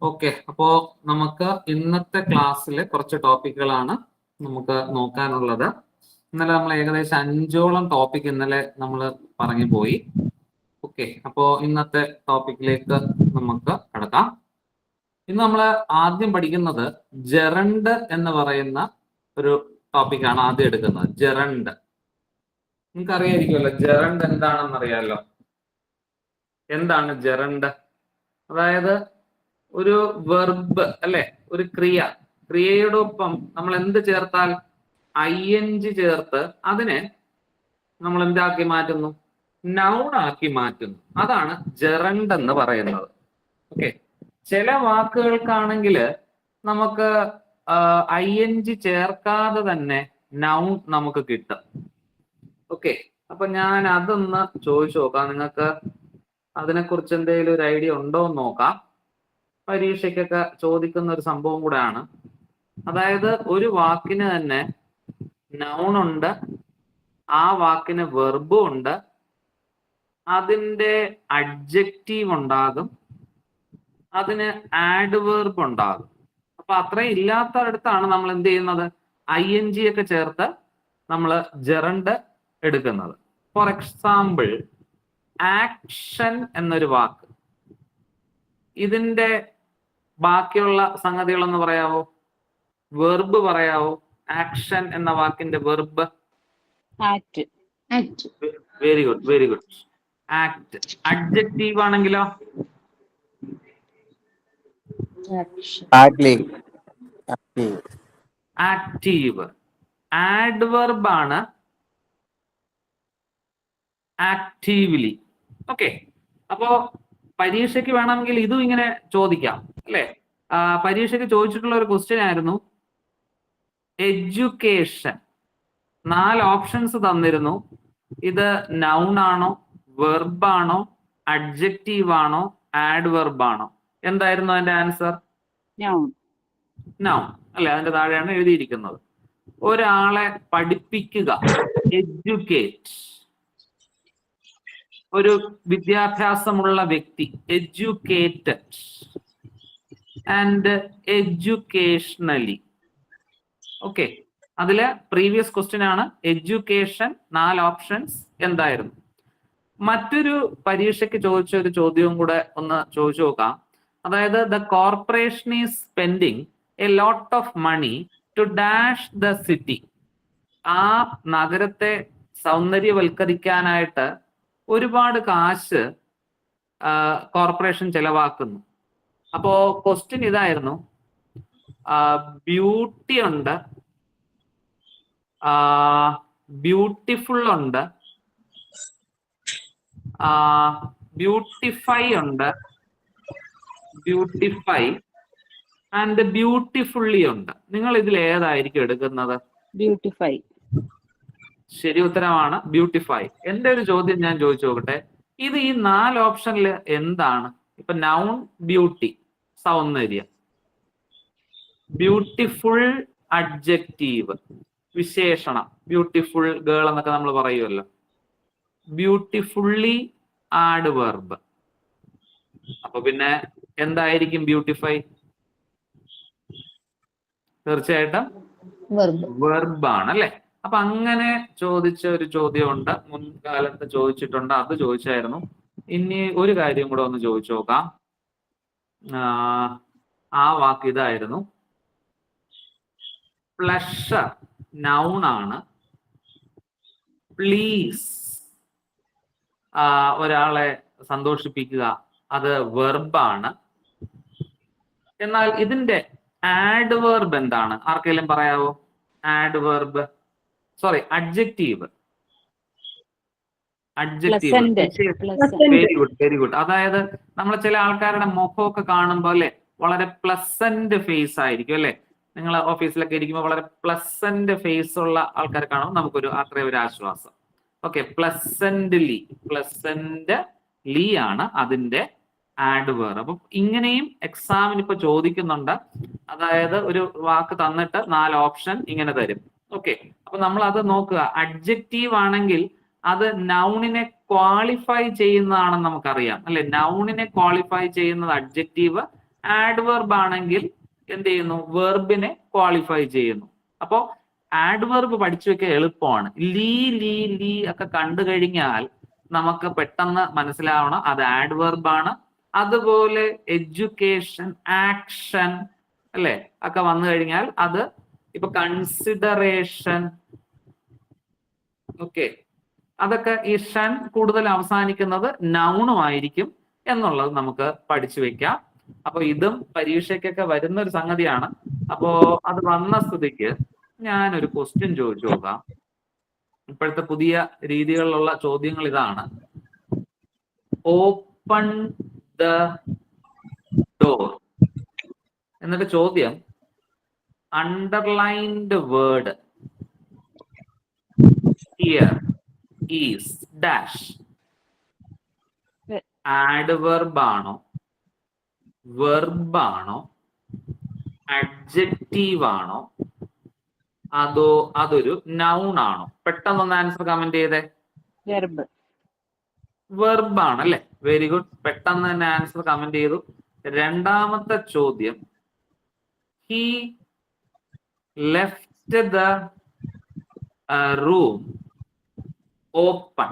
Okay, അപ്പോ നമുക്ക് ഇന്നത്തെ ക്ലാസ്സിൽ കുറച്ച് ടോപ്പിക്കുകളാണ് നമുക്ക് നോക്കാനുള്ളത്. ഇന്നലെ നമ്മൾ ഏകദേശം 5ഓളം ടോപ്പിക് ഇന്നലെ നമ്മൾ പറഞ്ഞു പോയി. ഓക്കെ, അപ്പോ ഇന്നത്തെ ടോപ്പിക്കിലേക്ക് നമുക്ക് കടക്കാം. ഇന്ന് നമ്മൾ ആദ്യം പഠിക്കുന്നത് ജെറണ്ട് എന്ന് പറയുന്ന ഒരു ടോപ്പിക്കാണ് ആദ്യം എടുക്കുന്നത്. ജെറണ്ട് നിങ്ങൾക്ക് അറിയായിരിക്കുമല്ലോ, ജെറണ്ട് എന്താണെന്ന് അറിയാലോ. എന്താണ് ജെറണ്ട്? അതായത് ഒരു വെർബ് അല്ലെ, ഒരു ക്രിയയോടൊപ്പം നമ്മൾ എന്ത് ചേർത്താൽ ING ചേർത്ത് അതിനെ നമ്മൾ എന്താക്കി മാറ്റുന്നു? നൗൺ ആക്കി മാറ്റുന്നു. അതാണ് ജെറണ്ട് എന്ന് പറയുന്നത്. ഓക്കെ, ചില വാക്കുകൾക്കാണെങ്കിൽ നമുക്ക് ING ചേർക്കാതെ തന്നെ നൗൺ നമുക്ക് കിട്ടും. ഓക്കെ, അപ്പൊ ഞാൻ അതൊന്ന് ചോദിച്ചു നോക്കാം. നിങ്ങൾക്ക് അതിനെക്കുറിച്ച് എന്തെങ്കിലും ഒരു ഐഡിയ ഉണ്ടോ എന്ന് നോക്കാം. പരീക്ഷയ്ക്കൊക്കെ ചോദിക്കുന്ന ഒരു സംഭവം കൂടെയാണ്. അതായത് ഒരു വാക്കിന് തന്നെ നൗൺ ഉണ്ട്, ആ വാക്കിന് വെർബും ഉണ്ട്, അതിൻ്റെ അഡ്ജക്റ്റീവ് ഉണ്ടാകും, അതിന് ആഡ്വേർബ് ഉണ്ടാകും. അപ്പൊ അത്രയും ഇല്ലാത്തടത്താണ് നമ്മൾ എന്ത് ചെയ്യുന്നത്? ING ഒക്കെ ചേർത്ത് നമ്മൾ ജെറണ്ട് എടുക്കുന്നത്. ഫോർ എക്സാമ്പിൾ, ആക്ഷൻ എന്നൊരു വാക്ക്, ഇതിന്റെ ബാക്കിയുള്ള സംഗതികളൊന്ന് പറയാവോ? വെർബ് പറയാവോ? ആക്ഷൻ എന്ന വാക്കിന്റെ verb? Act. Very good, very good. Act. Adjective ആണെങ്കിലോ? ആക്റ്റീവ്. ആഡ്വർബ് ആണ് ആക്റ്റീവ്ലി. ഓക്കെ, അപ്പോ പരീക്ഷയ്ക്ക് വേണമെങ്കിൽ ഇതും ഇങ്ങനെ ചോദിക്കാം അല്ലെ. പരീക്ഷയ്ക്ക് ചോദിച്ചിട്ടുള്ള ഒരു ക്വസ്റ്റ്യൻ ആയിരുന്നു എഡ്യൂക്കേഷൻ. 4 ഓപ്ഷൻസ് തന്നിരുന്നു. ഇത് നൗൺ ആണോ, വെർബ് ആണോ, അഡ്ജക്റ്റീവ് ആണോ, ആഡ്വർബ് ആണോ? എന്തായിരുന്നു അതിന്റെ ആൻസർ? നൗൺ അല്ലെ. അതിന്റെ താഴെയാണ് എഴുതിയിരിക്കുന്നത്. ഒരാളെ പഠിപ്പിക്കുക, എഡ്യൂക്കേറ്റ്. ഒരു വിദ്യാഭ്യാസമുള്ള വ്യക്തി, എഡ്യൂക്കേറ്റഡ്. And educationally. ഓക്കെ, അതില് പ്രീവിയസ് ക്വസ്റ്റ്യൻ ആണ് എഡ്യൂക്കേഷൻ. 4 ഓപ്ഷൻസ് എന്തായിരുന്നു? മറ്റൊരു പരീക്ഷയ്ക്ക് ചോദിച്ച ഒരു ചോദ്യവും കൂടെ ഒന്ന് ചോദിച്ചു നോക്കാം. അതായത് the corporation is spending a lot of money to dash the city. ആ നഗരത്തെ സൗന്ദര്യവൽക്കരിക്കാനായിട്ട് ഒരുപാട് കാശ് കോർപ്പറേഷൻ ചെലവാക്കുന്നു. അപ്പോ ക്വസ്റ്റ്യൻ ഇതായിരുന്നു, ബ്യൂട്ടി ഉണ്ട്, ബ്യൂട്ടിഫുൾ ഉണ്ട്, ബ്യൂട്ടിഫൈ ഉണ്ട്, ബ്യൂട്ടിഫൈ ആൻഡ് ബ്യൂട്ടിഫുള്ളി ഉണ്ട്. നിങ്ങൾ ഇതിൽ ഏതായിരിക്കും എടുക്കുന്നത്? ബ്യൂട്ടിഫൈ. ശരി ഉത്തരമാണ് ബ്യൂട്ടിഫൈ. എന്റെ ഒരു ചോദ്യം ഞാൻ ചോദിച്ചു നോക്കട്ടെ, ഇത് ഈ 4 ഓപ്ഷനിൽ എന്താണ്? ഇപ്പൊ നൗൺ ബ്യൂട്ടി, സൗന്ദര്യം, ബ്യൂട്ടിഫുൾ അഡ്ജക്റ്റീവ്, വിശേഷണം, ബ്യൂട്ടിഫുൾ ഗേൾ എന്നൊക്കെ നമ്മൾ പറയുമല്ലോ, ബ്യൂട്ടിഫുള്ളി ആഡ്വർബ്. അപ്പൊ പിന്നെ എന്തായിരിക്കും ബ്യൂട്ടിഫൈ? തീർച്ചയായിട്ടും വെർബ് ആണ് അല്ലെ. അപ്പൊ അങ്ങനെ ചോദിച്ച ഒരു ചോദ്യമുണ്ട്, മുൻകാലത്ത് ചോദിച്ചിട്ടുണ്ട്, അത് ചോദിച്ചായിരുന്നു. ഇനി ഒരു കാര്യം കൂടെ ഒന്ന് ചോദിച്ചു നോക്കാം. ആ വാക്ക് ഇതായിരുന്നു, പ്ലഷർ നൗൺ ആണ്, പ്ലീസ് ഒരാളെ സന്തോഷിപ്പിക്കുക, അത് വെർബാണ്. എന്നാൽ ഇതിന്റെ ആഡ്വർബ് എന്താണ്? ആർക്കെങ്കിലും പറയാവോ? Adverb, sorry, adjective. Very good, very good. അതായത് നമ്മൾ ചില ആൾക്കാരുടെ മുഖമൊക്കെ കാണുമ്പോൾ അല്ലെ, വളരെ പ്ലസന്റ് ഫേസ് ആയിരിക്കും അല്ലെ. നിങ്ങൾ ഓഫീസിലൊക്കെ ഇരിക്കുമ്പോൾ വളരെ പ്ലസന്റ് ഫേസ് ഉള്ള ആൾക്കാരെ കാണുമ്പോൾ നമുക്കൊരു അത്രയും ഒരു ആശ്വാസം. ഓക്കെ, പ്ലസന്റ്ലി ആണ് അതിന്റെ ആഡ്വേർബ്. അപ്പം ഇങ്ങനെയും എക്സാമിന് ഇപ്പൊ ചോദിക്കുന്നുണ്ട്. അതായത് ഒരു വാക്ക് തന്നിട്ട് 4 ഓപ്ഷൻ ഇങ്ങനെ തരും. ഓക്കെ, അപ്പൊ നമ്മൾ അത് നോക്കുക. അഡ്ജക്റ്റീവ് ആണെങ്കിൽ അത് നൗണിനെ ക്വാളിഫൈ ചെയ്യുന്നതാണെന്ന് നമുക്കറിയാം അല്ലെ. നൗണിനെ ക്വാളിഫൈ ചെയ്യുന്നത് അഡ്ജക്റ്റീവ്, ആഡ്വർബ് ആണെങ്കിൽ എന്ത് ചെയ്യുന്നു? വെർബിനെ ക്വാളിഫൈ ചെയ്യുന്നു. അപ്പോ ആഡ്വർബ് പഠിച്ചു വെക്കാൻ എളുപ്പമാണ്. ലീ ലീ ലീ ഒക്കെ കണ്ടു കഴിഞ്ഞാൽ നമുക്ക് പെട്ടെന്ന് മനസ്സിലാവണം അത് ആഡ്വർബ് ആണ്. അതുപോലെ എഡ്യൂക്കേഷൻ, ആക്ഷൻ അല്ലെ ഒക്കെ വന്നു കഴിഞ്ഞാൽ അത് ഇപ്പൊ കൺസിഡറേഷൻ, ഓക്കെ, അതൊക്കെ ഈ ഷൻ കൂടുതൽ അവസാനിക്കുന്നത് നൗണുമായിരിക്കും എന്നുള്ളത് നമുക്ക് പഠിച്ചു വെക്കാം. അപ്പൊ ഇതും പരീക്ഷയ്ക്കൊക്കെ വരുന്ന ഒരു സംഗതിയാണ്. അപ്പോ അത് വന്ന സ്ഥിതിക്ക് ഞാനൊരു ക്വസ്റ്റ്യൻ ചോദിച്ചു നോക്കാം. ഇപ്പോഴത്തെ പുതിയ രീതികളിലുള്ള ചോദ്യങ്ങൾ ഇതാണ്. ഓപ്പൺ ദ ഡോർ എന്നിട്ട് ചോദ്യം underlined word here is dash. Adverb ആണോ, വെർബ് ആണോ, അഡ്ജക്റ്റീവ് ആണോ, അതോ അതൊരു നൗൺ ആണോ? പെട്ടെന്നൊന്ന് ആൻസർ കമന്റ് ചെയ്തേ. വെർബ്. വെർബ് ആണ് അല്ലെ? വെരി ഗുഡ്, പെട്ടെന്ന് തന്നെ ആൻസർ കമന്റ് ചെയ്തു. രണ്ടാമത്തെ ചോദ്യം, he left the room open.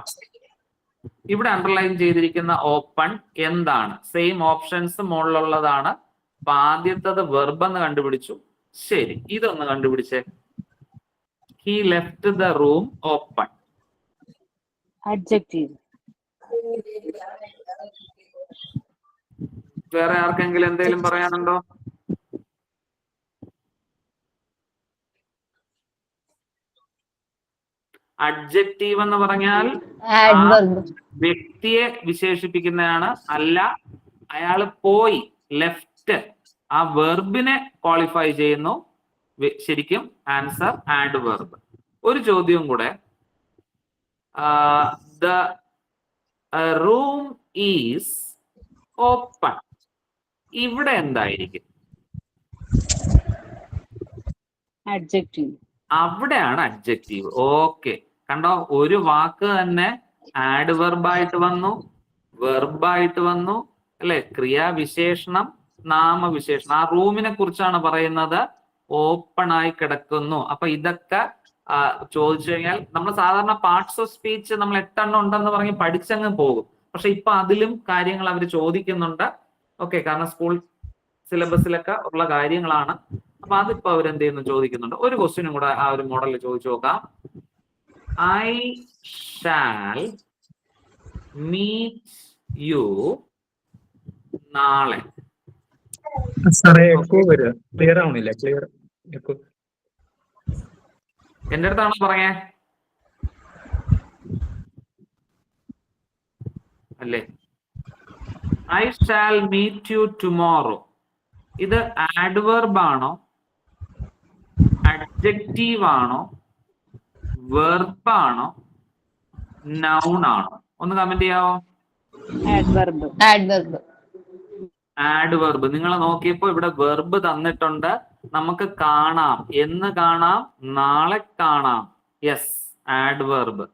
ഇവിടെ അണ്ടർലൈൻ ചെയ്തിരിക്കുന്ന ഓപ്പൺ എന്താണ്? സെയിം ഓപ്ഷൻസ് മുകളിലുള്ളതാണ്. അപ്പൊ ആദ്യത്തത് വെർബ് എന്ന് കണ്ടുപിടിച്ചു. ശരി, ഇതൊന്ന് കണ്ടുപിടിച്ചേ. He left the room open. Adjective. വേറെ ആർക്കെങ്കിലും എന്തെങ്കിലും പറയാനുണ്ടോ? അഡ്ജക്റ്റീവ് എന്ന് പറഞ്ഞാൽ വ്യക്തിയെ വിശേഷിപ്പിക്കുന്നതാണ്. അല്ല, അയാൾ പോയി, ലെഫ്റ്റ്, ആ വെർബിനെ ക്വാളിഫൈ ചെയ്യുന്നു. ശരിക്കും ആൻസർ ആഡ്വർബ്. ഒരു ചോദ്യവും കൂടെ, ദ റൂം ഈസ് ഓപ്പൺ. ഇവിടെ എന്തായിരിക്കും? അഡ്ജക്റ്റീവ്. അവിടെയാണ് അഡ്ജക്റ്റീവ്. ഓക്കെ, കണ്ടോ, ഒരു വാക്ക് തന്നെ ആഡ്വർബായിട്ട് വന്നു, വെർബായിട്ട് വന്നു അല്ലെ, ക്രിയാവിശേഷണം, നാമവിശേഷണം. ആ റൂമിനെ കുറിച്ചാണ് പറയുന്നത്, ഓപ്പൺ ആയി കിടക്കുന്നു. അപ്പൊ ഇതൊക്കെ ചോദിച്ചു കഴിഞ്ഞാൽ നമ്മൾ സാധാരണ പാർട്സ് ഓഫ് സ്പീച്ച് നമ്മൾ 8 എണ്ണം ഉണ്ടെന്ന് പറഞ്ഞ് പഠിച്ചങ്ങ് പോകും. പക്ഷെ ഇപ്പൊ അതിലും കാര്യങ്ങൾ അവർ ചോദിക്കുന്നുണ്ട്. ഓക്കെ, കാരണം സ്കൂൾ സിലബസിലൊക്കെ ഉള്ള കാര്യങ്ങളാണ്. അപ്പൊ അതിപ്പോ അവരെന്ത് ചെയ്യുന്നു ചോദിക്കുന്നുണ്ട്. ഒരു ക്വസ്റ്റ്യനും കൂടെ ആ ഒരു മോഡലിൽ ചോദിച്ചു നോക്കാം. ഐ ഷാൽ മീറ്റ് യു നാളെ. ക്ലിയർ ആവണില്ല. ക്ലിയർ എന്റെ അടുത്താണോ പറഞ്ഞേ? അല്ലേ? I shall meet you tomorrow. ഇത് ആഡ്വർബ് ആണോ, അഡ്ജക്റ്റീവ് ആണോ, വെർബ് ആണോ, നൗൺ ആണോ? ഒന്ന് കമന്റ് ചെയ്യാവോ? ആഡ്വർബ്. ആഡ്വർബ്. ആഡ്വർബ്. നിങ്ങൾ നോക്കിയപ്പോ ഇവിടെ വെർബ് തന്നിട്ടുണ്ട്. നമുക്ക് കാണാം, എന്ന് കാണാം, നാളെ കാണാം. Yes, adverb.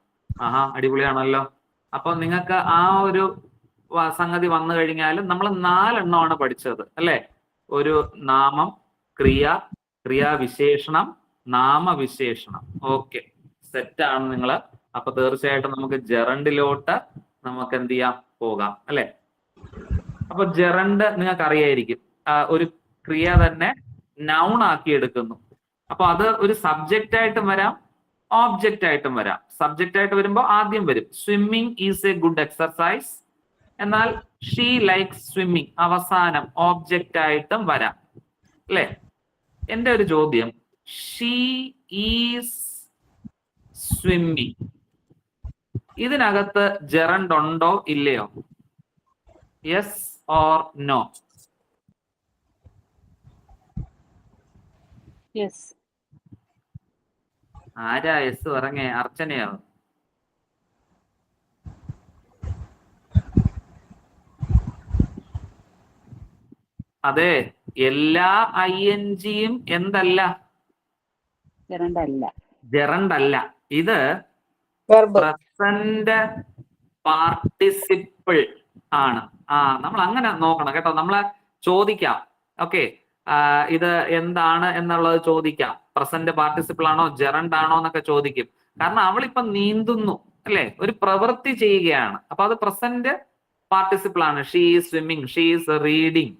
ആഹാ, അടിപൊളിയാണല്ലോ. അപ്പൊ നിങ്ങൾക്ക് ആ ഒരു സംഗതി വന്നു കഴിഞ്ഞാലും നമ്മൾ 4 എണ്ണമാണ് പഠിച്ചത് അല്ലെ? ഒരു നാമം, ക്രിയ, ക്രിയാവിശേഷണം, നാമവിശേഷണം. ഓക്കെ, സെറ്റാണ് നിങ്ങള്. അപ്പൊ തീർച്ചയായിട്ടും നമുക്ക് ജെറണ്ടിലോട്ട് നമുക്ക് എന്ത് ചെയ്യാം, പോകാം അല്ലെ? അപ്പൊ ജെറണ്ട് നിങ്ങൾക്ക് അറിയായിരിക്കും, ഒരു ക്രിയ തന്നെ നൗൺ ആക്കി എടുക്കുന്നു. അപ്പൊ അത് ഒരു സബ്ജക്റ്റ് ആയിട്ടും വരാം, ഓബ്ജക്റ്റ് ആയിട്ടും വരാം. സബ്ജക്റ്റ് ആയിട്ട് വരുമ്പോൾ ആദ്യം വരും swimming is a good exercise. എന്നാൽ ഷീ ലൈക്സ് സ്വിമ്മിങ് അവസാനം ഓബ്ജക്റ്റ് ആയിട്ടും വരാം അല്ലെ? എന്റെ ഒരു ചോദ്യം, ഷീ ഈസ് സ്വിമ്മിങ്, ഇതിനകത്ത് ജെറണ്ട് ഉണ്ടോ ഇല്ലയോ? Yes or no? യെസ്. ആരാ യെസ് പറഞ്ഞേ? അർച്ചനയോ? അതെ, എല്ലാ INGയും എന്തല്ല? ജെറണ്ടല്ല. ഇത് പ്രസന്റ് പാർട്ടിസിപ്പിൾ ആണ്. നമ്മൾ അങ്ങനെ നോക്കണം കേട്ടോ. നമ്മളെ ചോദിക്കാം, ഓക്കെ, ഇത് എന്താണ് എന്നുള്ളത് ചോദിക്കാം. പ്രസന്റ് പാർട്ടിസിപ്പിൾ ആണോ ജെറണ്ട് ആണോ എന്നൊക്കെ ചോദിക്കും. കാരണം അവളിപ്പൊ നീന്തുന്നു അല്ലെ, ഒരു പ്രവൃത്തി ചെയ്യുകയാണ്. അപ്പൊ അത് പ്രസന്റ് പാർട്ടിസിപ്പിൾ ആണ്. She is swimming, she is reading.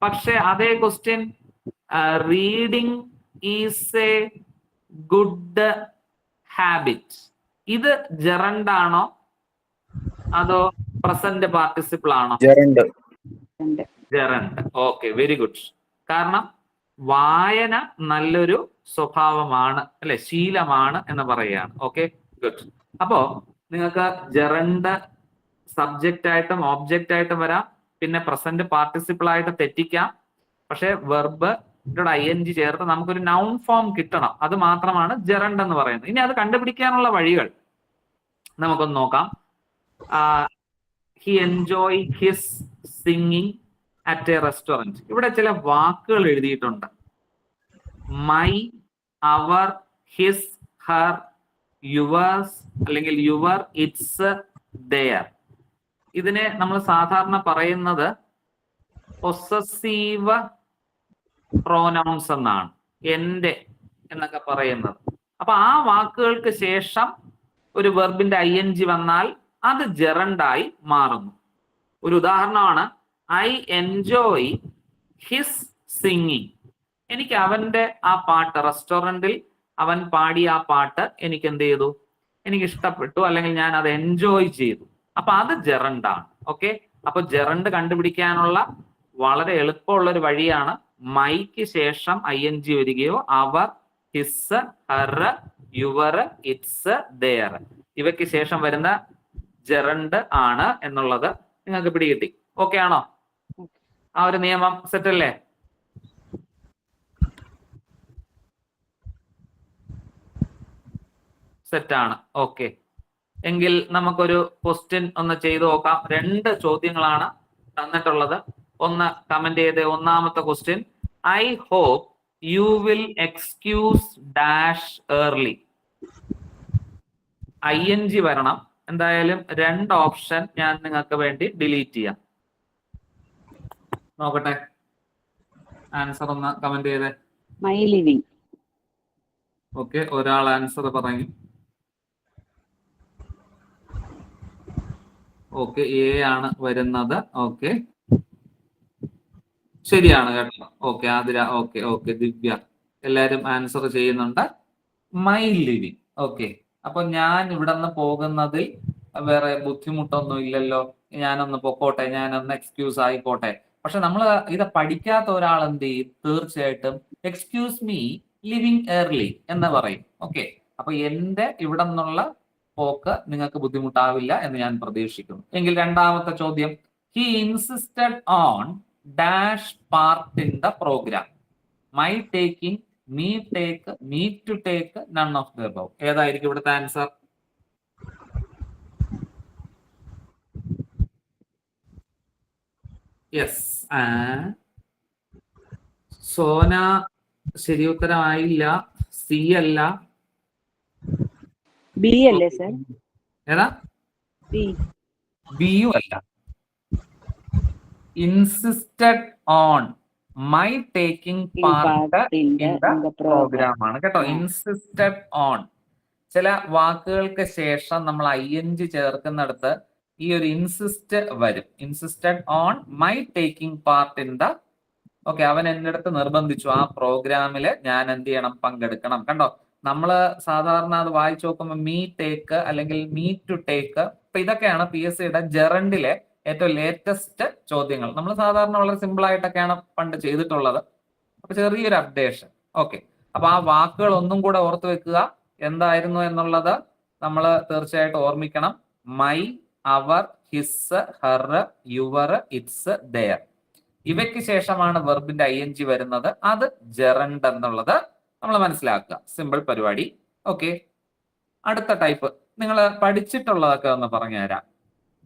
പക്ഷെ അതേ question, reading is a good habit, ഇത് ജെറണ്ട് ആണോ അതോ പ്രസന്റ് പാർട്ടിസിപ്പിൾ ആണോ? Gerund. Gerund. Okay, very good. കാരണം വായന നല്ലൊരു സ്വഭാവമാണ് അല്ലെ, ശീലമാണ് എന്ന് പറയുകയാണ്. Okay, good. അപ്പോ നിങ്ങൾക്ക് ജെറണ്ട് സബ്ജക്റ്റ് ആയിട്ടും ഓബ്ജക്റ്റ് ആയിട്ടും വരാം, പിന്നെ പ്രസന്റ് പാർട്ടിസിപ്പിൾ ആയിട്ട് തെറ്റിക്കാം. പക്ഷെ വെർബ് ING ചേർത്ത് നമുക്കൊരു നൗൺ ഫോം കിട്ടണം. അത് മാത്രമാണ് ജെറണ്ട് എന്ന് പറയുന്നത്. ഇനി അത് കണ്ടുപിടിക്കാനുള്ള വഴികൾ നമുക്കൊന്ന് നോക്കാം. He enjoy his singing at a restaurant. ഇവിടെ ചില വാക്കുകൾ എഴുതിയിട്ടുണ്ട്. My, our, his, her, yours അല്ലെങ്കിൽ യുവർ, ഇറ്റ്സ്, ദെയർ. ഇതിനെ നമ്മൾ സാധാരണ പറയുന്നത് പൊസസീവ് പ്രോനൗൺസ് എന്നാണ്, എന്റെ എന്നൊക്കെ പറയുന്നത്. അപ്പൊ ആ വാക്കുകൾക്ക് ശേഷം ഒരു വെർബിന്റെ ING വന്നാൽ അത് ജെറണ്ടായി മാറുന്നു. ഒരു ഉദാഹരണമാണ് ഐ എൻജോയ് ഹിസ് സിംഗിങ്. എനിക്ക് അവന്റെ ആ പാട്ട്, റെസ്റ്റോറന്റിൽ അവൻ പാടിയ ആ പാട്ട് എനിക്ക് എന്ത് ചെയ്തു, എനിക്ക് ഇഷ്ടപ്പെട്ടു, അല്ലെങ്കിൽ ഞാൻ അത് എൻജോയ് ചെയ്തു. അപ്പൊ അത് ജെറണ്ടാണ്. ഓക്കെ, അപ്പൊ ജെറണ്ട് കണ്ടുപിടിക്കാനുള്ള വളരെ എളുപ്പമുള്ള ഒരു വഴിയാണ് മൈക്ക് ശേഷം ING വരികയോ our, his, her, your, its, their ഇവയ്ക്ക് ശേഷം വരുന്ന ജെറണ്ട് ആണ് എന്നുള്ളത് നിങ്ങൾക്ക് പിടികിട്ടി. ഓക്കെ ആണോ? ആ ഒരു നിയമം സെറ്റ് അല്ലേ? സെറ്റാണ്. ഓക്കെ, എങ്കിൽ നമുക്കൊരു ക്വസ്റ്റ്യൻ ഒന്ന് ചെയ്തു നോക്കാം. 2 ചോദ്യങ്ങളാണ് തന്നിട്ടുള്ളത്. ഒന്ന് കമന്റ് ചെയ്ത്. ഒന്നാമത്തെ question, I hope you will excuse dash early. ING വരണം. എന്തായാലും 2 ഓപ്ഷൻ ഞാൻ നിങ്ങൾക്ക് വേണ്ടി ഡിലീറ്റ് ചെയ്യാം. നോക്കട്ടെ, ആൻസർ ഒന്ന് കമന്റ് ചെയ്തേ. My living. ഓക്കെ, ഒരാൾ ആൻസർ പറഞ്ഞു. ഓക്കെ, എ ആണ് വരുന്നത്. ഓക്കെ, ശരിയാണ് കേട്ടോ. ഓക്കെ, ആതിര. ഓക്കെ ഓക്കെ, ദിവ്യ, എല്ലാരും ആൻസർ ചെയ്യുന്നുണ്ട്. My living. ഓക്കെ, അപ്പൊ ഞാൻ ഇവിടെ നിന്ന് പോകുന്നതിൽ വേറെ ബുദ്ധിമുട്ടൊന്നും ഇല്ലല്ലോ, ഞാനൊന്ന് പൊക്കോട്ടെ, ഞാനൊന്ന് എക്സ്ക്യൂസ് ആയിക്കോട്ടെ. പക്ഷെ നമ്മൾ ഇത് പഠിക്കാത്ത ഒരാൾ എന്ത് ചെയ്യും? തീർച്ചയായിട്ടും എക്സ്ക്യൂസ് മീ ലിവിങ് ഏർലി എന്ന് പറയും. ഓക്കെ, അപ്പൊ എന്റെ ഇവിടെ നിന്നുള്ള പോക്ക് നിങ്ങൾക്ക് ബുദ്ധിമുട്ടാവില്ല എന്ന് ഞാൻ പ്രതീക്ഷിക്കുന്നു. എങ്കിൽ രണ്ടാമത്തെ ചോദ്യം, he insisted on dash part in the programme. My taking, me take, me to take, none of the above. ഏതായിരിക്കും ഇവിടുത്തെ ആൻസർ? യെസ്, സോന ശരി ഉത്തരമായില്ല. സി അല്ല, ബി അല്ലേ സർ? ഏതാ? ബിയും അല്ല. Insisted on my taking part in the programme ആണ് കേട്ടോ. Insisted on. ചില വാക്കുകൾക്ക് ശേഷം നമ്മൾ ING ചേർക്കുന്നിടത്ത് ഈ ഒരു ഇൻസിസ്റ്റ് വരും. Insisted on my taking part in the. Okay, അവൻ എൻ്റെ അടുത്ത് നിർബന്ധിച്ചു ആ പ്രോഗ്രാമില് ഞാൻ എന്ത് ചെയ്യണം, പങ്കെടുക്കണം. കണ്ടോ, നമ്മള് സാധാരണ അത് വായിച്ചു നോക്കുമ്പോൾ മീ ടേക്ക് അല്ലെങ്കിൽ മീ ടു ടേക്ക്, അപ്പൊ ഇതൊക്കെയാണ് PSCയുടെ ജെറണ്ടിലെ ഏറ്റവും ലേറ്റസ്റ്റ് ചോദ്യങ്ങൾ. നമ്മൾ സാധാരണ വളരെ സിമ്പിൾ ആയിട്ടൊക്കെയാണ് പണ്ട് ചെയ്തിട്ടുള്ളത്. അപ്പൊ ചെറിയൊരു അപ്ഡേഷൻ. ഓക്കെ, അപ്പൊ ആ വാക്കുകൾ ഒന്നും കൂടെ ഓർത്ത് വെക്കുക. എന്തായിരുന്നു എന്നുള്ളത് നമ്മൾ തീർച്ചയായിട്ടും ഓർമ്മിക്കണം. My, our, his, her, your, its, their. ഇവയ്ക്ക് ശേഷമാണ് വെർബിന്റെ ING വരുന്നത്. അത് ജെറണ്ട് എന്നുള്ളത് നമ്മൾ മനസ്സിലാക്കുക. സിമ്പിൾ പരിപാടി. ഓക്കെ, അടുത്ത ടൈപ്പ് നിങ്ങൾ പഠിച്ചിട്ടുള്ളതൊക്കെ ഒന്ന് പറഞ്ഞുതരാം.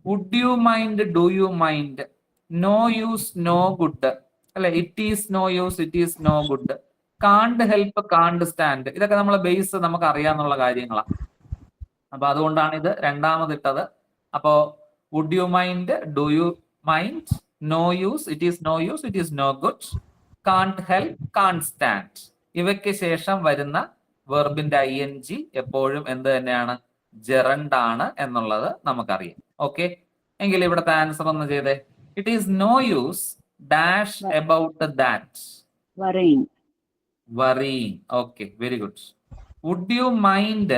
Would you mind, do you mind, no use, no good അല്ലെ, it is no use, it is no good, can't help, can't stand. ഇതൊക്കെ നമ്മളെ ബേസ് നമുക്ക് അറിയാന്നുള്ള കാര്യങ്ങളാണ്. അപ്പൊ അതുകൊണ്ടാണ് ഇത് രണ്ടാമതിട്ടത്. അപ്പോ would you mind, do you mind, no use, it is no use, it is no good, can't help, can't stand. ഇവയ്ക്ക് ശേഷം വരുന്ന വെർബിന്റെ ING എപ്പോഴും എന്ത് തന്നെയാണ്? ജെറണ്ട് ആണ് എന്നുള്ളത് നമുക്കറിയാം. ഓക്കെ, എങ്കിൽ ഇവിടുത്തെ ആൻസർ ഒന്ന് ചെയ്തേ. It is no use dash about that. worrying, Worrying. Okay, very good. Would you mind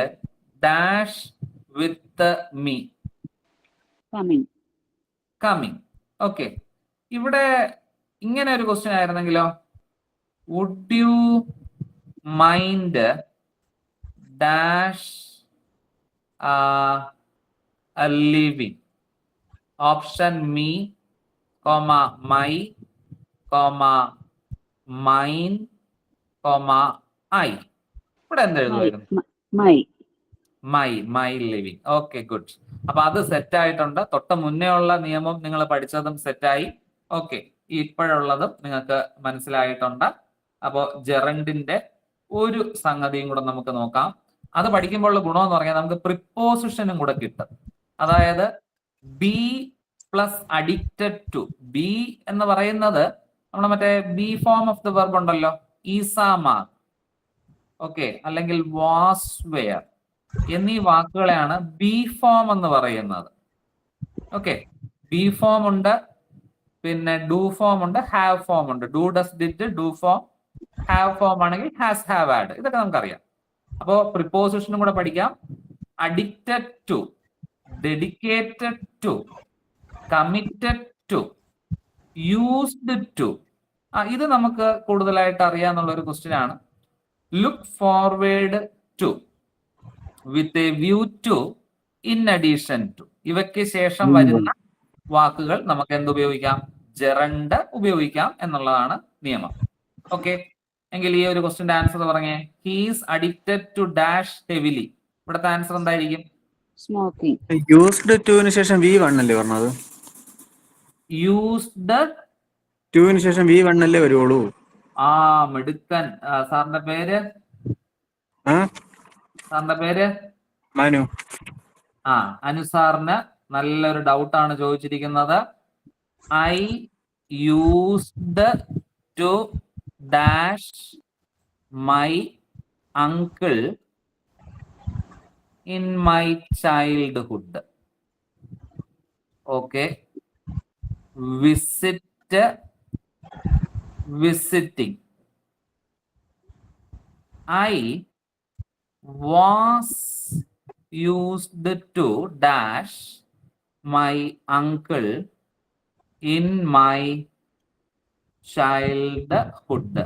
dash with me? coming, Coming. Okay. ഇവിടെ ഇങ്ങനെ ഒരു ക്വസ്റ്റ്യൻ ആയിരുന്നെങ്കിലോ? Would you mind dash living? Option me, comma my, comma mine, comma I. ഇവിടെ എന്തെഴുതുമായിരുന്നു? My living. Okay, good. അപ്പൊ അത് set ആയിട്ടുണ്ട്. തൊട്ട് മുന്നേ ഉള്ള നിയമം നിങ്ങൾ പഠിച്ചതും സെറ്റായി. ഓക്കെ, ഇപ്പോഴുള്ളതും നിങ്ങൾക്ക് മനസ്സിലായിട്ടുണ്ട്. അപ്പോ ജെറണ്ടിന്റെ ഒരു സംഗതിയും കൂടെ നമുക്ക് നോക്കാം. അത് പഠിക്കുമ്പോഴുള്ള ഗുണമെന്ന് പറഞ്ഞാൽ നമുക്ക് പ്രിപ്പോസിഷനും കൂടെ കിട്ടും. അതായത് be plus addicted to. Be എന്ന് പറയുന്നത് നമ്മുടെ മറ്റേ be form of the verb ഉണ്ടല്ലോ, ഈസാമാർ, ഓക്കെ, അല്ലെങ്കിൽ വാസ് വെയർ എന്നീ വാക്കുകളെയാണ് ബി ഫോം എന്ന് പറയുന്നത്. ഓക്കെ, ബി ഫോം ഉണ്ട്, പിന്നെ ഡു ഫോം ഉണ്ട്, ഹാവ് ഫോം ഉണ്ട്. Do, does, did, do form. Have form ആണെങ്കിൽ ഹാസ്, ഹാവ്, ഹാഡ്. ഇതൊക്കെ നമുക്കറിയാം. അപ്പോ പ്രിപ്പോസിഷനും കൂടെ പഠിക്കാം. Addicted to, dedicated to, committed to, used to. ഇത് നമുക്ക് കൂടുതലായിട്ട് അറിയാന്നുള്ള ഒരു ക്വസ്റ്റ്യൻ ആണ്. Look forward to, with a view to, in addition to. ഇവയ്ക്ക് ശേഷം വരുന്ന വാക്കുകൾ നമുക്ക് എന്തുപയോഗിക്കാം? ജെറണ്ട് ഉപയോഗിക്കാം എന്നുള്ളതാണ് നിയമം. ഓക്കെ, എങ്കിൽ ഈ ഒരു ക്വസ്റ്റ്യന്റെ ആൻസർ പറഞ്ഞേ. He's addicted to dash heavily. ഇവിടുത്തെ ആൻസർ എന്തായിരിക്കും? smoking, യൂസ്ഡ് ടുവിന് ശേഷം V1 അല്ലേ പറഞ്ഞത്? യൂസ്ഡ് ടുവിന് ശേഷം V1 അല്ലേ വരുള്ളൂ? മിടുക്കൻ. സാറിന്റെ പേര്? ആ, സാറിന്റെ പേര് മനു. അനു സാറിന് നല്ലൊരു ഡൗട്ടാണ് ചോദിച്ചിരിക്കുന്നത്. I used to dash my uncle in my childhood. Okay, visit, visiting. I was used to dash my uncle in my childhood.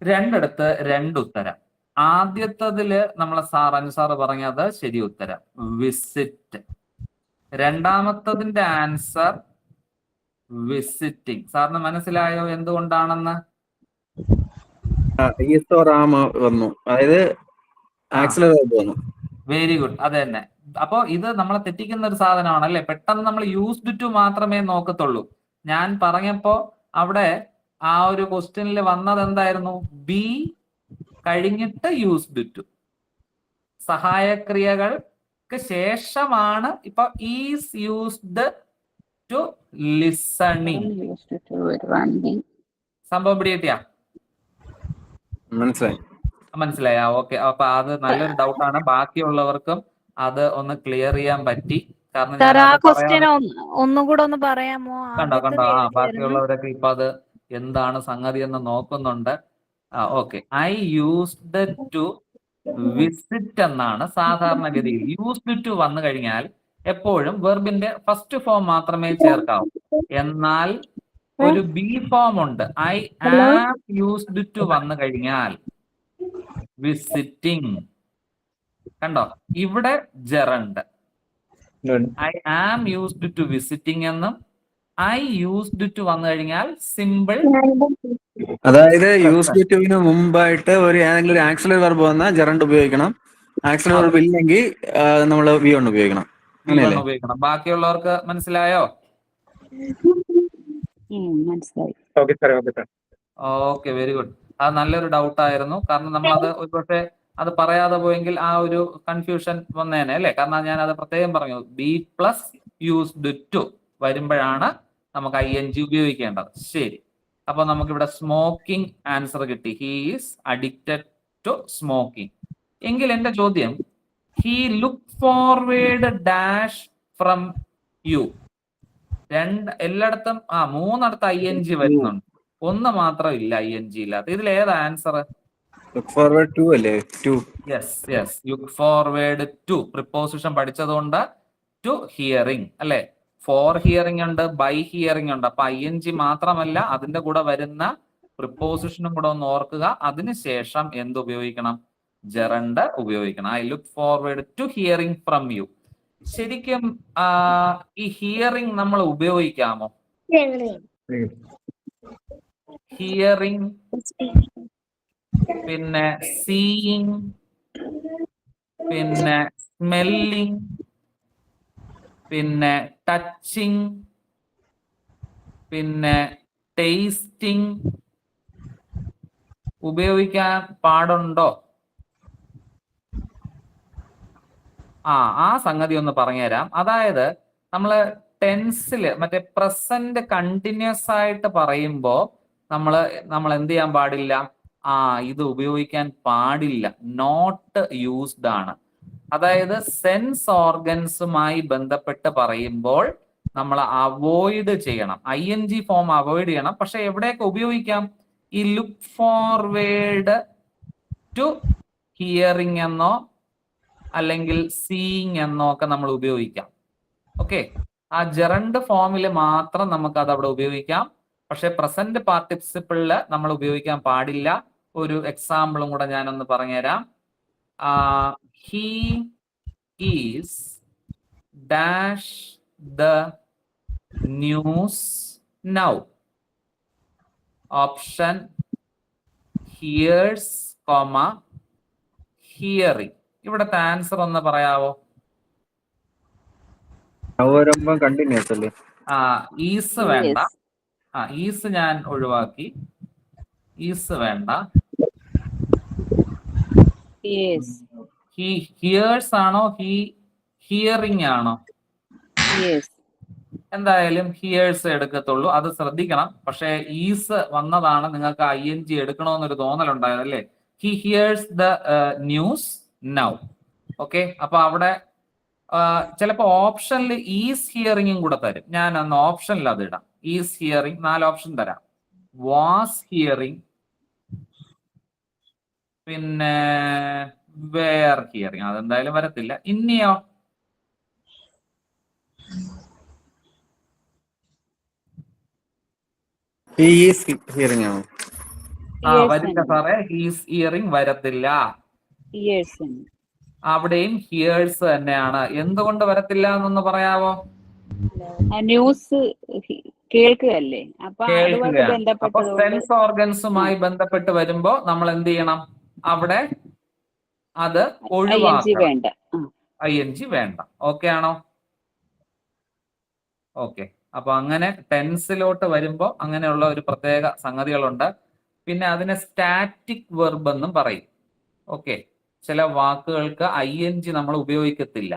രണ്ടിടത്ത് രണ്ടുത്തരം. ആദ്യത്തതില് നമ്മളെ അനുസാർ പറഞ്ഞത് ശരി ഉത്തരം, വിസിറ്റ്. രണ്ടാമത്തതിന്റെ answer visiting. സാറിന് മനസ്സിലായോ എന്തുകൊണ്ടാണെന്ന്? വന്നു, അതായത് ആക്സിലറേറ്റ് വന്നു. വെരി ഗുഡ്, അത് തന്നെ. അപ്പോ ഇത് നമ്മളെ തെറ്റിക്കുന്ന ഒരു സാധനമാണ് അല്ലെ. പെട്ടെന്ന് നമ്മൾ യൂസ്ഡ് ടു മാത്രമേ നോക്കത്തുള്ളൂ. ഞാൻ പറഞ്ഞപ്പോ അവിടെ ആ ഒരു ക്വസ്റ്റ്യനിൽ വന്നത് എന്തായിരുന്നു? ബി കഴിഞ്ഞിട്ട് യൂസ്ഡ് ടു. സഹായക്രിയകൾക്ക് ശേഷമാണ് ഇപ്പൊ is used to listening. running, സംഭവം പിടികിട്ടിയാ? മനസ്സിലായ? ഓക്കെ, അപ്പൊ അത് നല്ലൊരു ഡൗട്ടാണ്. ബാക്കിയുള്ളവർക്കും അത് ഒന്ന് ക്ലിയർ ചെയ്യാൻ പറ്റി. കാരണം ഒന്നുകൂടെ ഒന്ന് പറയാമോ? കണ്ടോ ബാക്കിയുള്ളവരൊക്കെ ഇപ്പൊ അത് എന്താണ് സംഗതി എന്ന് നോക്കുന്നുണ്ട്. Okay, I used to visit എന്നാണ് സാധാരണഗതിയിൽ. യൂസ്ഡ് ടു വന്നു കഴിഞ്ഞാൽ എപ്പോഴും വെർബിന്റെ ഫസ്റ്റ് ഫോം മാത്രമേ ചേർക്കാവൂ. എന്നാൽ ഒരു ബി ഫോം ഉണ്ട്. ഐ ആം യൂസ്ഡ് ടു വന്നു കഴിഞ്ഞാൽ വിസിറ്റിംഗ്. കണ്ടോ, ഇവിടെ gerund. I am used to visiting എന്നും ഐ യൂസ്ഡ് ടു വന്നു കഴിഞ്ഞാൽ സിമ്പിൾ. അതായത് യൂസ്ഡ് ടുവിന് മുമ്പായിട്ട് ഏതെങ്കിലും ഒരു ആക്സിലറി വെർബ് വന്നാൽ ജെറണ്ട് ഉപയോഗിക്കണം. ആക്സിലറി വെർബ് ഇല്ലെങ്കിൽ നമ്മൾ V1 ഉപയോഗിക്കണം. ഉപയോഗിക്കണം. ബാക്കിയുള്ളവർക്ക് മനസ്സിലായോ? മനസ്സിലായി. Okay, very good. അത് നല്ലൊരു ഡൗട്ട് ആയിരുന്നു. കാരണം നമ്മൾ അത് ഒരുപക്ഷെ അത് പറയാതെ പോയെങ്കിൽ ആ ഒരു കൺഫ്യൂഷൻ വന്നേനെ അല്ലെ. കാരണം ഞാൻ അത് പ്രത്യേകം പറഞ്ഞു, ബി പ്ലസ് യൂസ്ഡ് ടു വരുമ്പോഴാണ് നമുക്ക് ING ഉപയോഗിക്കേണ്ടത്. ശരി, അപ്പൊ നമുക്കിവിടെ സ്മോക്കിംഗ് ആൻസർ കിട്ടി. He is addicted to smoking. എങ്കിൽ എന്റെ ചോദ്യം, he look forward dash from you. എല്ലായിടത്തും മൂന്നിടത്ത് ING വരുന്നുണ്ട്, ഒന്ന് മാത്രം ഇല്ല ING ഇല്ലാത്ത. ഇതിൽ ഏതാ ആൻസർ? ലുക്ക് ഫോർവേഡ് ടു അല്ലേ? To. Yes, look forward to preposition പഠിച്ചതുകൊണ്ട് ടു ഹിയറിംഗ് അല്ലെ. ഫോർ ഹിയറിംഗ് ഉണ്ട്, ബൈ ഹിയറിംഗ് ഉണ്ട്. അപ്പൊ ING മാത്രമല്ല, അതിന്റെ കൂടെ വരുന്ന പ്രിപ്പോസിഷനും കൂടെ ഒന്ന് ഓർക്കുക. അതിനുശേഷം എന്ത് ഉപയോഗിക്കണം? ജെറണ്ട് ഉപയോഗിക്കണം. I look forward to hearing from you. ശരിക്കും ഈ ഹിയറിംഗ് നമ്മൾ ഉപയോഗിക്കാമോ? ഹിയറിംഗ്, പിന്നെ സീയിങ്, പിന്നെ സ്മെല്ലിങ്, പിന്നെ ടച്ചിങ്, പിന്നെ ടേസ്റ്റിംഗ് ഉപയോഗിക്കാൻ പാടുണ്ടോ? ആ സംഗതി ഒന്ന് പറഞ്ഞുതരാം. അതായത് ടെൻസില് മറ്റേ പ്രസന്റ് കണ്ടിന്യൂസ് ആയിട്ട് പറയുമ്പോ നമ്മൾ എന്ത് ചെയ്യാൻ പാടില്ല? ഇത് ഉപയോഗിക്കാൻ പാടില്ല, നോട്ട് യൂസ്ഡ് ആണ്. അതായത് സെൻസ് ഓർഗൻസുമായി ബന്ധപ്പെട്ട് പറയുമ്പോൾ നമ്മൾ അവോയ്ഡ് ചെയ്യണം, ING ഫോം അവോയ്ഡ് ചെയ്യണം. പക്ഷെ എവിടെയൊക്കെ ഉപയോഗിക്കാം? ഈ ലുക്ക് ഫോർവേഡ് ടു ഹിയറിംഗ് എന്നോ അല്ലെങ്കിൽ സീയിങ് എന്നോ ഒക്കെ നമ്മൾ ഉപയോഗിക്കാം. ഓക്കെ, ആ ജെറണ്ട് ഫോമിൽ മാത്രം നമുക്ക് അത് അവിടെ ഉപയോഗിക്കാം. പക്ഷെ പ്രസന്റ് പാർട്ടിസിപ്പിളില് നമ്മൾ ഉപയോഗിക്കാൻ പാടില്ല. ഒരു എക്സാമ്പിളും കൂടെ ഞാനൊന്ന് പറഞ്ഞുതരാം. He is dash the news now. Option here's, hearing. ഇവിടത്തെ ആൻസർ ഒന്ന് പറയാവോ? കണ്ടിന്യൂസ് അല്ലേ? ഈസ് വേണ്ട, ഈസ് ഞാൻ ഒഴിവാക്കി. ഈസ് വേണ്ട. ഹിയേഴ്സ് ആണോ ഹിയറിംഗ് ആണോ? എന്തായാലും ഹിയേഴ്സ് എടുക്കത്തുള്ളൂ, അത് ശ്രദ്ധിക്കണം. പക്ഷെ ഈസ് വന്നതാണ് നിങ്ങൾക്ക് ING എടുക്കണമെന്നൊരു തോന്നലുണ്ടായത് അല്ലേ? He here's the news now. Okay, അപ്പൊ അവിടെ ചിലപ്പോ ഓപ്ഷനിൽ ഈസ് ഹിയറിംഗും കൂടെ തരും. ഞാൻ അന്ന് ഓപ്ഷനിൽ അത് ഇടാം. ഈസ് ഹിയറിംഗ് 4 ഓപ്ഷൻ തരാം. വാസ് ഹിയറിംഗ്, പിന്നെ വേർ ഹിയറിംഗ്, അതെന്തായാലും വരത്തില്ല. ഇനിയോ? വരില്ല സാറേ, ഹീസ് ഹിയറിംഗ് വരത്തില്ല. അവിടെയും ഹിയേഴ്സ് തന്നെയാണ്. എന്തുകൊണ്ട് വരത്തില്ല എന്നൊന്ന് പറയാവോ? ന്യൂസ് കേൾക്കുകയല്ലേ, അപ്പൊ സെൻസ് ഓർഗൻസുമായി ബന്ധപ്പെട്ട് വരുമ്പോ നമ്മൾ എന്ത് ചെയ്യണം? അവിടെ അത് ഒഴിവാക്കണം, ING വേണ്ട. ഓക്കെ ആണോ? ഓക്കെ, അപ്പൊ അങ്ങനെ ടെൻസിലോട്ട് വരുമ്പോ അങ്ങനെയുള്ള ഒരു പ്രത്യേക സംഗതികളുണ്ട്. പിന്നെ അതിനെ സ്റ്റാറ്റിക് വെർബ് എന്നും പറയും. ഓക്കെ, ചില വാക്കുകൾക്ക് ING നമ്മൾ ഉപയോഗിക്കത്തില്ല,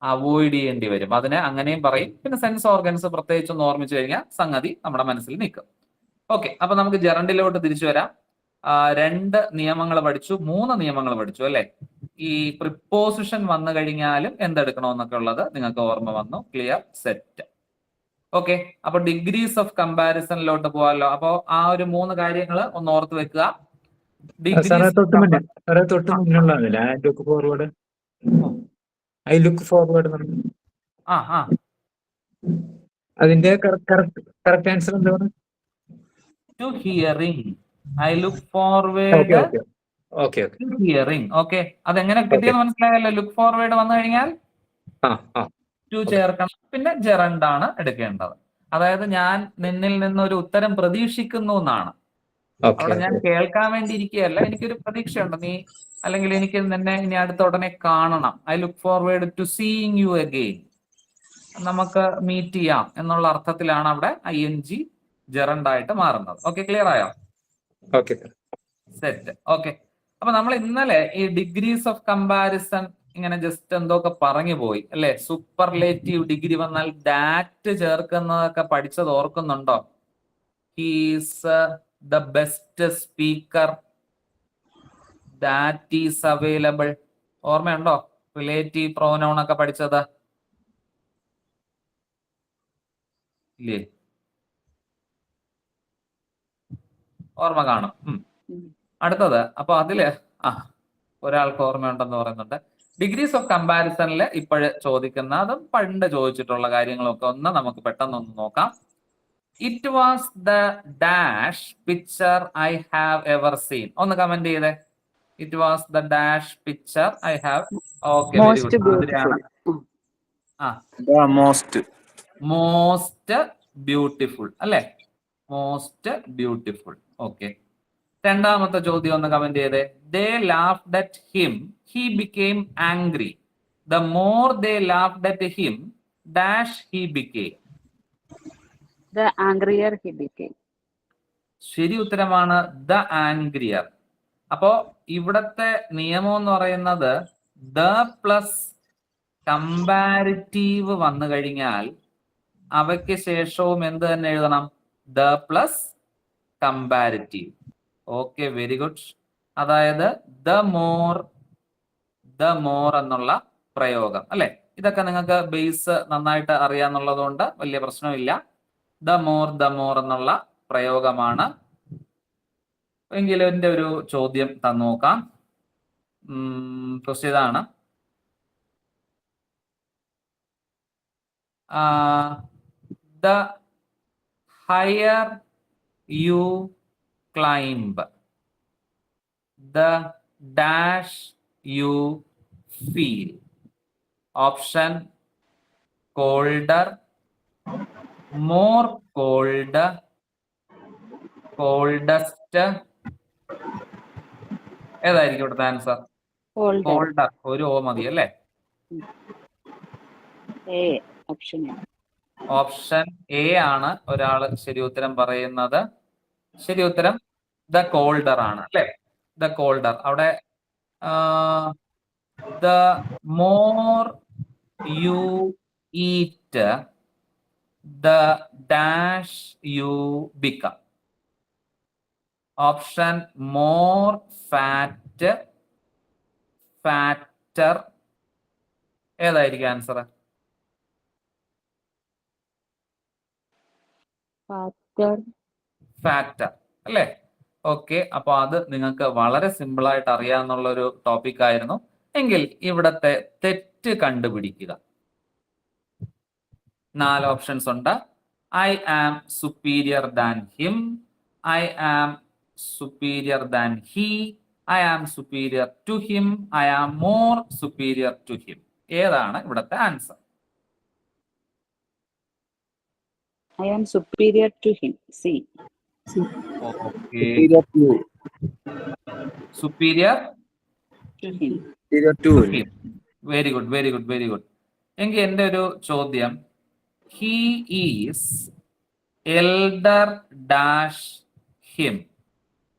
അവോയ്ഡ് ചെയ്യേണ്ടി വരും. അതിനെ അങ്ങനെയും പറയും. പിന്നെ സെൻസ് ഓർഗൻസ് പ്രത്യേകിച്ച് ഒന്ന് ഓർമ്മിച്ചു കഴിഞ്ഞാൽ സംഗതി നമ്മുടെ മനസ്സിൽ നിൽക്കും. ഓക്കെ, അപ്പൊ നമുക്ക് ജെറണ്ടിലോട്ട് തിരിച്ചു വരാം. 2 നിയമങ്ങൾ പഠിച്ചു, 3 നിയമങ്ങൾ പഠിച്ചു അല്ലെ? ഈ പ്രിപ്പോസിഷൻ വന്നു കഴിഞ്ഞാലും എന്തെടുക്കണമെന്നൊക്കെ ഉള്ളത് നിങ്ങൾക്ക് ഓർമ്മ വന്നു. Clear, set. ഓക്കെ, അപ്പൊ ഡിഗ്രീസ് ഓഫ് കമ്പാരിസണിലോട്ട് പോവാലോ. അപ്പൊ ആ ഒരു 3 കാര്യങ്ങൾ ഒന്ന് ഓർത്ത് വെക്കുക. തൊട്ട് മുന്നുള്ളതല്ല look forward. I look forward. അതിന്റെ കറക്റ്റ് ആൻസർ എന്താണ്? To hearing. I look forward to hearing. Okay, അതെങ്ങനെ കിട്ടിയെന്ന് മനസ്സിലായല്ലോ? ലുക്ക് ഫോർവേഡ് വന്നു കഴിഞ്ഞാൽ ടു ചേർക്കണം, പിന്നെ ജെറണ്ട് ആണ് എടുക്കേണ്ടത്. അതായത് ഞാൻ നിന്നിൽ നിന്ന് ഒരു ഉത്തരം പ്രതീക്ഷിക്കുന്നു എന്നാണ്. അവിടെ ഞാൻ കേൾക്കാൻ വേണ്ടി ഇരിക്കുകയല്ല, എനിക്കൊരു പ്രതീക്ഷയുണ്ട് നീ, അല്ലെങ്കിൽ എനിക്ക് നിന്നെ ഇനി അടുത്ത ഉടനെ കാണണം. I look forward to seeing you again. നമുക്ക് മീറ്റ് ചെയ്യാം എന്നുള്ള അർത്ഥത്തിലാണ് അവിടെ ING ജെറണ്ട് ആയിട്ട് മാറുന്നത്. ഓക്കെ, ക്ലിയർ ആയോ? സെറ്റ്. ഓക്കെ, അപ്പൊ നമ്മൾ ഇന്നലെ ഈ ഡിഗ്രീസ് ഓഫ് കമ്പാരിസൺ ഇങ്ങനെ ജസ്റ്റ് എന്തൊക്കെ പറഞ്ഞു പോയി അല്ലെ. സൂപ്പർലേറ്റീവ് ഡിഗ്രി വന്നാൽ ദാറ്റ് ചേർക്കുന്നതൊക്കെ പഠിച്ചത് ഓർക്കുന്നുണ്ടോ? He's the best speaker, that is available. ഓർമ്മയുണ്ടോ റിലേറ്റീവ് പ്രോനൗൺ ഒക്കെ പഠിച്ചത്? ഇല്ലേ? ഓർമ്മ കാണും. അടുത്തത് അപ്പൊ അതില് ഒരാൾക്ക് ഓർമ്മയുണ്ടെന്ന് പറയുന്നുണ്ട്. ഡിഗ്രീസ് ഓഫ് കമ്പാരിസണിൽ ഇപ്പോഴ് ചോദിക്കുന്നതും പണ്ട് ചോദിച്ചിട്ടുള്ള കാര്യങ്ങളൊക്കെ ഒന്ന് നമുക്ക് പെട്ടെന്നൊന്ന് നോക്കാം. It was the dash picture I have ever seen. ഒന്ന് കമന്റ് ചെയ്തേ. It was the dash picture I have. Okay, very most good. ആതിരയാണ്. മോസ്റ്റ് മോസ്റ്റ് ബ്യൂട്ടിഫുൾ അല്ലെ? Most beautiful. ഓക്കെ. രണ്ടാമത്തെ ചോദ്യം ഒന്ന് കമന്റ് ചെയ്തേ. They laughed at him, he became angry. The more they laughed at him, dash he became. The angrier he became. ശരി ഉത്തരമാണ് the angrier. അപ്പോ ഇവിടത്തെ നിയമം എന്ന് പറയുന്നത് ദ പ്ലസ് കമ്പാരിറ്റീവ് വന്നു കഴിഞ്ഞാൽ അവയ്ക്ക് ശേഷവും എന്ത് തന്നെ എഴുതണം? The plus comparative. Okay, very good. അതായത് ദ മോർ എന്നുള്ള പ്രയോഗം അല്ലെ. ഇതൊക്കെ നിങ്ങൾക്ക് ബേസ് നന്നായിട്ട് അറിയാന്നുള്ളത് കൊണ്ട് വലിയ പ്രശ്നമില്ല. ദ മോർ എന്നുള്ള പ്രയോഗമാണ്. എങ്കിലും എൻ്റെ ഒരു ചോദ്യം തന്നു നോക്കാം. ക്വസ്റ്റ്യൻ ഇതാണ്. The higher you climb, the dash you feel. Option colder, more cold, coldest. ഏതായിരിക്കും ഇവിടുത്തെ ആൻസർ? Colder. കോൾഡർ. ഒരു ഓ മതി അല്ലേ? A. Option A. Option A ആണ് ഒരാൾ ശരി ഉത്തരം പറയുന്നത്. ശരി ഉത്തരം ദ കോൾഡർ ആണ് അല്ലെ? The colder. അവിടെ the more you eat, the dash you become. Option more fat, fatter. ഏതായിരിക്കും ആൻസർ? Faster. ഫാക്ടർ അല്ലേ? ഓക്കെ. അപ്പൊ അത് നിങ്ങൾക്ക് വളരെ സിമ്പിൾ ആയിട്ട് അറിയാവുന്ന ഒരു ടോപ്പിക് ആയിരുന്നു. എങ്കിൽ ഇവിടത്തെ തെറ്റ് കണ്ടുപിടിക്കുക. 4 ഓപ്ഷൻസ് ഉണ്ട്. I am superior than him, I am superior than he, I am superior to him, I am more superior to him. ഏതാണ് ഇവിടത്തെ answer? I am superior to him. C. Okay, superior To him. Very good, very good, very good. എങ്കിൽ എൻ്റെ ഒരു ചോദ്യം, he is elder dash him.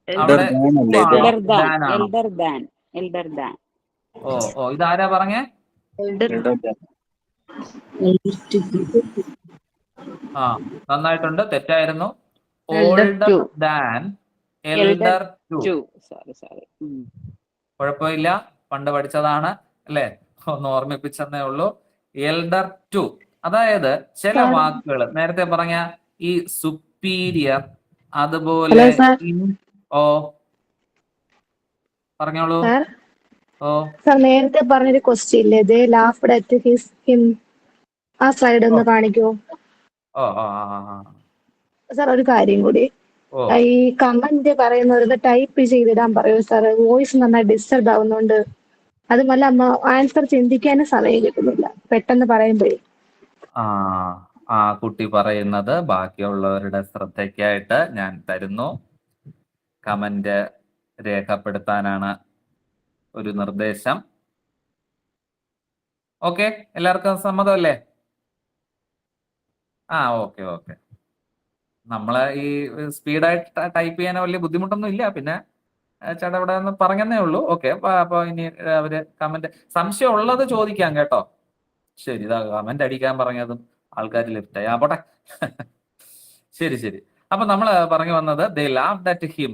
അവിടെ Elder than. Dan ആണോ? Elder than. Elder than. ഓ ഇതാരാ പറഞ്ഞേ? നന്നായിട്ടുണ്ട്. തെറ്റായിരുന്നു. Elder older to. Than, elder to. Two. Sorry. കുഴപ്പമില്ല, പണ്ട് പഠിച്ചതാണ് അല്ലെ? ഒന്ന് ഓർമ്മിപ്പിച്ചെന്നേ ഉള്ളൂ. Elder to. അതായത് ചില വാക്കുകൾ നേരത്തെ പറഞ്ഞ ഈ സുപ്പീരിയർ, അതുപോലെ പറഞ്ഞോളൂ. സാർ നേരത്തെ പറഞ്ഞൊരു ക്വസ്റ്റ്യൻ ഇല്ലേ, ദേ ലാഫ്ഡ് അറ്റ് ഹിം, ആ സ്ലൈഡ് ഒന്ന് കാണിക്കുമോ? സാർ ഒരു കാര്യം കൂടി, ഈ കമന്റ് പറയുന്നത് ടൈപ്പ് ചെയ്തിടാൻ പറയൂ സാർ. വോയിസ് നന്നായി ഡിസ്റ്റർബ് ആവുന്നുണ്ട്. അതുമല്ല ആൻസർ ചിന്തിക്കാനും സമയം കിട്ടുന്നില്ല പെട്ടെന്ന് പറയുമ്പോഴേ. ആ കുട്ടി പറയുന്നത് ബാക്കിയുള്ളവരുടെ ശ്രദ്ധയ്ക്കായിട്ട് ഞാൻ തരുന്നു. കമന്റ് രേഖപ്പെടുത്താനാണ് ഒരു നിർദ്ദേശം. ഓക്കെ, എല്ലാവർക്കും സമ്മതമല്ലേ? ഓക്കെ. നമ്മള് ഈ സ്പീഡായിട്ട് ടൈപ്പ് ചെയ്യാൻ വലിയ ബുദ്ധിമുട്ടൊന്നും ഇല്ല. പിന്നെ ചേട്ടാ ഇവിടെ ഒന്ന് പറഞ്ഞതേ ഉള്ളൂ. ഓക്കെ, അപ്പൊ ഇനി അവര് കമന്റ് സംശയം ഉള്ളത് ചോദിക്കാം കേട്ടോ. ശരി, ഇതാ കമന്റ് അടിക്കാൻ പറഞ്ഞതും ആൾക്കാർ ലെഫ്റ്റായി. ആ പോട്ടെ. ശരി ശരി. അപ്പൊ നമ്മൾ പറഞ്ഞു വന്നത് ദേ ലാഫ്ഡ് അറ്റ് ഹിം.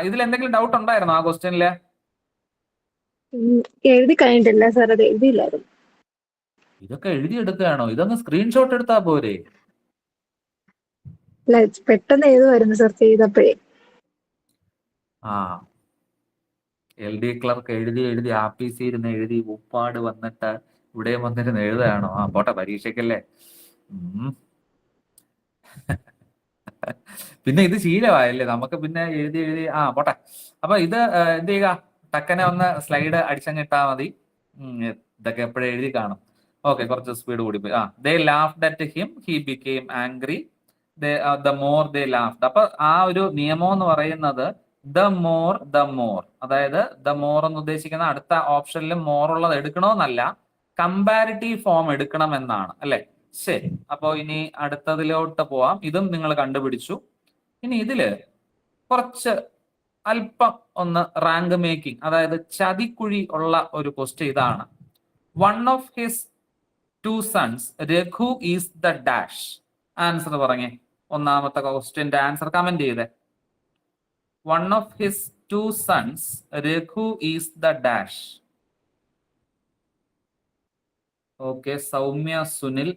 ഇതിൽ എന്തെങ്കിലും ഡൗട്ട് ഉണ്ടായിരുന്നോ ആ ക്വസ്റ്റ്യനില്? എഴുതി കഴിഞ്ഞിട്ടില്ല സാർ, അത് എഴുതിയില്ലായിരുന്നു. ഇതൊക്കെ എഴുതിയെടുക്കുകയാണോ? ഇതൊന്ന് സ്ക്രീൻഷോട്ട് എടുത്താ പോരെ? അല്ല, പെട്ടെന്ന് എഴുതുമായിരുന്നു സാർ ചെയ്തപ്പോഴേ. ആ, LD ക്ലർക്ക് എഴുതി ആപ്പീസി ഇരുന്ന് എഴുതി ഉപ്പാട് വന്നിട്ട് ഇവിടെ വന്നിരുന്ന് എഴുതുകയാണോ? ആ പോട്ടെ, പരീക്ഷയ്ക്കല്ലേ. പിന്നെ ഇത് ശീലമായല്ലേ നമുക്ക്, പിന്നെ എഴുതി പോട്ടെ. അപ്പൊ ഇത് എന്ത് ചെയ്യുക, ടക്കനെ ഒന്ന് സ്ലൈഡ് അടിച്ചങ്ങിട്ടാ മതി. ഇതൊക്കെ എപ്പോഴും എഴുതി കാണും. ഓക്കെ, കുറച്ച് സ്പീഡ് കൂടി പോയി. They laughed at him, he became angry, the more they laughed. അപ്പൊ ആ ഒരു നിയമം എന്ന് പറയുന്നത് ദ മോർ, അതായത് ദ മോർ എന്ന് ഉദ്ദേശിക്കുന്ന അടുത്ത ഓപ്ഷനിൽ മോർ ഉള്ളത് എടുക്കണമെന്നല്ല, കമ്പാരിറ്റീവ് ഫോം എടുക്കണം എന്നാണ് അല്ലെ? ശരി, അപ്പോ ഇനി അടുത്തതിലോട്ട് പോവാം. ഇതും നിങ്ങൾ കണ്ടുപിടിച്ചു. ഇനി ഇതില് കുറച്ച് അല്പം ഒന്ന് റാങ്ക് മേക്കിംഗ്, അതായത് ചതിക്കുഴി ഉള്ള ഒരു ക്വസ്റ്റ്യൻ ഇതാണ്. One of his 2 sons, Raghu is the dash. Answer പറഞ്ഞേ. ഒന്നാമത്തെ ക്വസ്റ്റ്യന്റെ ആൻസർ കമന്റ് ചെയ്തേ. One of his 2 sons, Raghu is the dash. Okay, Soumya, Sunil,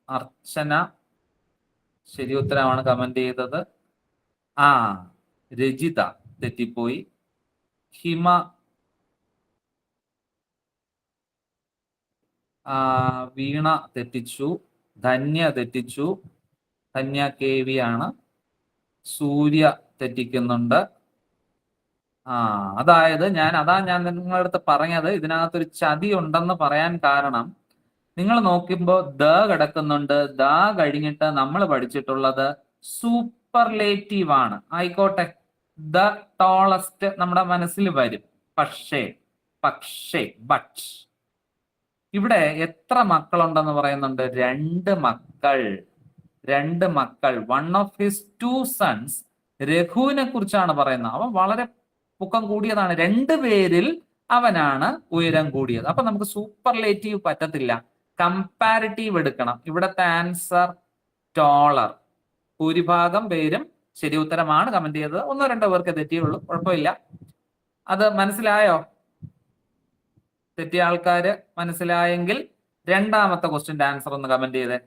Archana ശരി ഉത്തരമാണ് കമന്റ് ചെയ്തത്. രജിത തെറ്റിപ്പോയി. ഹിമ, വീണ തെറ്റിച്ചു. ധന്യ തെറ്റിച്ചു. ധന്യ KV ആണ്. സൂര്യ തെറ്റിക്കുന്നുണ്ട്. അതായത് ഞാൻ നിങ്ങളുടെ അടുത്ത് പറഞ്ഞത് ഇതിനകത്തൊരു ചതി ഉണ്ടെന്ന് പറയാൻ കാരണം, നിങ്ങൾ നോക്കുമ്പോ ദ കിടക്കുന്നുണ്ട്. ദ കഴിഞ്ഞിട്ട് നമ്മൾ പഠിച്ചിട്ടുള്ളത് സൂപ്പർലേറ്റീവ് ആണ്. ആയിക്കോട്ടെ, ദ ടോളസ്റ്റ് നമ്മുടെ മനസ്സിൽ വരും. പക്ഷേ ബട്ട് ഇവിടെ എത്ര മക്കളുണ്ടെന്ന് പറയുന്നുണ്ട്? 2 മക്കൾ. വൺ ഓഫ് ഹിസ് 2 sons, രഘുവിനെ കുറിച്ചാണ് പറയുന്നത്. അവൻ വളരെ പൊക്കം കൂടിയതാണ്. 2 പേരിൽ അവനാണ് ഉയരം കൂടിയത്. അപ്പൊ നമുക്ക് സൂപ്പർലേറ്റീവ് പറ്റത്തില്ല, കമ്പാരിറ്റീവ് എടുക്കണം. ഇവിടത്തെ ആൻസർ ടോളർ. ഭൂരിഭാഗം പേരും ശരി ഉത്തരമാണ് കമന്റ് ചെയ്തത്. 1-2 പേർക്ക് തെറ്റിയുള്ളൂ, കുഴപ്പമില്ല. അത് മനസ്സിലായോ? തെറ്റിയ ആൾക്കാര് മനസ്സിലായെങ്കിൽ രണ്ടാമത്തെ ക്വസ്റ്റ്യന്റെ ആൻസർ ഒന്ന് കമന്റ് ചെയ്തേ.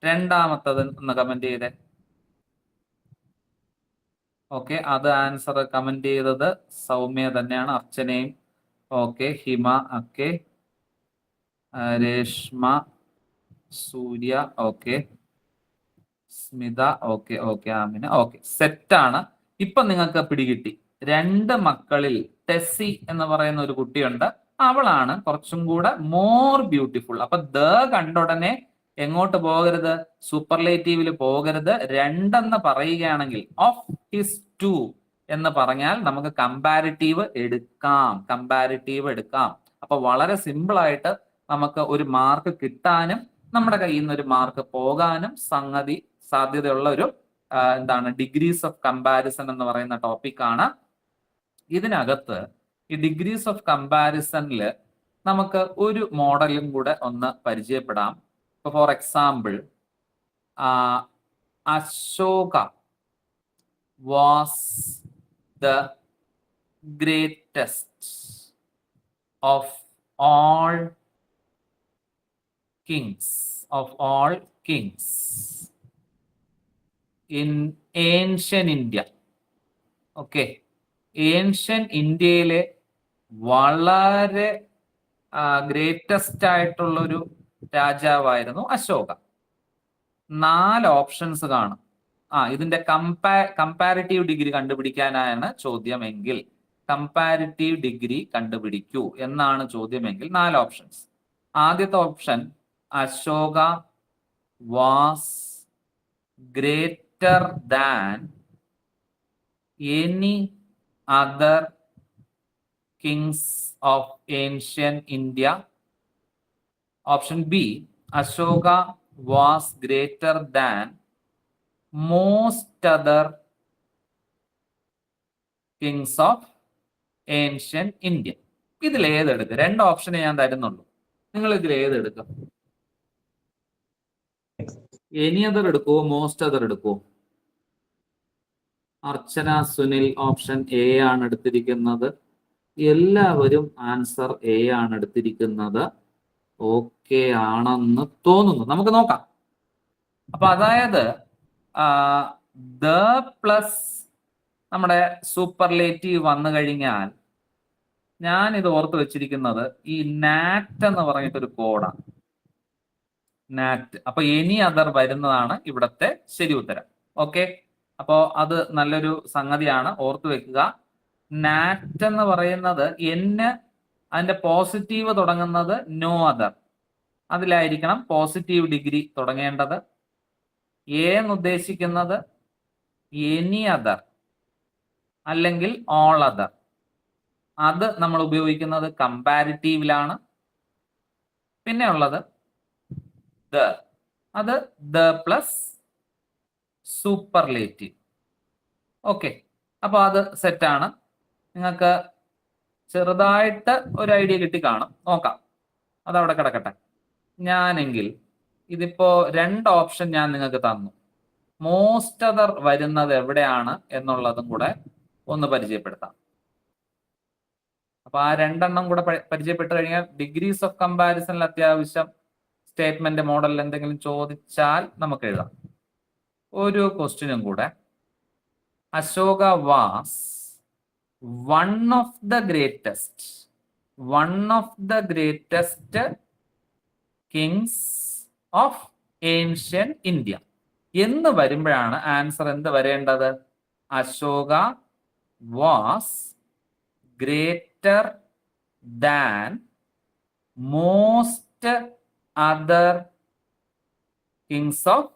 രണ്ടാമത്തത് ഒന്ന് കമന്റ് ചെയ്തേ. ഓക്കെ, അത് ആൻസർ കമന്റ് ചെയ്തത് സൗമ്യ തന്നെയാണ്. അർച്ചനയും okay, Hima okay, Reshma, Surya okay, Smitha okay, Amina okay. സെറ്റാണ്. ഇപ്പൊ നിങ്ങൾക്ക് പിടികിട്ടി. 2 മക്കളിൽ ടെസ്സി എന്ന് പറയുന്ന ഒരു കുട്ടിയുണ്ട്. അവളാണ് കുറച്ചും കൂടെ മോർ ബ്യൂട്ടിഫുൾ. അപ്പൊ ദ കണ്ടുടനെ എങ്ങോട്ട് പോകരുത്? സൂപ്പർലേറ്റീവിൽ പോകരുത്. 2 എന്ന് പറയുകയാണെങ്കിൽ ഓഫ് ഹിസ് 2 എന്ന് പറഞ്ഞാൽ നമുക്ക് കമ്പാരിറ്റീവ് എടുക്കാം. അപ്പൊ വളരെ സിമ്പിൾ ആയിട്ട് നമുക്ക് ഒരു മാർക്ക് കിട്ടാനും നമ്മുടെ കയ്യിൽ നിന്ന് ഒരു മാർക്ക് പോകാനും സംഗതി സാധ്യതയുള്ള ഒരു ഡിഗ്രീസ് ഓഫ് കമ്പാരിസൺ എന്ന് പറയുന്ന ടോപ്പിക്കാണ്. ഇതിനകത്ത് ഈ ഡിഗ്രീസ് ഓഫ് കമ്പാരിസണിൽ നമുക്ക് ഒരു മോഡലും കൂടെ ഒന്ന് പരിചയപ്പെടാം. For example, Ashoka was the greatest of all kings in ancient India. Okay, ancient ഇന്ത്യയിലെ വളരെ ഗ്രേറ്റസ്റ്റ് ആയിട്ടുള്ളൊരു രാജാവായിരുന്നു അശോക. 4 ഓപ്ഷൻസ് കാണും. ഇതിന്റെ കമ്പാരിറ്റീവ് ഡിഗ്രി കണ്ടുപിടിക്കാനാണ് ചോദ്യമെങ്കിൽ, കമ്പാരിറ്റീവ് ഡിഗ്രി കണ്ടുപിടിക്കൂ എന്നാണ് ചോദ്യമെങ്കിൽ 4 ഓപ്ഷൻസ്. ആദ്യത്തെ option, Ashoka was greater than any other kings of ancient India. Option B, Ashoka was greater than most other kings of ancient India. ഇതിൽ ഏതെടുക്കും? 2 ഓപ്ഷനെ ഞാൻ തരുന്നുള്ളൂ. നിങ്ങൾ ഇതിൽ ഏതെടുക്കും? എനി അതർ എടുക്കുവോ, മോസ്റ്റ് അതർ എടുക്കുവോ? അർച്ചന, സുനിൽ ഓപ്ഷൻ എ ആണ് എടുത്തിരിക്കുന്നത്. എല്ലാവരും ആൻസർ എ ആണ് എടുത്തിരിക്കുന്നത്. ഓക്കെ ആണെന്ന് തോന്നുന്നു. നമുക്ക് നോക്കാം. അപ്പൊ അതായത് ദ പ്ലസ് നമ്മുടെ സൂപ്പർലേറ്റീവ് വന്നു കഴിഞ്ഞാൽ ഞാൻ ഇത് ഓർത്ത് വെച്ചിരിക്കുന്നത് ഈ നാറ്റ് എന്ന് പറഞ്ഞിട്ടൊരു കോഡാണ്. നാറ്റ്. അപ്പൊ എനി അതർ വരുന്നതാണ് ഇവിടത്തെ ശരി ഉത്തരം. ഓക്കെ, അപ്പോ അത് നല്ലൊരു സംഗതിയാണ്, ഓർത്തു വെക്കുക. നാറ്റ് എന്ന് പറയുന്നത് അതിന്റെ പോസിറ്റീവ് തുടങ്ങുന്നത് നോ അതർ, അതിലായിരിക്കണം പോസിറ്റീവ് ഡിഗ്രി തുടങ്ങേണ്ടത്. എന്ന് ഉദ്ദേശിക്കുന്നത് എനി അതർ അല്ലെങ്കിൽ ഓൾ അതർ. അത് നമ്മൾ ഉപയോഗിക്കുന്നത് കമ്പാരിറ്റീവിലാണ്. പിന്നെ ഉള്ളത് അത് ദ പ്ലസ് സൂപ്പർലേറ്റീവ്. ഓക്കെ, അപ്പൊ അത് സെറ്റാണ്. നിങ്ങൾക്ക് ചെറുതായിട്ട് ഒരു ഐഡിയ കിട്ടി കാണും. നോക്കാം, അതവിടെ കിടക്കട്ടെ. ഞാനെങ്കിൽ ഇതിപ്പോ 2 ഓപ്ഷൻ ഞാൻ നിങ്ങൾക്ക് തന്നു. മോസ്റ്റ് അതർ വരുന്നത് എവിടെയാണ് എന്നുള്ളതും കൂടെ ഒന്ന് പരിചയപ്പെടുത്താം. അപ്പൊ ആ 2 എണ്ണം കൂടെ പരിചയപ്പെട്ടു കഴിഞ്ഞാൽ ഡിഗ്രീസ് ഓഫ് കമ്പാരിസണിൽ അത്യാവശ്യം സ്റ്റേറ്റ്മെന്റ് മോഡലിൽ എന്തെങ്കിലും ചോദിച്ചാൽ നമുക്ക് എഴുതാം. ഒരു ക്വസ്റ്റ്യനും കൂടെ. Ashoka was one of the greatest Kings of ancient India എന്ന് വരുമ്പോഴാണ് ആൻസർ എന്ത് വരേണ്ടത്? Ashoka was greater than most other kings of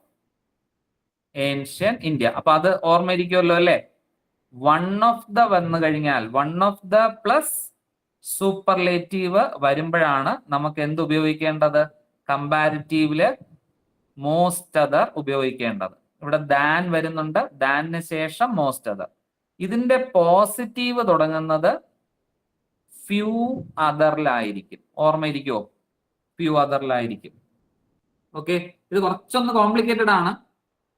ancient India. അപ്പൊ അത് ഓർമ്മയിരിക്കുമല്ലോ അല്ലെ? 1 ഓഫ് ദ വന്നു കഴിഞ്ഞാൽ 1 ഓഫ് ദ പ്ലസ് സൂപ്പർലേറ്റീവ് വരുമ്പോഴാണ് നമുക്ക് എന്ത് ഉപയോഗിക്കേണ്ടത്? കമ്പാരിറ്റീവില് മോസ്റ്റ് അതർ ഉപയോഗിക്കേണ്ടത്. ഇവിടെ ദാൻ വരുന്നുണ്ട്, ദാനിന് ശേഷം മോസ്റ്റ് അതർ. ഇതിന്റെ പോസിറ്റീവ് തുടങ്ങുന്നത് ഫ്യൂ അതറിലായിരിക്കും. ഓർമ്മയിരിക്കുമോ? ഫ്യൂ അതറിലായിരിക്കും. ഓക്കെ, ഇത് കുറച്ചൊന്ന് കോംപ്ലിക്കേറ്റഡ് ആണ്.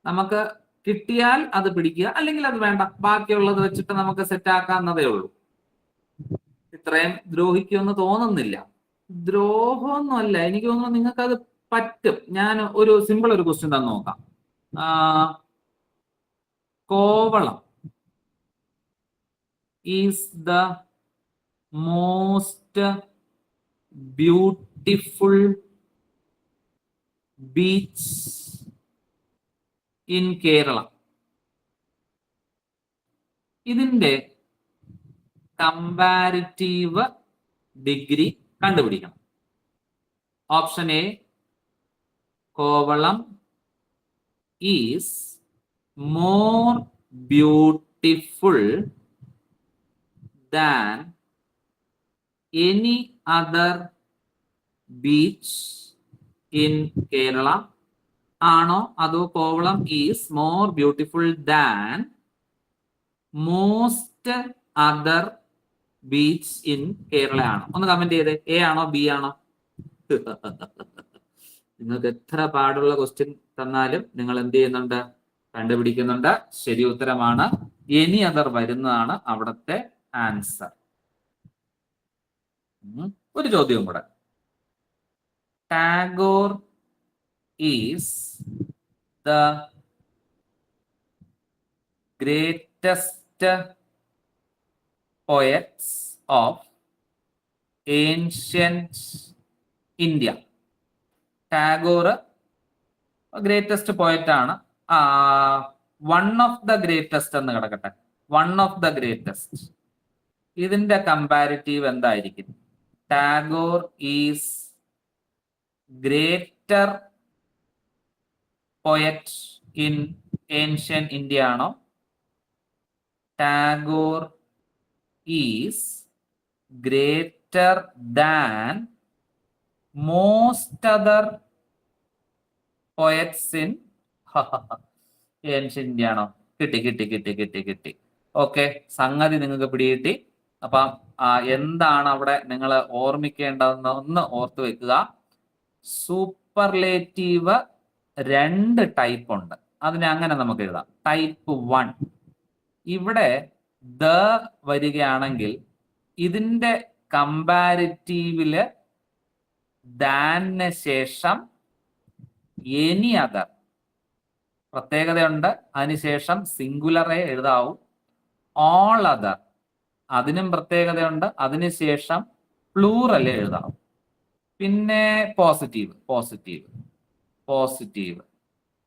നമുക്ക് കിട്ടിയാൽ അത് പിടിക്കുക, അല്ലെങ്കിൽ അത് വേണ്ട, ബാക്കിയുള്ളത് വെച്ചിട്ട് നമുക്ക് സെറ്റ് ആക്കാവുന്നതേ ഉള്ളൂ. ഇത്രയും ദ്രോഹിക്കുമെന്ന് തോന്നുന്നില്ല. ദ്രോഹമൊന്നുമല്ല, എനിക്ക് തോന്നുന്നു നിങ്ങൾക്ക് അത് പറ്റും. ഞാൻ ഒരു സിമ്പിൾ ഒരു ക്വസ്റ്റ്യൻ തന്നെ നോക്കാം. Kovalam is the most beautiful beach in Kerala. ഇതിന്റെ കമ്പാരിറ്റീവ് ഡിഗ്രി കണ്ടുപിടിക്കണം. Option A, Kovalam is more beautiful than any other beach in Kerala ആണോ, അതോ Kovalam is more beautiful than most other beach in Kerala ആണോ? ഒന്ന് കമന്റ് ചെയ്തേ. എ ആണോ ബി ആണോ? നിങ്ങൾക്ക് എത്ര പാടുള്ള ക്വസ്റ്റ്യൻ തന്നാലും നിങ്ങൾ എന്ത് ചെയ്യുന്നുണ്ട്? കണ്ടുപിടിക്കുന്നുണ്ട്. ശരി ഉത്തരമാണ്. എനി അതർ വരുന്നതാണ് അവിടുത്തെ ആൻസർ. ഒരു ചോദ്യവും കൂടെ. Tagore is the greatest poets of ancient India. Tagore greatest poet ആണ്. 1 ഓഫ് ദ ഗ്രേറ്റസ്റ്റ് എന്ന് കിടക്കട്ടെ. 1 ഓഫ് ദ ഗ്രേറ്റസ്റ്റ്. ഇതിന്റെ കമ്പാരിറ്റീവ് എന്തായിരിക്കും? Tagore is greater poet in ancient India ആണോ? Tagore is greater than most other poets in ancient India ആണോ? കിട്ടി. Okay, സംഗതി നിങ്ങൾക്ക് പിടികിട്ടി. അപ്പം എന്താണ് അവിടെ നിങ്ങൾ ഓർമ്മിക്കേണ്ടതെന്ന് ഒന്ന് ഓർത്ത് വെക്കുക. സൂപ്പർലേറ്റീവ് 2 ടൈപ്പ് ഉണ്ട്. അതിനെ അങ്ങനെ നമുക്ക് എഴുതാം. ടൈപ്പ് 1 ഇവിടെ ദ വരികയാണെങ്കിൽ ഇതിന്റെ കമ്പാരിറ്റീവില് ദാന് ശേഷം എനി അതർ പ്രത്യേകതയുണ്ട്. അതിനുശേഷം സിംഗുലറെ എഴുതാവൂ. ഓൾ അതർ അതിനും പ്രത്യേകതയുണ്ട്. അതിനുശേഷം പ്ലൂറൽ എഴുതാവൂ. പിന്നെ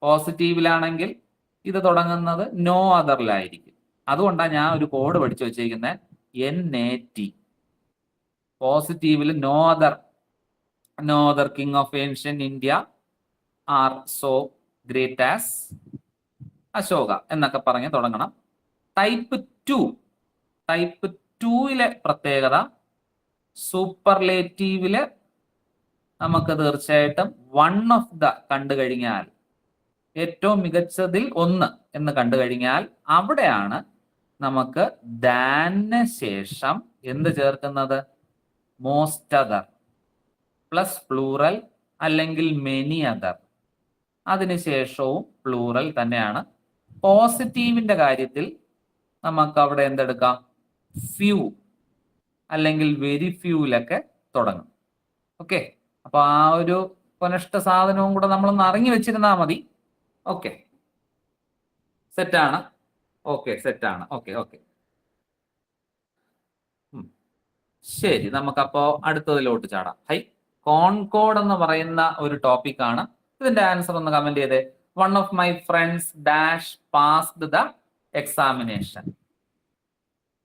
പോസിറ്റീവിലാണെങ്കിൽ ഇത് തുടങ്ങുന്നത് നോ അതറിലായിരിക്കും. അതുകൊണ്ടാണ് ഞാൻ ഒരു കോഡ് പഠിച്ചു വെച്ചിരിക്കുന്നത് NAT. പോസിറ്റീവിൽ no other king of ancient India are so great as Ashoka എന്നൊക്കെ പറഞ്ഞ് തുടങ്ങണം. ടൈപ്പ് 2 പ്രത്യേകത സൂപ്പർലേറ്റീവില് നമുക്ക് തീർച്ചയായിട്ടും വൺ ഓഫ് ദ കണ്ടു കഴിഞ്ഞാൽ, ഏറ്റവും മികച്ചതിൽ ഒന്ന് എന്ന് കണ്ടു കഴിഞ്ഞാൽ അവിടെയാണ് നമുക്ക് ദാന് ശേഷം എന്ത് ചേർക്കുന്നത്? മോസ്റ്റ് അതർ പ്ലസ് പ്ലൂറൽ അല്ലെങ്കിൽ മെനി അതർ. അതിനുശേഷവും പ്ലൂറൽ തന്നെയാണ്. പോസിറ്റീവിന്റെ കാര്യത്തിൽ നമുക്ക് അവിടെ എന്തെടുക്കാം? ഫ്യൂ അല്ലെങ്കിൽ വെരി ഫ്യൂലൊക്കെ തുടങ്ങും. ഓക്കെ, അപ്പൊ ആ ഒരു കൊനഷ്ട സാധനവും കൂടെ നമ്മളൊന്ന് അറിഞ്ഞു വെച്ചിരുന്നാൽ മതി. ഓക്കെ, സെറ്റാണ്. ഓക്കെ. ശരി, നമുക്കപ്പോ അടുത്തതിലോട്ട് ചാടാം. കോൺകോഡ് എന്ന് പറയുന്ന ഒരു ടോപ്പിക്കാണ്. ഇതിന്റെ ആൻസർ ഒന്ന് കമന്റ് ചെയ്തേ. One of my friends dash passed the examination.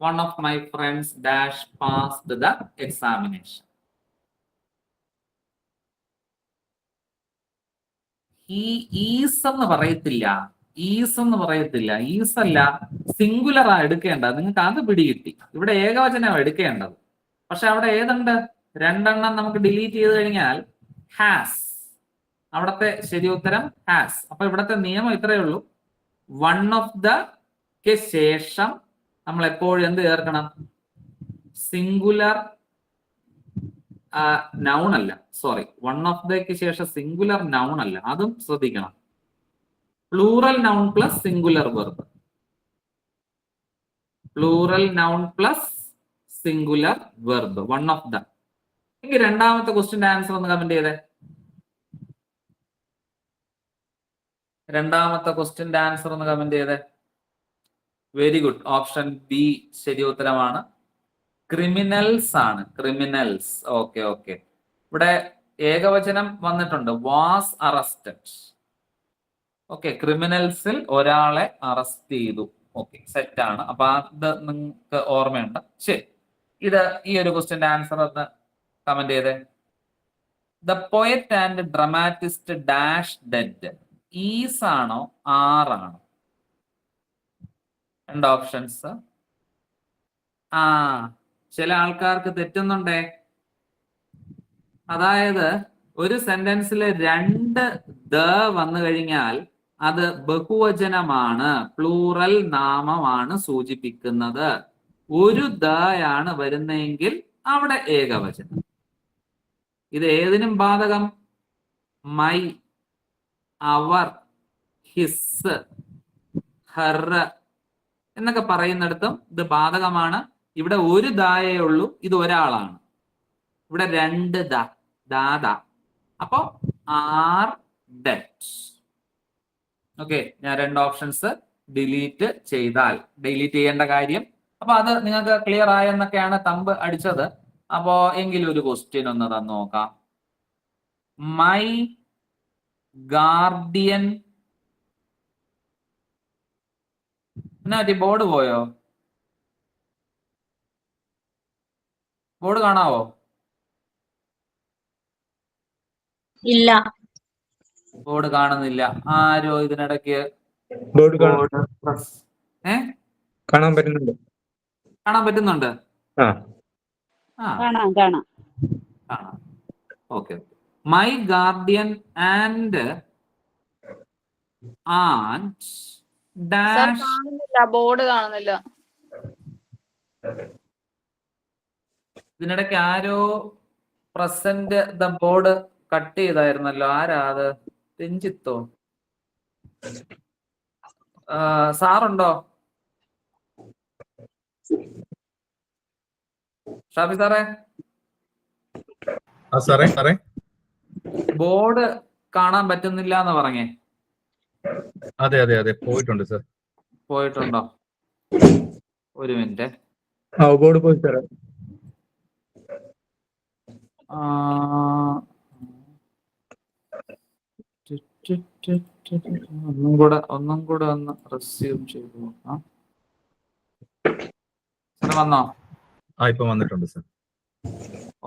One of my friends dash passed the examination. ഈ ഈസ് എന്ന് പറയത്തില്ല. ഈസ് അല്ല, സിംഗുലറാ എടുക്കേണ്ടത്. നിങ്ങൾക്ക് അത് പിടികിട്ടി. ഇവിടെ ഏകവചനം എടുക്കേണ്ടത്. പക്ഷെ അവിടെ ഏതുണ്ട്? 2 എണ്ണം നമുക്ക് ഡിലീറ്റ് ചെയ്ത് കഴിഞ്ഞാൽ ഹാസ്. അവിടത്തെ ശരി ഉത്തരം ഹാസ്. അപ്പൊ ഇവിടത്തെ നിയമം ഇത്രയേ ഉള്ളൂ. വൺ ഓഫ് ദ ശേഷം നമ്മൾ എപ്പോഴും എന്ത് ചേർക്കണം? സിംഗുലർ നൗൺ അല്ല, സോറി, വൺ ഓഫ് ദയ്ക്ക് ശേഷം സിംഗുലർ നൗൺ അല്ല, അതും ശ്രദ്ധിക്കണം. Plural noun plus singular verb. One of the. എങ്കിൽ രണ്ടാമത്തെ ക്വസ്റ്റ്യന്റെ ആൻസർ ഒന്ന് കമന്റ് ചെയ്തേ. Very good. ഓപ്ഷൻ ബി ശരി ഉത്തരമാണ്. ക്രിമിനൽസ് ആണ്. ക്രിമിനൽസ്. ഓക്കെ. ഇവിടെ ഏകവചനം വന്നിട്ടുണ്ട്. Was arrested. ഓക്കെ, ക്രിമിനൽസിൽ ഒരാളെ അറസ്റ്റ് ചെയ്തു. ഓക്കെ, സെറ്റ് ആണ്. അപ്പൊ അത് നിങ്ങൾക്ക് ഓർമ്മയുണ്ട്. ശരി, ഇത് ഈ ഒരു ക്വസ്റ്റ്യന്റെ ആൻസർ ഒന്ന് കമന്റ് ചെയ്തേ. The poet and dramatist dash dead. Is ആണോ ആണോ? 2 ഓപ്ഷൻസ്. ചില ആൾക്കാർക്ക് തെറ്റുന്നുണ്ടേ. അതായത് ഒരു സെന്റൻസിൽ 2 ദ വന്നു കഴിഞ്ഞാൽ അത് ബഹുവചനമാണ്, പ്ലൂറൽ നാമമാണ് സൂചിപ്പിക്കുന്നത്. ഒരു ദയാണ് വരുന്നതെങ്കിൽ അവിടെ ഏകവചനം. ഇത് ഏതിനും ബാധകം. മൈ, അവർ, ഹിസ്, ഹർ എന്നൊക്കെ പറയുന്നിടത്തും ഇത് ബാധകമാണ്. ഇവിടെ ഒരു ദായേ ഉള്ളൂ, ഇത് ഒരാളാണ്. ഇവിടെ 2 ദാദ. അപ്പോ ആർ ഡെഡ്. ഓക്കെ, ഞാൻ 2 ഓപ്ഷൻസ് ഡിലീറ്റ് ചെയ്യേണ്ട കാര്യം. അപ്പൊ അത് നിങ്ങൾക്ക് ക്ലിയർ ആയെന്നൊക്കെയാണ് തമ്പ് അടിച്ചത്. അപ്പോ എങ്കിലും ഒരു ക്വസ്റ്റ്യൻ ഒന്ന് തന്നു നോക്കാം. My guardian. ബോർഡ് പോയോ? ബോർഡ് കാണാവോ? ഇല്ല. ബോർഡ് കാണുന്നില്ല. ആരോ ഇതിനിടയ്ക്ക് കാണാൻ പറ്റുന്നുണ്ട്. കാണാൻ പറ്റുന്നുണ്ട്. കാണാം. Okay. My guardian and dash. Board കാണുന്നില്ല. ഇതിനിടയ്ക്ക് ആരോ പ്രസന്റ് ദ ബോർഡ് കട്ട് ചെയ്തായിരുന്നല്ലോ. ആരാ അത്? രഞ്ജിത്തോ? സാറുണ്ടോ? ഷാഫി സാറേ, സാറേ ബോർഡ് കാണാൻ പറ്റുന്നില്ല എന്ന് പറഞ്ഞേ. അതെ പോയിട്ടുണ്ട് സാർ. പോയിട്ടുണ്ടോ? ഒരു മിനിറ്റ്. ബോർഡ് പോയി സാറേ. ഒന്നും കൂടെ ഒന്ന് റിസീവ് ചെയ്തു നോക്കാം. വന്നോ? ഇപ്പൊ വന്നിട്ടുണ്ട് സാർ.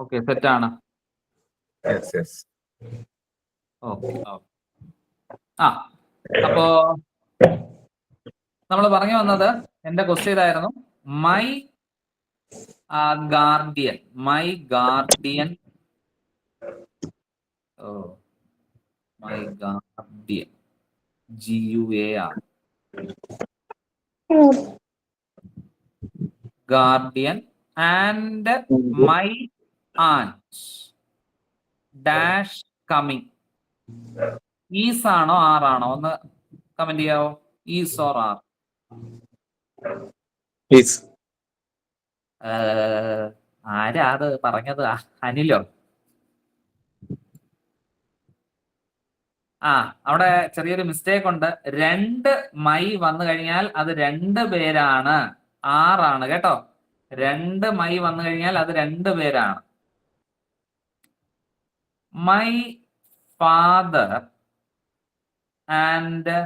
ഓക്കെ, സെറ്റാണ്. യെസ്. ഓക്കെ. അപ്പോ നമ്മൾ പറഞ്ഞു വന്നത്, എന്റെ ക്വസ്റ്റ്യൻ ഇതായിരുന്നു. My guardian GUAR guardian and my and dash coming. Is ആണോ ആർ ആണോ? ഒന്ന് കമന്റ് ചെയ്യാവോ? Is or are? ആരാ അത് പറഞ്ഞത്? അനിലോ? അവിടെ ചെറിയൊരു മിസ്റ്റേക്ക് ഉണ്ട്. 2 മൈ വന്നു കഴിഞ്ഞാൽ അത് 2 പേരാണ്, ആറാണ് കേട്ടോ. 2 മൈ വന്നു കഴിഞ്ഞാൽ അത് 2 പേരാണ്. My father and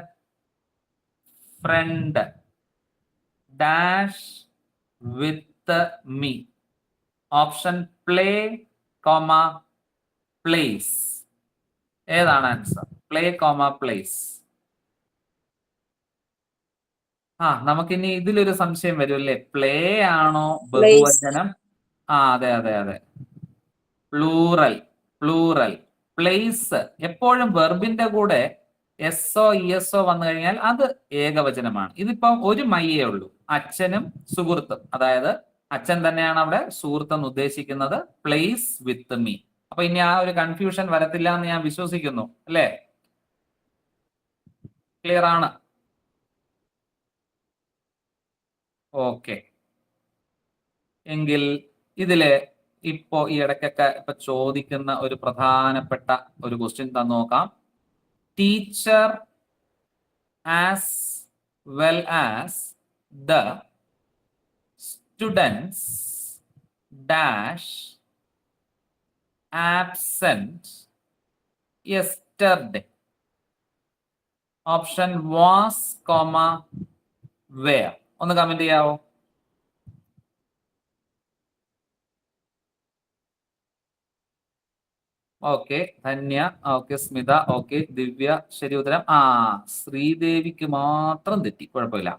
friend dash with me. Option play, place. ഏതാണ് ആൻസർ? Play, place. നമുക്കിനി ഇതിലൊരു സംശയം വരും അല്ലേ? പ്ലേ ആണോ ബഹുവചനം? അതെ. പ്ലൂറൽ. പ്ലേസ് എപ്പോഴും വെർബിന്റെ കൂടെ എസ്ഒ ഇഎസ്ഒ വന്നു കഴിഞ്ഞാൽ അത് ഏകവചനമാണ്. ഇതിപ്പം ഒരു മയ്യേ ഉള്ളൂ, അച്ഛനും സുഹൃത്തും. അതായത് അച്ഛൻ തന്നെയാണ് അവിടെ സുഹൃത്തെന്ന് ഉദ്ദേശിക്കുന്നത്. Place with me. അപ്പൊ ഇനി ആ ഒരു കൺഫ്യൂഷൻ വരത്തില്ല എന്ന് ഞാൻ വിശ്വസിക്കുന്നു, അല്ലേ? ക്ലിയർ ആണ്? ഓക്കെ. എങ്കിൽ ഇതില് ഇപ്പോ ഈ ഇടയ്ക്കൊക്കെ ചോദിക്കുന്ന ഒരു പ്രധാനപ്പെട്ട ഒരു ക്വസ്റ്റ്യൻ തന്നു നോക്കാം. Teacher as well as the students dash absent yesterday. Option was, were. ഒന്ന് കമന്റ് ചെയ്യാവോ? Okay, Dhanya, okay, Smitha, okay, Divya, ശരി ഉത്തരം. ശ്രീദേവിക്ക് മാത്രം തെറ്റി. കുഴപ്പമില്ല.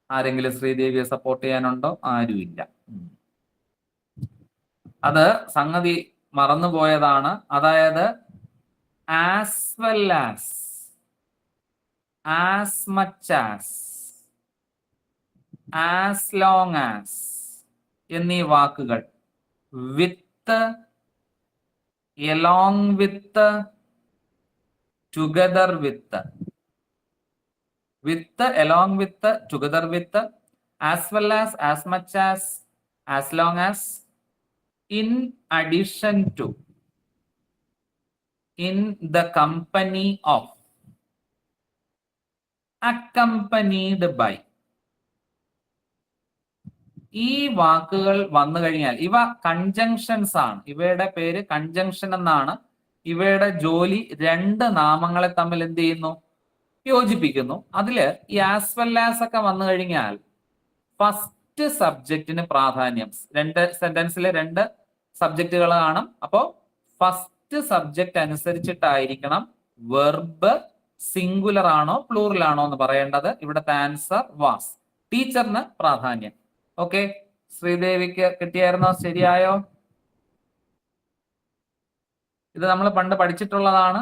ആരെങ്കിലും ശ്രീദേവിയെ സപ്പോർട്ട് ചെയ്യാനുണ്ടോ? ആരുമില്ല. അത് സംഗതി മറന്നുപോയതാണ്. അതായത് as well as, as much as long as എന്നീ വാക്കുകൾ വിത്ത്, along with, together with, along with, together with, as well as much as long as, in addition to, in the company of, accompanied by. ഈ വാക്കുകൾ വന്നു കഴിഞ്ഞാൽ ഇവ conjunctions ആണ്. ഇവയുടെ പേര് കൺജങ്ഷൻ എന്നാണ്. ഇവയുടെ ജോലി 2 നാമങ്ങളെ തമ്മിൽ എന്ത് ചെയ്യുന്നു? യോജിപ്പിക്കുന്നു. അതില് ഈ ആസ് വെൽ ആസ് ഒക്കെ വന്നു കഴിഞ്ഞാൽ ഫസ്റ്റ് സബ്ജക്റ്റിന് പ്രാധാന്യം. 2 സെന്റൻസിലെ 2 സബ്ജക്റ്റുകൾ കാണും. അപ്പോ ഫസ്റ്റ് സബ്ജക്റ്റ് അനുസരിച്ചിട്ടായിരിക്കണം വെർബ് സിംഗുലർ ആണോ പ്ലൂറൽ ആണോ എന്ന് പറയേണ്ടത്. ഇവിടുത്തെ ആൻസർ വാസ്. ടീച്ചറിന് പ്രാധാന്യം. ഓക്കെ, ശ്രീദേവിക്ക് കിട്ടിയായിരുന്നോ? ശരിയായോ? ഇത് നമ്മൾ പണ്ട് പഠിച്ചിട്ടുള്ളതാണ്.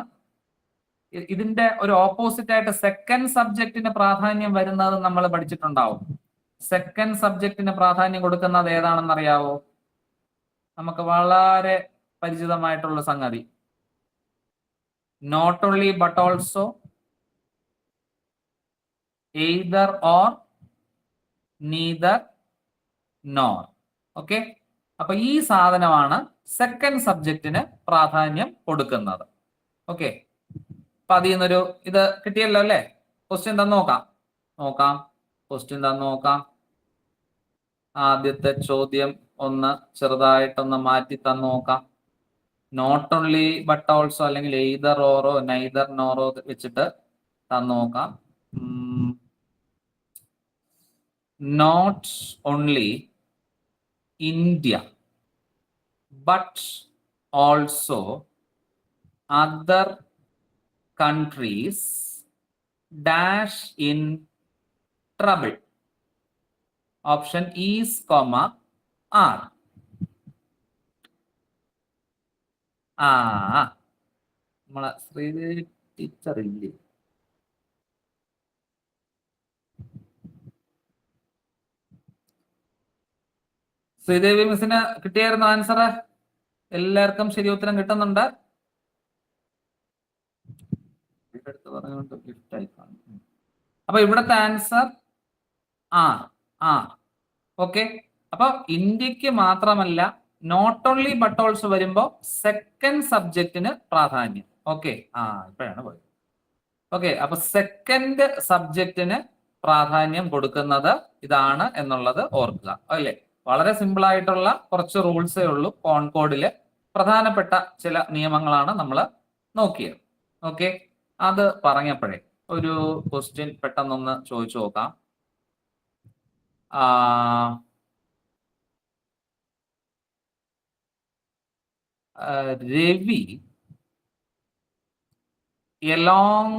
ഇതിന്റെ ഒരു ഓപ്പോസിറ്റ് ആയിട്ട് സെക്കൻഡ് സബ്ജക്റ്റിന് പ്രാധാന്യം വരുന്നത് നമ്മൾ പഠിച്ചിട്ടുണ്ടാവും. സെക്കൻഡ് സബ്ജക്റ്റിന് പ്രാധാന്യം കൊടുക്കുന്നത് ഏതാണെന്ന് അറിയാവോ? നമുക്ക് വളരെ പരിചിതമായിട്ടുള്ള സംഗതി. Not only but also, either or, neither nor. Okay, അപ്പൊ ഈ സാധനമാണ് സെക്കൻഡ് സബ്ജക്റ്റിന് പ്രാധാന്യം കൊടുക്കുന്നത്. ഓക്കെ, അപ്പൊ അതിൽ നിന്നൊരു ഇത് കിട്ടിയല്ലോ അല്ലേ? ക്വസ്റ്റ്യൻ തന്നു നോക്കാം. ക്വസ്റ്റ്യൻ തന്നു നോക്കാം. ആദ്യത്തെ ചോദ്യം ഒന്ന് ചെറുതായിട്ടൊന്ന് മാറ്റി തന്നു നോക്കാം. നോട്ട് ഓൺലി ബട്ട് ഓൾസോ അല്ലെങ്കിൽ എയ്തർ ഓറോ നൈദർ നോറോ വെച്ചിട്ട് തന്നു നോക്കാം. Not only India but also other countries dash in trouble. Option is comma R. നമ്മളെ ശ്രീദേവി ടീച്ചർ ഇല്ലേ? ശ്രീദേവി മിസ്സിന് കിട്ടിയായിരുന്നു ആൻസർ? എല്ലാവർക്കും ശരി ഉത്തരം കിട്ടുന്നുണ്ട്? അപ്പൊ ഇവിടത്തെ ആൻസർ ഓക്കെ. അപ്പൊ ഇന്ത്യക്ക് മാത്രമല്ല, നോട്ട് ഓൺലി ബട്ട് ഓൾസോ വരുമ്പോ സെക്കൻഡ് സബ്ജക്റ്റിന് പ്രാധാന്യം. ഓക്കെ, ഇപ്പോഴാണ് പോയത്. ഓക്കെ, അപ്പൊ സെക്കൻഡ് സബ്ജക്റ്റിന് പ്രാധാന്യം കൊടുക്കുന്നത് ഇതാണ് എന്നുള്ളത് ഓർക്കുക അല്ലേ? വളരെ സിമ്പിൾ ആയിട്ടുള്ള കുറച്ച് റൂൾസേ ഉള്ളൂ. കോൺകോഡില് പ്രധാനപ്പെട്ട ചില നിയമങ്ങളാണ് നമ്മൾ നോക്കിയത്. ഓക്കെ, അത് പറഞ്ഞപ്പോഴേ ഒരു ക്വസ്റ്റ്യൻ പെട്ടെന്നൊന്ന് ചോദിച്ചു നോക്കാം. Ravi along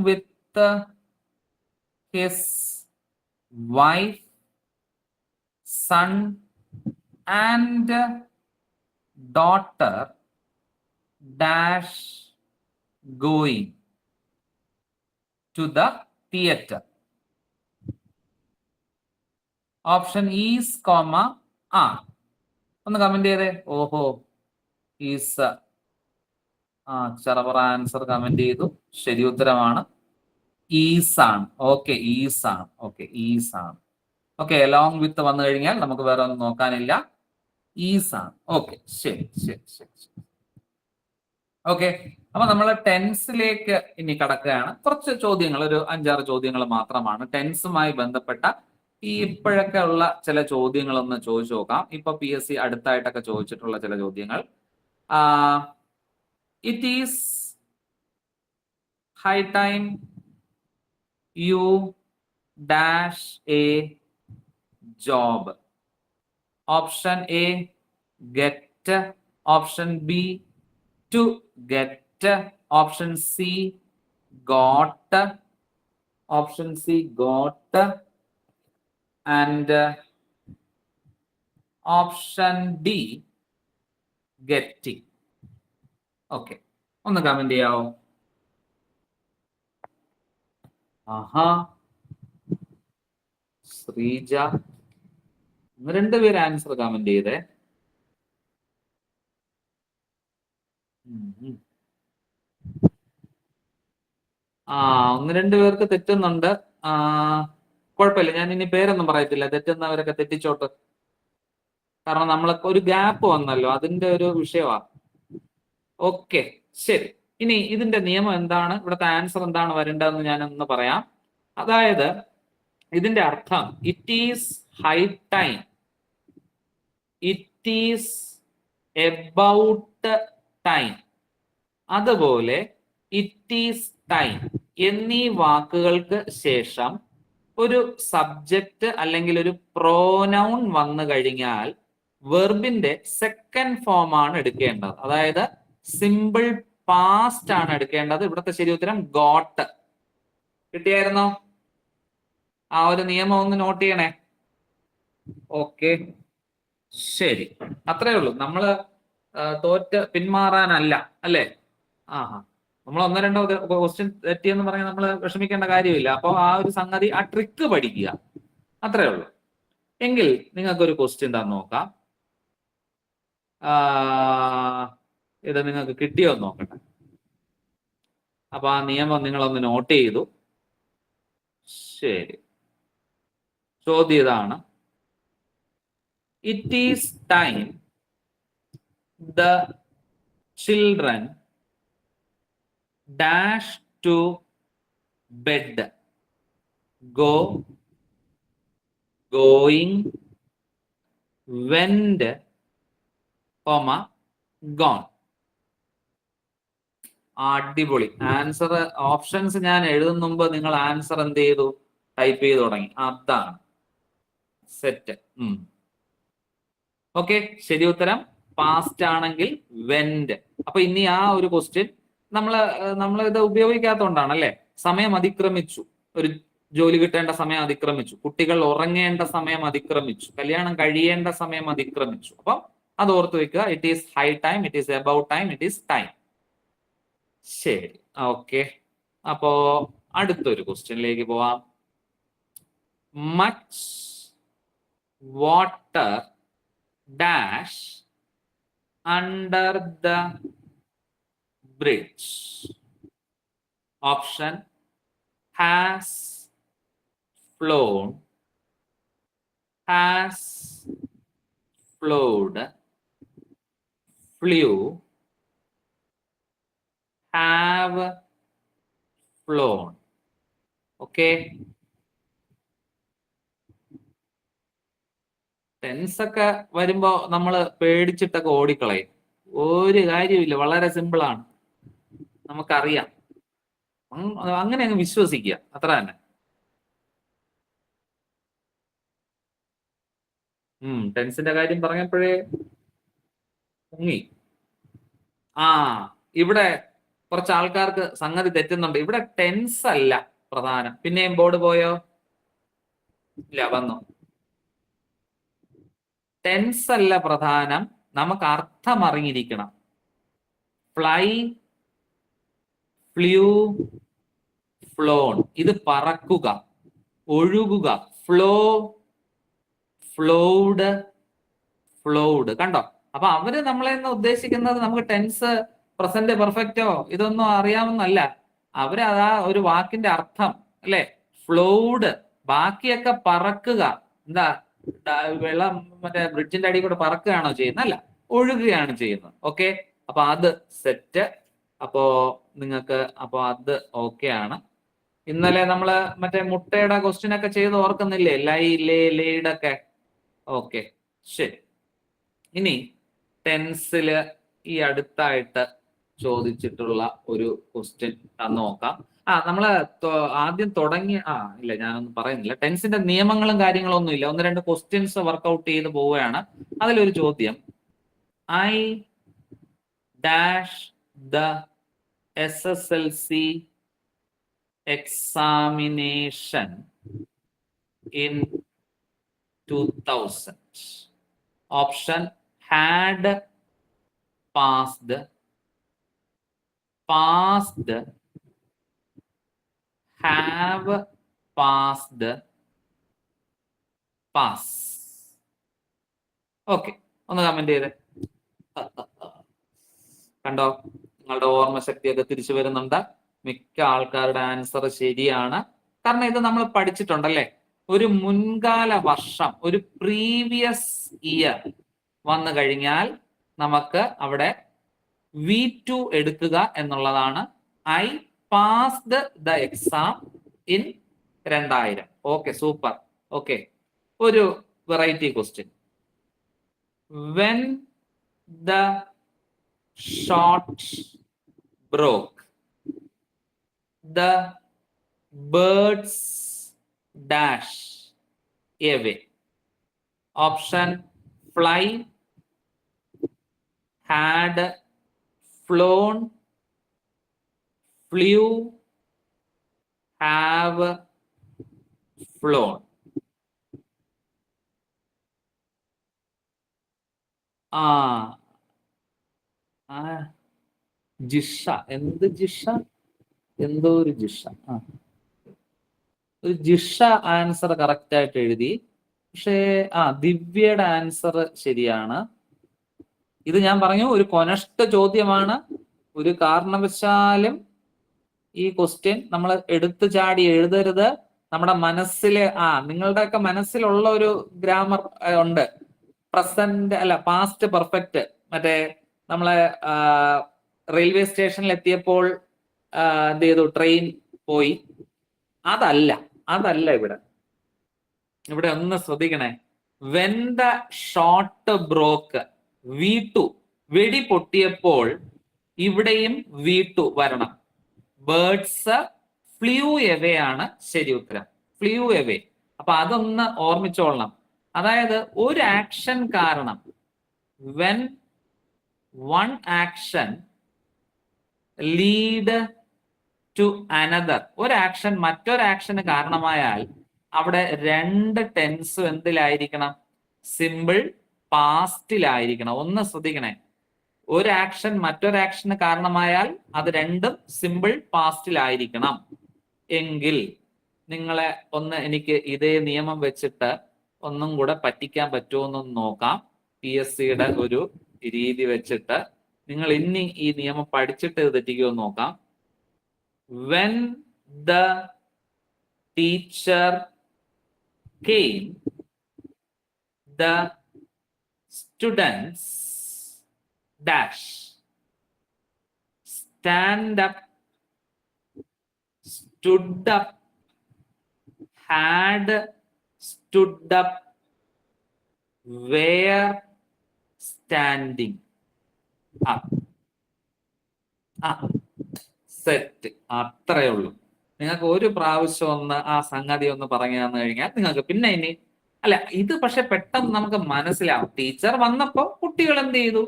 with his wife, son and daughter dash going to the theater. Option is comma R. ഒന്ന് കമന്റ് ചെയ്തേ. ഓഹോ, ഈസ് ചെറവറ ആൻസർ കമന്റ് ചെയ്തു. ശരി ഉത്തരമാണ്, ഈസ് ആണ്. ഓക്കെ, ഈസ് ആണ്. ഓക്കെ, ഈസ് ആണ്. ഓക്കെ, അലോങ് വിത്ത് വന്നു കഴിഞ്ഞാൽ നമുക്ക് വേറെ ഒന്നും നോക്കാനില്ല, ഈസ് ആണ്. ഓക്കെ, ശരി ശരി ശരി ശരി. ഓക്കെ, അപ്പൊ നമ്മൾ ടെൻസിലേക്ക് ഇനി കടക്കുകയാണ്. കുറച്ച് ചോദ്യങ്ങൾ, ഒരു 5-6 ചോദ്യങ്ങൾ മാത്രമാണ് ടെൻസുമായി ബന്ധപ്പെട്ട ഈ ഇപ്പോഴൊക്കെ ഉള്ള ചില ചോദ്യങ്ങളൊന്ന് ചോദിച്ചു നോക്കാം. ഇപ്പൊ PSC അടുത്തായിട്ടൊക്കെ ചോദിച്ചിട്ടുള്ള ചില ചോദ്യങ്ങൾ. It is high time you dash A job. Option A get, option B to get, option C got, option C got, and option D getting. Okay, ഒന്ന് കമന്റ് ചെയ്യാവോ? ശ്രീജ, 2 പേര് ആൻസർ കമന്റ് ചെയ്തേ. 1-2 പേർക്ക് തെറ്റുന്നുണ്ട്. കുഴപ്പമില്ല, ഞാൻ ഇനി പേരൊന്നും പറയത്തില്ല. തെറ്റുന്നവരൊക്കെ തെറ്റിച്ചോട്ട്. കാരണം നമ്മളൊക്കെ ഒരു ഗ്യാപ്പ് വന്നല്ലോ, അതിന്റെ ഒരു വിഷയമാണ്. ഓക്കെ, ശരി. ഇനി ഇതിന്റെ നിയമം എന്താണ്, ഇവിടുത്തെ ആൻസർ എന്താണ് വരേണ്ടതെന്ന് ഞാനൊന്ന് പറയാം. അതായത് ഇതിന്റെ അർത്ഥം it is high time, it is about time, അതുപോലെ ഇറ്റ് ഈസ് ടൈം എന്നീ വാക്കുകൾക്ക് ശേഷം ഒരു സബ്ജക്റ്റ് അല്ലെങ്കിൽ ഒരു പ്രോനൗൺ വന്നു കഴിഞ്ഞാൽ വെർബിന്റെ സെക്കൻഡ് ഫോം ആണ് എടുക്കേണ്ടത്. അതായത് സിമ്പിൾ പാസ്റ്റ് ആണ് എടുക്കേണ്ടത്. ഇവിടുത്തെ ശരി ഉത്തരം ഗോട്ട്. കിട്ടിയായിരുന്നോ? ആ ഒരു നിയമം ഒന്ന് നോട്ട് ചെയ്യണേ. ഓക്കെ, ശരി. അത്രേ ഉള്ളൂ. നമ്മള് തോറ്റ് പിന്മാറാനല്ല അല്ലേ? നമ്മൾ 1-2 ക്വസ്റ്റ്യൻ തെറ്റിയെന്ന് പറഞ്ഞാൽ നമ്മൾ വിഷമിക്കേണ്ട കാര്യമില്ല. അപ്പോൾ ആ ഒരു സംഗതി, ആ ട്രിക്ക് പഠിക്കുക, അത്രേ ഉള്ളൂ. എങ്കിൽ നിങ്ങൾക്കൊരു ക്വസ്റ്റ്യൻ തന്നു നോക്കാം. ഇത് നിങ്ങൾക്ക് കിട്ടിയോ എന്ന് നോക്കട്ടെ. അപ്പൊ ആ നിയമം നിങ്ങളൊന്ന് നോട്ട് ചെയ്തു. ശരി, ചോദ്യം ഇതാണ്. It is time the children dash to bed going went gone. അടിപൊളി ആൻസർ. ഓപ്ഷൻസ് ഞാൻ എഴുതുന്ന മുമ്പ് നിങ്ങൾ ആൻസർ എന്ത് ചെയ്തു? ടൈപ്പ് ചെയ്ത് തുടങ്ങി. അതാണ് സെറ്റ്. ഓക്കെ, ശരി ഉത്തരം പാസ്റ്റ് ആണെങ്കിൽ വെന്റ്. അപ്പൊ ഇനി ആ ഒരു ക്വസ്റ്റ്യൻ നമ്മൾ ഇത് ഉപയോഗിക്കാത്തതുകൊണ്ടാണ് അല്ലെ. സമയം അതിക്രമിച്ചു, ഒരു ജോലി കിട്ടേണ്ട സമയം അതിക്രമിച്ചു, കുട്ടികൾ ഉറങ്ങേണ്ട സമയം അതിക്രമിച്ചു, കല്യാണം കഴിയേണ്ട സമയം അതിക്രമിച്ചു. അപ്പം അത് ഓർത്ത് വെക്കുക. It is high time, it is about time, it is time. ശരി, ഓക്കെ. അപ്പോ അടുത്തൊരു ക്വസ്റ്റ്യനിലേക്ക് പോവാം. Much water dash under the bridge. Option has flown, has flowed, flew, have flown. Okay, tense ഒക്കെ വരുമ്പോ നമ്മൾ പേടിച്ചിട്ടൊക്കെ ഓടിക്കളയും. ഒരു കാര്യമില്ല, വളരെ സിമ്പിൾ ആണ്, നമുക്കറിയാം. അങ്ങനെ അങ്ങ് വിശ്വസിക്കുക, അത്ര തന്നെ. ടെൻസിന്റെ കാര്യം പറഞ്ഞപ്പോഴേ മുങ്ങി. ഇവിടെ കുറച്ച് ആൾക്കാർക്ക് സംഗതി തെറ്റുന്നുണ്ട്. ഇവിടെ ടെൻസ് അല്ല പ്രധാനം. പിന്നെയും ബോർഡ് പോയോ? ഇല്ല, വന്നു. ടെൻസ് അല്ല പ്രധാനം, നമുക്ക് അർത്ഥം അറിഞ്ഞിരിക്കണം. Fly, flew, flown. ഇത് പറക്കുക, ഒഴുകുക. Flow, flowed, flowed. കണ്ടോ? അപ്പൊ അവര് നമ്മളെ ഉദ്ദേശിക്കുന്നത് നമുക്ക് ടെൻസ്, പ്രസന്റ് പെർഫെക്റ്റോ ഇതൊന്നും അറിയാമെന്നല്ല. അവര് അതാ ഒരു വാക്കിന്റെ അർത്ഥം അല്ലെ. ഫ്ലോഡ്, ബാക്കിയൊക്കെ പറക്കുക. എന്താ, വെള്ളം മറ്റേ ബ്രിഡ്ജിന്റെ അടിയിൽ കൂടെ പറക്കുകയാണോ ചെയ്യുന്നത്? അല്ല, ഒഴുകുകയാണ് ചെയ്യുന്നത്. ഓക്കെ, അപ്പൊ അത് സെറ്റ്. അപ്പോ നിങ്ങൾക്ക് അപ്പൊ അത് ഓക്കെ ആണ്. ഇന്നലെ നമ്മള് മറ്റേ മുട്ടയുടെ ക്വസ്റ്റ്യൻ ഒക്കെ ചെയ്ത് ഓർക്കുന്നില്ലേ? ലൈ, ലേ, ലേഡൊക്കെ. ഓക്കെ, ശരി. ഇനി ടെൻസില് ഈ അടുത്തായിട്ട് ചോദിച്ചിട്ടുള്ള ഒരു ക്വസ്റ്റ്യൻ നോക്കാം. നമ്മള് ആദ്യം തുടങ്ങിയ ഇല്ല, ഞാനൊന്നും പറയുന്നില്ല. ടെൻസിന്റെ നിയമങ്ങളും കാര്യങ്ങളും ഒന്നും ഇല്ല. 1-2 ക്വസ്റ്റ്യൻസ് വർക്ക്ഔട്ട് ചെയ്ത് പോവുകയാണ്. അതിലൊരു ചോദ്യം, I dash the SSLC examination in 2000. Option had passed, passed, have passed, pass. Okay, ഒന്ന് കമന്റ് ചെയ്തേ. കണ്ടോ, നിങ്ങളുടെ ഓർമ്മശക്തിയൊക്കെ തിരിച്ചു വരുന്നുണ്ട്. മിക്ക ആൾക്കാരുടെ ആൻസർ ശരിയാണ്. കാരണം ഇത് നമ്മൾ പഠിച്ചിട്ടുണ്ടല്ലേ. ഒരു മുൻകാല വർഷം, ഒരു പ്രീവിയസ് ഇയർ വന്നു കഴിഞ്ഞാൽ നമുക്ക് അവിടെ V2 എടുക്കുക എന്നുള്ളതാണ്. I passed the exam in 2000. Okay, super. Okay, ഒരു variety question. When the shot broke, the birds dash away. Option fly, had flown, flew, have flown. Jisha, എന്ത് ജിഷ, എന്തോ ഒരു ജിഷ. ഒരു ജിഷ ആൻസർ കറക്റ്റ് ആയിട്ട് എഴുതി. പക്ഷേ ദിവ്യയുടെ ആൻസർ ശരിയാണ്. ഇത് ഞാൻ പറഞ്ഞു ഒരു കൊനഷ്ട ചോദ്യമാണ്. ഒരു കാരണവശാലും ഈ ക്വസ്റ്റ്യൻ നമ്മൾ എടുത്തു ചാടി എഴുതരുത്. നമ്മുടെ മനസ്സിൽ നിങ്ങളുടെയൊക്കെ മനസ്സിലുള്ള ഒരു ഗ്രാമർ ഉണ്ട്. പ്രസന്റ് അല്ല പാസ്റ്റ് പെർഫെക്റ്റ്. മറ്റേ നമ്മളെ റെയിൽവേ സ്റ്റേഷനിൽ എത്തിയപ്പോൾ എന്ത് ചെയ്തു, ട്രെയിൻ പോയി. അതല്ല ഇവിടെ ഒന്ന് ശ്രദ്ധിക്കണേ. വെൻ ദ ഷോട്ട് ബ്രോക്ക്, വീട്ടു, വെടി പൊട്ടിയപ്പോൾ ഇവിടെയും വീട്ടു വരണം. ബേർഡ്സ് ഫ്ലൂ എവേ ആണ് ശരി ഉത്തരം. Flew away. അപ്പൊ അതൊന്ന് ഓർമ്മിച്ചോളണം. അതായത് ഒരു ആക്ഷൻ കാരണം, when one action lead to another, ഒരു ആക്ഷൻ മറ്റൊരു ആക്ഷന് കാരണമായാൽ അവിടെ രണ്ട് ടെൻസും എന്തിലായിരിക്കണം? സിമ്പിൾ പാസ്റ്റിലായിരിക്കണം. ഒന്ന് ശ്രദ്ധിക്കണേ. ഒരു ആക്ഷൻ മറ്റൊരു ആക്ഷന് കാരണമായാൽ അത് രണ്ടും സിമ്പിൾ പാസ്റ്റിലായിരിക്കണം. എങ്കിൽ നിങ്ങളെ ഒന്ന് എനിക്ക് ഇതേ നിയമം വെച്ചിട്ട് ഒന്നും കൂടെ പറ്റിക്കാൻ പറ്റുമോ എന്നൊന്ന് നോക്കാം. PSCയുടെ ഒരു രീതി വെച്ചിട്ട് നിങ്ങൾ ഇനി ഈ നിയമം പഠിച്ചിട്ട് ഇത് തെറ്റിക്കുമോ എന്ന് നോക്കാം. When the teacher came, the students dash stand up, stood up, had stood up, were standing up. Set. അത്രയേ ഉള്ളൂ. നിങ്ങൾക്ക് ഒരു പ്രാവശ്യം ഒന്ന് ആ സംഗതി ഒന്ന് പറഞ്ഞു തന്നു കഴിഞ്ഞാൽ നിങ്ങൾക്ക് പിന്നെ ഇനി അല്ല, ഇത് പക്ഷെ പെട്ടെന്ന് നമുക്ക് മനസ്സിലാവും. ടീച്ചർ വന്നപ്പോ കുട്ടികൾ എന്ത് ചെയ്തു?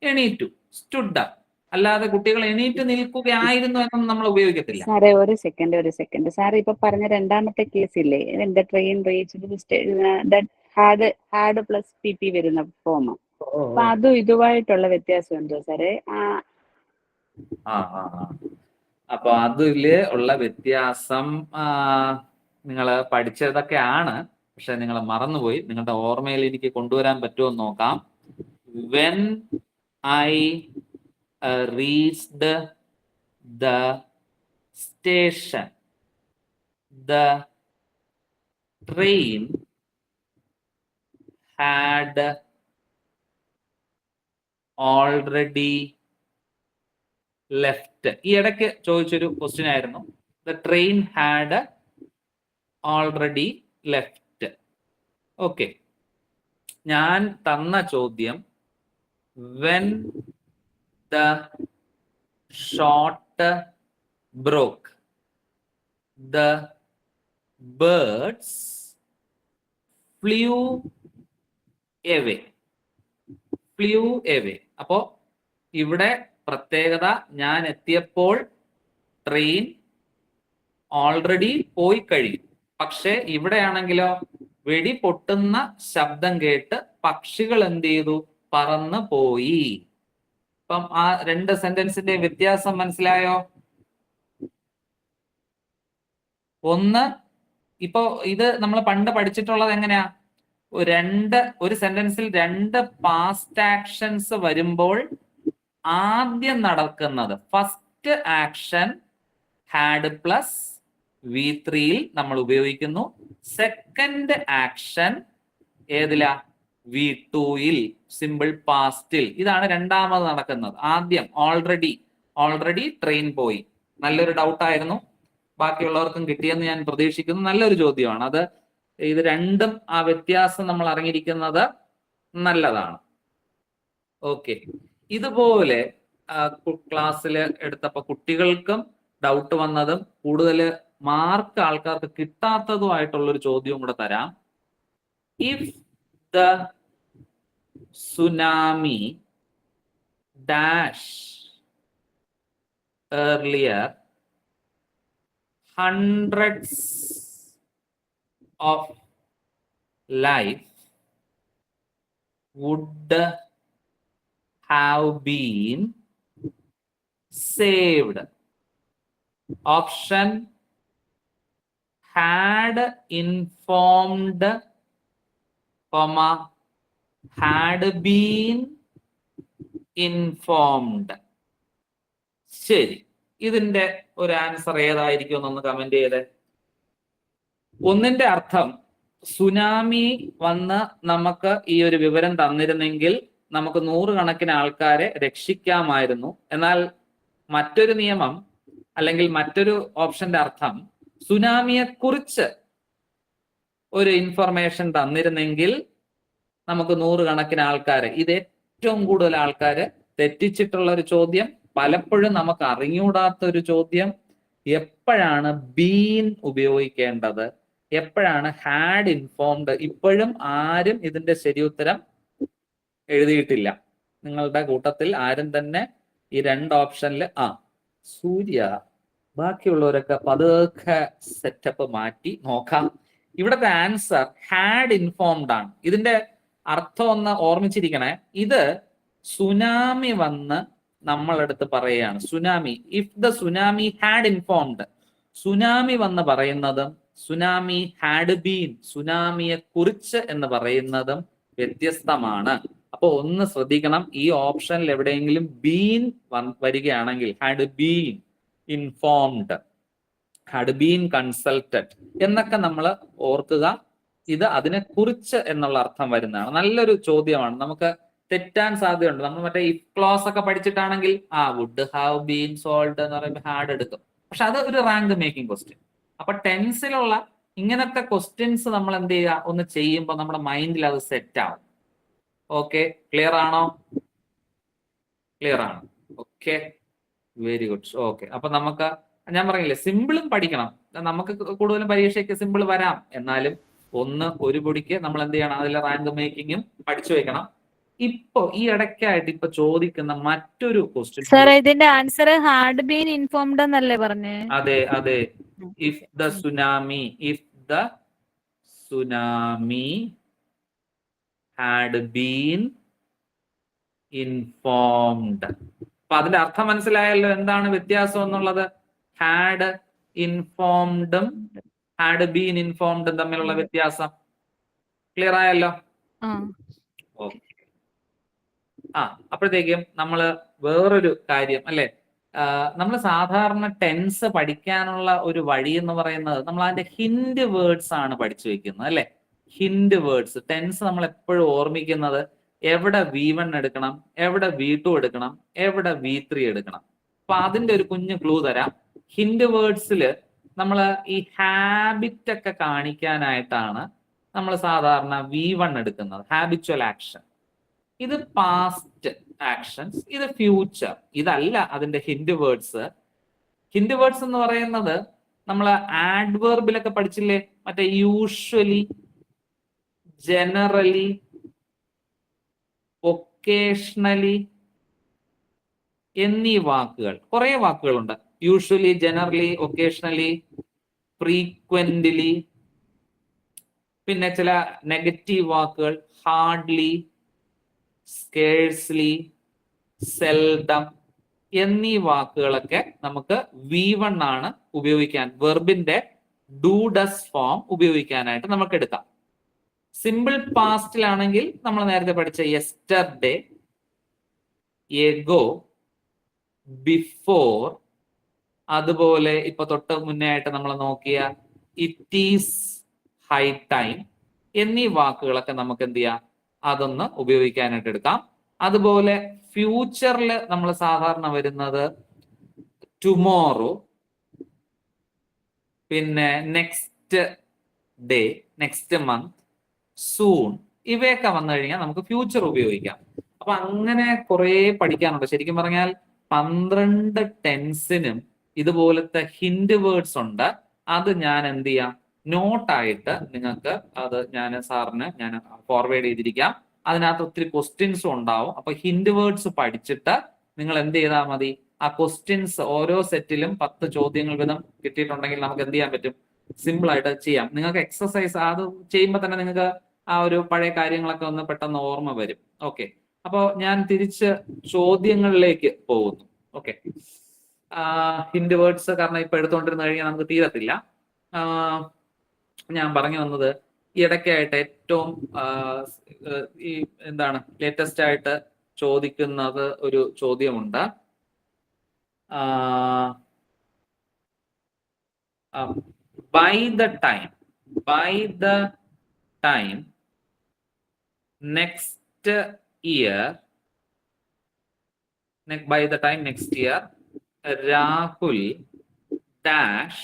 എണീറ്റു, സ്റ്റുഡ് അപ്പ്. അല്ലാതെ കുട്ടികൾ എണീറ്റ് നിൽക്കുകയായിരുന്നു എന്നൊന്നും നമ്മൾ ഉപയോഗിക്കത്തില്ല. സാറേ ഒരു സെക്കൻഡ് സാർ ഇപ്പൊ പറഞ്ഞ രണ്ടാമത്തെ കേസ് ഇല്ലേ, എന്റെ train reach had plus PP വരുന്ന ഫോം. അപ്പൊ അതും ഇതുമായിട്ടുള്ള വ്യത്യാസം എന്തോ സാറേ? അപ്പൊ അതില് ഉള്ള വ്യത്യാസം നിങ്ങൾ പഠിച്ചതൊക്കെയാണ്, പക്ഷെ നിങ്ങൾ മറന്നുപോയി. നിങ്ങളുടെ ഓർമ്മയിൽ എനിക്ക് കൊണ്ടുവരാൻ പറ്റുമോ എന്ന് നോക്കാം. When I reached the station, the train had already left. ഈ ഇടയ്ക്ക് ചോദിച്ചൊരു ക്വസ്റ്റ്യൻ ആയിരുന്നു. The train had already left. Okay, ഞാൻ തന്ന ചോദ്യം when the shot broke, the birds flew away. അപ്പോ ഇവിടെ പ്രത്യേകത, ഞാൻ എത്തിയപ്പോൾ ട്രെയിൻ ഓൾറെഡി പോയി കഴിയും. പക്ഷെ ഇവിടെയാണെങ്കിലോ വെടി പൊട്ടുന്ന ശബ്ദം കേട്ട് പക്ഷികൾ എന്ത് ചെയ്തു? പറന്നു പോയി. അപ്പം ആ രണ്ട് സെന്റൻസിന്റെ വ്യത്യാസം മനസ്സിലായോ? ഒന്ന്, ഇപ്പോ ഇത് നമ്മൾ പണ്ട് പഠിച്ചിട്ടുള്ളത് എങ്ങനെയാ? ഒരു സെന്റൻസിൽ രണ്ട് പാസ്റ്റ് ആക്ഷൻസ് വരുമ്പോൾ ആദ്യം നടക്കുന്നത് ഫസ്റ്റ് ആക്ഷൻ ഹാഡ് പ്ലസ് V3യിൽ നമ്മൾ ഉപയോഗിക്കുന്നു. സെക്കൻഡ് ആക്ഷൻ ഏതിലാ? V2യിൽ, സിമ്പിൾ പാസ്റ്റിൽ. ഇതാണ് രണ്ടാമത് നടക്കുന്നത്. ആദ്യം ഓൾറെഡി ട്രെയിൻ പോയി. നല്ലൊരു ഡൗട്ടായിരുന്നു, ബാക്കിയുള്ളവർക്കും കിട്ടിയെന്ന് ഞാൻ പ്രതീക്ഷിക്കുന്നു. നല്ലൊരു ചോദ്യമാണ് അത്. ഇത് രണ്ടും ആ വ്യത്യാസം നമ്മൾ അറിഞ്ഞിരിക്കുന്നത് നല്ലതാണ്. ഓക്കെ, ഇതുപോലെ ക്ലാസ്സിൽ എടുത്തപ്പോൾ കുട്ടികൾക്കും ഡൗട്ട് വന്നതും കൂടുതൽ മാർക്ക് ആൾക്കാർക്ക് കിട്ടാത്തതുമായിട്ടുള്ളൊരു ചോദ്യവും കൂടെ തരാം. If the tsunami dash earlier, hundreds of life would have been saved. Option had informed, had been, informed. ശരി, ഇതിന്റെ ഒരു ആൻസർ ഏതായിരിക്കും എന്നൊന്ന് കമന്റ് ചെയ്തേ. ഒന്നിന്റെ അർത്ഥം സുനാമി വന്ന് നമുക്ക് ഈ ഒരു വിവരം തന്നിരുന്നെങ്കിൽ നമുക്ക് 100 കണക്കിന് ആൾക്കാരെ രക്ഷിക്കാമായിരുന്നു. എന്നാൽ മറ്റൊരു നിയമം അല്ലെങ്കിൽ മറ്റൊരു ഓപ്ഷന്റെ അർത്ഥം സുനാമിയെ കുറിച്ച് ഒരു ഇൻഫർമേഷൻ തന്നിരുന്നെങ്കിൽ നമുക്ക് 100 കണക്കിന് ആൾക്കാരെ. ഇത് ഏറ്റവും കൂടുതൽ ആൾക്കാര് തെറ്റിച്ചിട്ടുള്ള ഒരു ചോദ്യം, പലപ്പോഴും നമുക്ക് അറിഞ്ഞുകൂടാത്ത ഒരു ചോദ്യം. എപ്പോഴാണ് ബീൻ ഉപയോഗിക്കേണ്ടത്, എപ്പോഴാണ് ഹാഡ് ഇൻഫോംഡ്? ഇപ്പോഴും ആരും ഇതിന്റെ ശരിയുത്തരം എഴുതിയിട്ടില്ല. നിങ്ങളുടെ കൂട്ടത്തിൽ ആരും തന്നെ ഈ 2 ഓപ്ഷനിൽ സൂര്യ, ബാക്കിയുള്ളവരൊക്കെ പതുക്കെ സെറ്റപ്പ് മാറ്റി നോക്കാം. ഇവിടുത്തെ ആൻസർ ഹാഡ് ഇൻഫോംഡ് ആണ്. ഇതിന്റെ അർത്ഥം ഒന്ന് ഓർമ്മിച്ചിരിക്കണേ. ഇത് സുനാമി വന്ന് നമ്മളെടുത്ത് പറയുകയാണ്. Tsunami, if the tsunami had informed. Tsunami വന്ന് പറയുന്നതും സുനാമി ഹാഡ് ബീൻ, സുനാമിയെ കുറിച്ച് എന്ന് പറയുന്നതും വ്യത്യസ്തമാണ്. അപ്പൊ ഒന്ന് ശ്രദ്ധിക്കണം, ഈ ഓപ്ഷനിൽ എവിടെയെങ്കിലും ബീൻ വരികയാണെങ്കിൽ had been informed, had been consulted എന്നൊക്കെ നമ്മൾ ഓർക്കുക. ഇത് അതിനെ കുറിച്ച് എന്നുള്ള അർത്ഥം വരുന്നതാണ്. നല്ലൊരു ചോദ്യമാണ്. നമുക്ക് തെറ്റാൻ സാധ്യതയുണ്ട്. നമ്മൾ മറ്റേ ഇഫ് ക്ലോസ് ഒക്കെ പഠിച്ചിട്ടാണെങ്കിൽ വുഡ് ഹാവ് ബീൻ സോൾഡ് എന്ന് പറയുമ്പോൾ ഹാഡ് എടുക്കും. പക്ഷെ അത് ഒരു റാങ്ക് മേക്കിംഗ് ക്വസ്റ്റ്യൻ. അപ്പൊ ടെൻസിലുള്ള ഇങ്ങനത്തെ ക്വസ്റ്റ്യൻസ് നമ്മൾ എന്ത് ചെയ്യുക, ഒന്ന് ചെയ്യുമ്പോൾ നമ്മുടെ മൈൻഡിൽ അത് സെറ്റ് ആവും. ഓക്കെ, ക്ലിയർ ആണോ? ക്ലിയർ ആണ്. Okay, very good. ഓക്കെ, അപ്പൊ നമുക്ക് ഞാൻ പറഞ്ഞില്ലേ, സിമ്പിളും പഠിക്കണം. നമുക്ക് കൂടുതലും പരീക്ഷയ്ക്ക് സിമ്പിൾ വരാം, എന്നാലും ഒരു പൊടിക്ക് നമ്മൾ എന്ത് ചെയ്യണം, അതിലെ റാങ്ക് മേക്കിങ്ങും പഠിച്ചു വെക്കണം. ഇപ്പൊ ഈ ഇടയ്ക്കായിട്ട് ഇപ്പൊ ചോദിക്കുന്ന മറ്റൊരു ക്വസ്റ്റ്യൻ, സർ ഇതിന്റെ ആൻസർ ഹാഡ് ബീൻ ഇൻഫോംഡ് എന്നല്ലേ പറഞ്ഞേ? അതെ അതെ. If the tsunami had been informed. അപ്പൊ അതിന്റെ അർത്ഥം മനസ്സിലായല്ലോ എന്താണ് വ്യത്യാസം എന്നുള്ളത്. ഹാഡ് ഇൻഫോംഡും ഹാഡ് ബീൻ ഇൻഫോംഡും തമ്മിലുള്ള വ്യത്യാസം ക്ലിയർ ആയല്ലോ? ഓക്കെ. അപ്പോഴത്തേക്കും നമ്മള് വേറൊരു കാര്യം അല്ലെ, നമ്മൾ സാധാരണ ടെൻസ് പഠിക്കാനുള്ള ഒരു വഴി എന്ന് പറയുന്നത് നമ്മൾ അതിന്റെ ഹിന്റ് വേർഡ്സ് ആണ് പഠിച്ചു വെക്കുന്നത് അല്ലെ. ഹിന്റ് വേർഡ്സ് ടെൻസ് നമ്മൾ എപ്പോഴും ഓർമ്മിക്കുന്നത് എവിടെ V1 എടുക്കണം, എവിടെ V2 എടുക്കണം, എവിടെ V3 എടുക്കണം. അപ്പൊ അതിന്റെ ഒരു കുഞ്ഞു ക്ലൂ തരാം. ഹിന്റ് വേർഡ്സിൽ നമ്മൾ ഈ ഹാബിറ്റ് ഒക്കെ കാണിക്കാനായിട്ടാണ് നമ്മൾ സാധാരണ V1 എടുക്കുന്നത്, ഹാബിച്വൽ ആക്ഷൻ. ഇത് പാസ്റ്റ് ആക്ഷൻസ്, ഇത് ഫ്യൂച്ചർ. ഇതല്ല അതിന്റെ ഹിന്റ് വേർഡ്സ്. ഹിന്റ് വേർഡ്സ് എന്ന് പറയുന്നത് നമ്മൾ ആഡ്വേർബിലൊക്കെ പഠിച്ചില്ലേ, മറ്റേ യൂഷ്വലി, ജനറലി, ഒക്കേഷണലി എന്നീ വാക്കുകൾ, കുറെ വാക്കുകളുണ്ട്. യൂഷ്വലി, ജനറലി, ഒക്കേഷണലി, ഫ്രീക്വന്റ്ലി, പിന്നെ ചില നെഗറ്റീവ് വാക്കുകൾ ഹാർഡ്ലി, സ്കേഴ്സ്ലി, സെൽഡം എന്നീ വാക്കുകളൊക്കെ നമുക്ക് V1 ആണ് ഉപയോഗിക്കാൻ, വെർബിന്റെ ഡു ഡസ് ഫോം ഉപയോഗിക്കാനായിട്ട് നമുക്ക് എടുക്കാം. സിമ്പിൾ പാസ്റ്റിലാണെങ്കിൽ നമ്മൾ നേരത്തെ പഠിച്ച യെസ്റ്റർഡേ, എഗോ, ബിഫോർ, അതുപോലെ ഇപ്പൊ തൊട്ട് മുന്നേ ആയിട്ട് നമ്മൾ നോക്കിയ ഇറ്റ് ഈസ് ഹൈ ടൈം എന്നീ വാക്കുകളൊക്കെ നമുക്ക് എന്ത് ചെയ്യാം, അതൊന്ന് ഉപയോഗിക്കാനായിട്ട് എടുക്കാം. അതുപോലെ ഫ്യൂച്ചറിൽ നമ്മൾ സാധാരണ വരുന്നത് ടുമോറോ, പിന്നെ next day, next month, soon, ഇവയൊക്കെ വന്നു കഴിഞ്ഞാൽ നമുക്ക് ഫ്യൂച്ചർ ഉപയോഗിക്കാം. അപ്പൊ അങ്ങനെ കുറെ പഠിക്കാനുണ്ട്. ശരിക്കും പറഞ്ഞാൽ 12 ടെൻസിനും ഇതുപോലത്തെ ഹിന്റ് വേർഡ്സ് ഉണ്ട്. അത് ഞാൻ എന്ത് ചെയ്യാം, നോട്ടായിട്ട് നിങ്ങൾക്ക് അത് സാറിന് ഞാൻ ഫോർവേഡ് ചെയ്തിരിക്കാം. അതിനകത്ത് ഒത്തിരി ക്വസ്റ്റ്യൻസും ഉണ്ടാവും. അപ്പൊ ഹിന്റ് വേർഡ്സ് പഠിച്ചിട്ട് നിങ്ങൾ എന്ത് ചെയ്താൽ മതി, ആ ക്വസ്റ്റ്യൻസ് ഓരോ സെറ്റിലും 10 ചോദ്യങ്ങൾ വീതം കിട്ടിയിട്ടുണ്ടെങ്കിൽ നമുക്ക് എന്ത് ചെയ്യാൻ പറ്റും, സിമ്പിൾ ആയിട്ട് ചെയ്യാം. നിങ്ങൾക്ക് എക്സസൈസ് അത് ചെയ്യുമ്പോൾ തന്നെ നിങ്ങൾക്ക് ആ ഒരു പഴയ കാര്യങ്ങളൊക്കെ ഒന്ന് പെട്ടെന്ന് ഓർമ്മ വരും. ഓക്കെ, അപ്പോൾ ഞാൻ തിരിച്ച് ചോദ്യങ്ങളിലേക്ക് പോകുന്നു. ഓക്കെ, ഹിന്റ് വേർഡ്സ് കാരണം ഇപ്പൊ എടുത്തുകൊണ്ടിരുന്നു കഴിഞ്ഞാൽ നമുക്ക് തീരത്തില്ല. ഞാൻ പറഞ്ഞു വന്നത് ഈ ഇടയ്ക്കായിട്ട് ഏറ്റവും ഈ ലേറ്റസ്റ്റ് ആയിട്ട് ചോദിക്കുന്നത് ഒരു ചോദ്യമുണ്ട്. by the time next year Rahul dash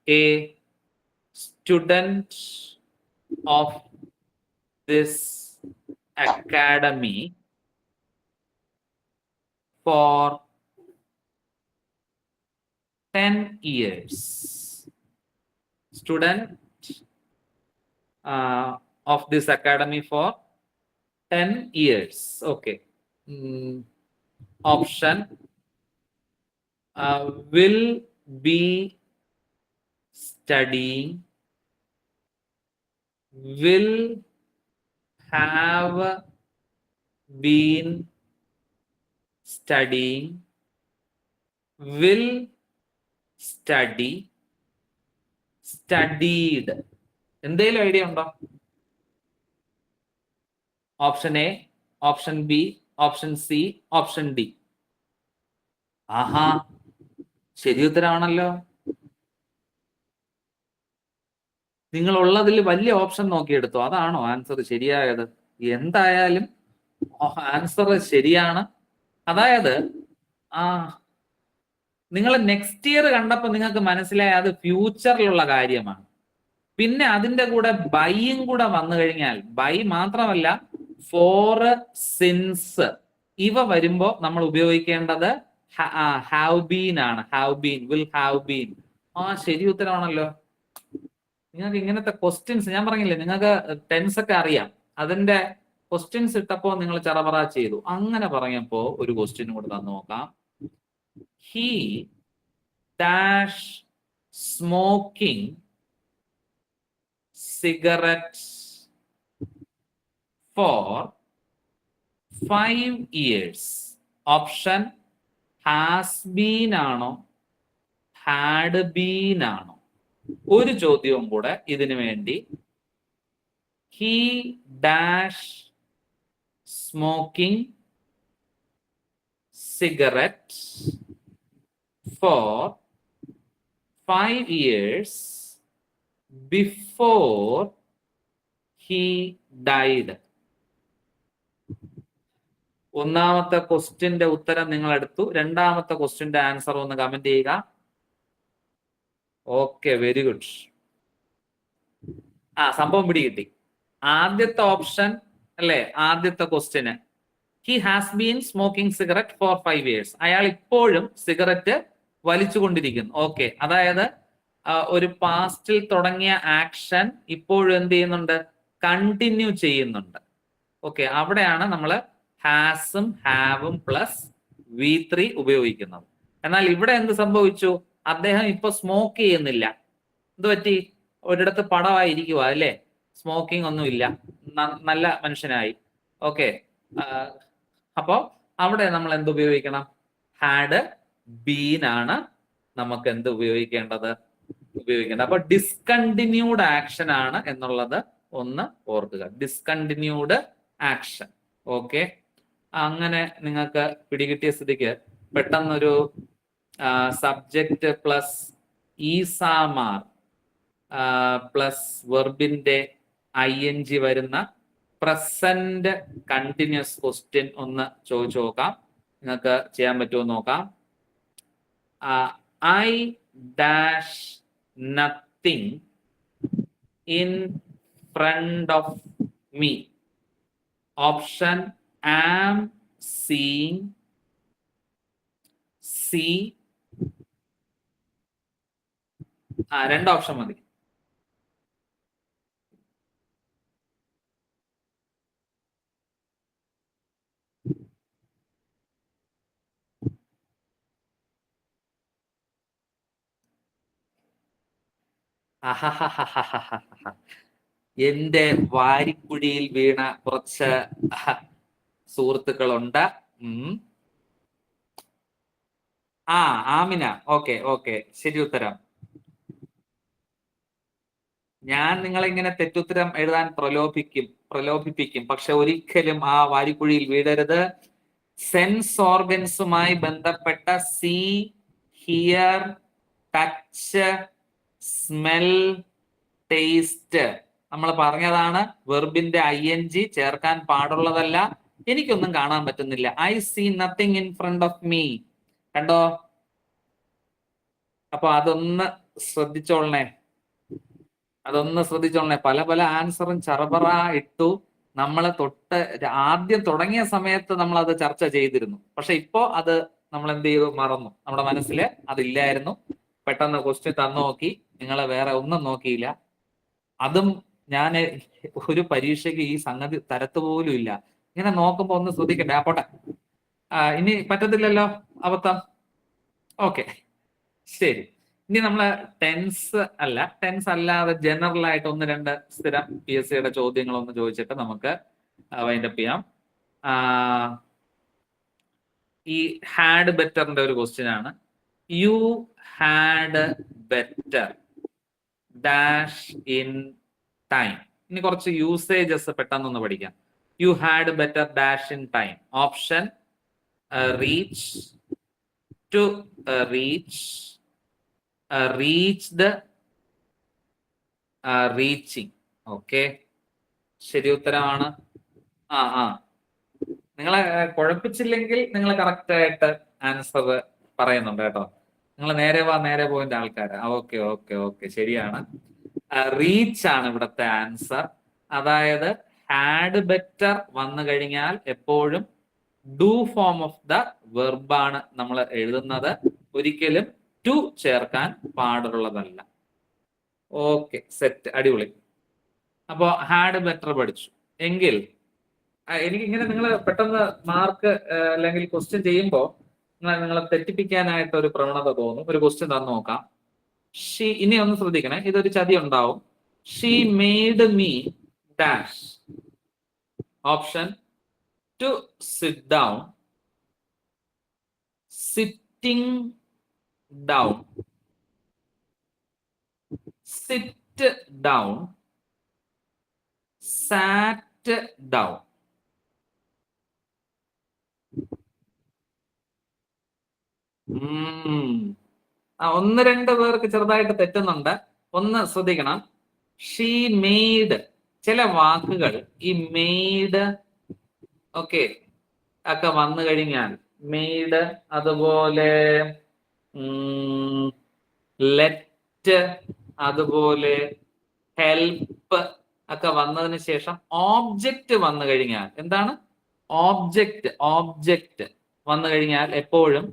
a student of this academy for 10 years. Student of this academy for 10 years. Okay. Option will be studying, will have been studying, will study, studied. എന്തെങ്കിലും idea ഉണ്ടോ? Option A, option B, option C, option D. ആഹാ, ശരി ഉത്തരമാണല്ലോ. നിങ്ങൾ ഉള്ളതിൽ വലിയ option നോക്കിയെടുത്തോ, അതാണോ answer ശരിയായത്? എന്തായാലും ആൻസർ ശരിയാണ്. അതായത് നിങ്ങൾ നെക്സ്റ്റ് ഇയർ കണ്ടപ്പോൾ നിങ്ങൾക്ക് മനസ്സിലായ അത് ഫ്യൂച്ചറിലുള്ള കാര്യമാണ്. പിന്നെ അതിന്റെ കൂടെ ബൈയും കൂടെ വന്നു കഴിഞ്ഞാൽ, ബൈ മാത്രമല്ല ഫോർ, സിൻസ് ഇവ വരുമ്പോ നമ്മൾ ഉപയോഗിക്കേണ്ടത് ഹാവ് ബീൻ ആണ്. Have been, will have been. ശരി ഉത്തരമാണല്ലോ. നിങ്ങൾക്ക് ഇങ്ങനത്തെ ക്വസ്റ്റ്യൻസ് ഞാൻ പറഞ്ഞില്ലേ, നിങ്ങൾക്ക് ടെൻസ് ഒക്കെ അറിയാം, അതിന്റെ ക്വസ്റ്റ്യൻസ് ഇട്ടപ്പോ നിങ്ങൾ ചറപറ ചെയ്തു. അങ്ങനെ പറഞ്ഞപ്പോ ഒരു ക്വസ്റ്റ്യൻ കൂടെ തന്നു നോക്കാം. He dash smoking cigarettes for 5 years. Option has been ആണോ ഹാഡ് ബീൻ ആണോ? ഒരു ചോദ്യവും കൂടെ ഇതിനു വേണ്ടി. He dash smoking cigarette for 5 years before he died. ഒന്നാമത്തെ ക്വസ്റ്റ്യന്റെ ഉത്തരം നിങ്ങൾ എടുത്തു. രണ്ടാമത്തെ ക്വസ്റ്റ്യന്റെ ആൻസർ ഒന്ന് കമന്റ് ചെയ്യുക. Okay, very good. സംഭവം പിടികിട്ടി. ആദ്യത്തെ ഓപ്ഷൻ അല്ലെ, ആദ്യത്തെ ക്വസ്റ്റ്യന് he has been smoking cigarette for 5 years. അയാൾ ഇപ്പോഴും സിഗരറ്റ് വലിച്ചുകൊണ്ടിരിക്കുന്നു. ഓക്കെ, അതായത് ഒരു പാസ്റ്റിൽ തുടങ്ങിയ ആക്ഷൻ ഇപ്പോഴും എന്ത് ചെയ്യുന്നുണ്ട്? കണ്ടിന്യൂ ചെയ്യുന്നുണ്ട്. ഓക്കെ, അവിടെയാണ് നമ്മൾ ഹാസും ഹാവും പ്ലസ് V3 ഉപയോഗിക്കുന്നത്. എന്നാൽ ഇവിടെ എന്ത് സംഭവിച്ചു? അദ്ദേഹം ഇപ്പൊ സ്മോക്ക് ചെയ്യുന്നില്ല. എന്ത് പറ്റി? ഒരിടത്ത് പടമായിരിക്കുക അല്ലേ, സ്മോക്കിംഗ് ഒന്നുമില്ല, നല്ല മനുഷ്യനായി. ഓക്കെ, അപ്പോ അവിടെ നമ്മൾ എന്ത് ഉപയോഗിക്കണം? ഹാഡ് ബീൻ ആണ് നമുക്ക് എന്ത് ഉപയോഗിക്കേണ്ടത്? അപ്പൊ ഡിസ്കണ്ടിന്യൂഡ് ആക്ഷൻ ആണ് എന്നുള്ളത് ഒന്ന് ഓർക്കുക. Discontinued action. ഓക്കെ, അങ്ങനെ നിങ്ങൾക്ക് പിടികിട്ടിയ സ്ഥിതിക്ക് പെട്ടെന്നൊരു സബ്ജക്റ്റ് പ്ലസ് ഈസാമാർ പ്ലസ് വെർബിന്റെ ING വരുന്ന പ്രസന്റ് കണ്ടിന്യൂസ് ക്വസ്റ്റ്യൻ ഒന്ന് ചോദിച്ചു നോക്കാം. നിങ്ങൾക്ക് ചെയ്യാൻ പറ്റുമോ നോക്കാം. I dash nothing in front of me. Option am seeing, see. രണ്ട് ഓപ്ഷൻ മതി. എന്റെ വാരിക്കുഴിയിൽ വീണ കുറച്ച് സുഹൃത്തുക്കളുണ്ട്. ആമിന. ഓക്കെ, ശരി ഉത്തരം. ഞാൻ നിങ്ങളെ ഇങ്ങനെ തെറ്റുത്തരം എഴുതാൻ പ്രലോഭിപ്പിക്കും, പക്ഷെ ഒരിക്കലും ആ വാരിക്കുഴിയിൽ വീഴരുത്. സെൻസ് ഓർഗൻസുമായി ബന്ധപ്പെട്ട see, hear, touch, smell, taste നമ്മൾ പറഞ്ഞതാണ്. വെർബിന്റെ ING ചേർക്കാൻ പാടുള്ളതല്ല. എനിക്കൊന്നും കാണാൻ പറ്റുന്നില്ല. I see nothing in front of me. കണ്ടോ? അപ്പൊ അതൊന്ന് ശ്രദ്ധിച്ചോളണേ. പല പല ആൻസറും ചറപറ ഇട്ടു. നമ്മൾ ആദ്യം തുടങ്ങിയ സമയത്ത് നമ്മൾ അത് ചർച്ച ചെയ്തിരുന്നു. പക്ഷെ ഇപ്പോ അത് നമ്മൾ എന്ത് ചെയ്തു? മറന്നു. നമ്മുടെ മനസ്സിൽ അതില്ലായിരുന്നു. പെട്ടെന്ന് ക്വസ്റ്റ്യൻ തന്നു നോക്കി. നിങ്ങൾ വേറെ ഒന്നും നോക്കിയില്ല. അതും ഞാൻ ഒരു പരീക്ഷയ്ക്ക് ഈ സംഗതി തരത്ത് പോലും ഇല്ല. ഇങ്ങനെ നോക്കുമ്പോ ഒന്ന് ശ്രദ്ധിക്കട്ടെ. പോട്ടെ, ഇനി പറ്റത്തില്ലല്ലോ അബദ്ധം. ഓക്കെ, ശരി. ഇനി നമ്മള് ടെൻസ് അല്ലാതെ ജനറൽ ആയിട്ട് ഒന്ന് രണ്ട് സ്ഥിരം PSCയുടെ ചോദ്യങ്ങൾ ഒന്ന് ചോദിച്ചിട്ട് നമുക്ക് വൈൻഡപ്പ് ചെയ്യാം. ഈ ഹാഡ് ബെറ്ററിന്റെ ഒരു ക്വസ്റ്റ്യൻ ആണ്. You had better dash in time. ഇനി കുറച്ച് യൂസേജസ് പെട്ടെന്നൊന്ന് പഠിക്കാം. You had better dash in time. Option reach, to reach, reached, reaching. Okay, ശരി ഉത്തരമാണ്. നിങ്ങളെ കുഴപ്പിച്ചില്ലെങ്കിൽ നിങ്ങൾ കറക്റ്റ് ആയിട്ട് ആൻസർ പറയുന്നുണ്ട് കേട്ടോ. നിങ്ങൾ നേരെ പോയിന്റെ ആൾക്കാര്. ഓക്കെ ഓക്കെ ഓക്കെ, ശരിയാണ്. റീച്ച് ആണ് ഇവിടുത്തെ ആൻസർ. അതായത് ഹാഡ് ബെറ്റർ വന്നു കഴിഞ്ഞാൽ എപ്പോഴും ഡു ഫോം ഓഫ് ദ വെർബാണ് നമ്മൾ എഴുതുന്നത്. ഒരിക്കലും ടു ചേർക്കാൻ പാടുള്ളതല്ല. ഓക്കെ, സെറ്റ്, അടിപൊളി. അപ്പോ ഹാഡ് ബെറ്റർ പഠിച്ചു എങ്കിൽ എനിക്കിങ്ങനെ നിങ്ങൾ പെട്ടെന്ന് മാർക്ക് അല്ലെങ്കിൽ ക്വസ്റ്റ്യൻ ചെയ്യുമ്പോൾ നിങ്ങളെ തെറ്റിപ്പിക്കാനായിട്ട് ഒരു പ്രവണത തോന്നും. ഒരു ക്വസ്റ്റ്യൻ തന്നു നോക്കാം. ഇനി ഒന്ന് ശ്രദ്ധിക്കണേ, ഇതൊരു ചതി ഉണ്ടാവും. She made me dash. Option to sit down, sitting down, sit down, sat down. ഒന്ന് രണ്ട് പേർക്ക് ചെറുതായിട്ട് തെറ്റുന്നുണ്ട്. ഒന്ന് ശ്രദ്ധിക്കണം. ഷീ മെയ്ഡ്, ചില വാക്കുകൾ ഈ മെയ്ഡ് ഓക്കെ ഒക്കെ വന്നു കഴിഞ്ഞാൽ മെയ്ഡ്, അതുപോലെ ലെറ്റ്, അതുപോലെ ഹെൽപ്പ് ഒക്കെ വന്നതിന് ശേഷം ഓബ്ജക്റ്റ് വന്നു കഴിഞ്ഞാൽ എന്താണ്? ഓബ്ജക്റ്റ് വന്നു കഴിഞ്ഞാൽ എപ്പോഴും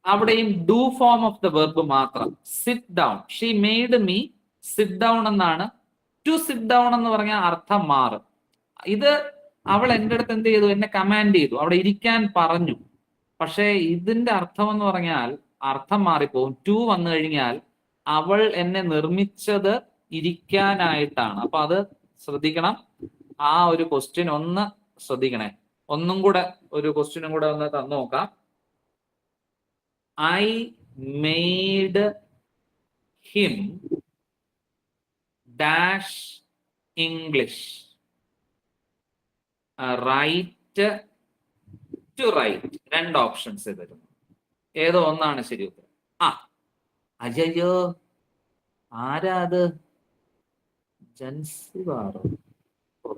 അവിടെയും do form of the verb മാത്രം. Sit down, she made me sit down എന്നാണ്. ടു സിറ്റ് ഡൗൺ എന്ന് പറഞ്ഞാൽ അർത്ഥം മാറും. ഇത് അവൾ എൻ്റെ അടുത്ത് എന്ത് ചെയ്തു? എന്നെ കമാൻഡ് ചെയ്തു, അവിടെ ഇരിക്കാൻ പറഞ്ഞു. പക്ഷേ ഇതിന്റെ അർത്ഥം എന്ന് പറഞ്ഞാൽ അർത്ഥം മാറിപ്പോവും. ടു വന്നു കഴിഞ്ഞാൽ അവൾ എന്നെ നിർമ്മിച്ചത് ഇരിക്കാനായിട്ടാണ്. അപ്പൊ അത് ശ്രദ്ധിക്കണം. ആ ഒരു ക്വസ്റ്റ്യൻ ഒന്ന് ശ്രദ്ധിക്കണേ. ഒന്നും കൂടെ ഒരു ക്വസ്റ്റ്യനും കൂടെ ഒന്ന് തന്നു നോക്കാം. I made him dash English. Write to write. രണ്ട് ഓപ്ഷൻസ് തരുന്നു. ഏതോ ഒന്നാണ് ശരി ഉത്തരം. അയ്യോ, ആരാ അത്? ജൻസിവാറോ?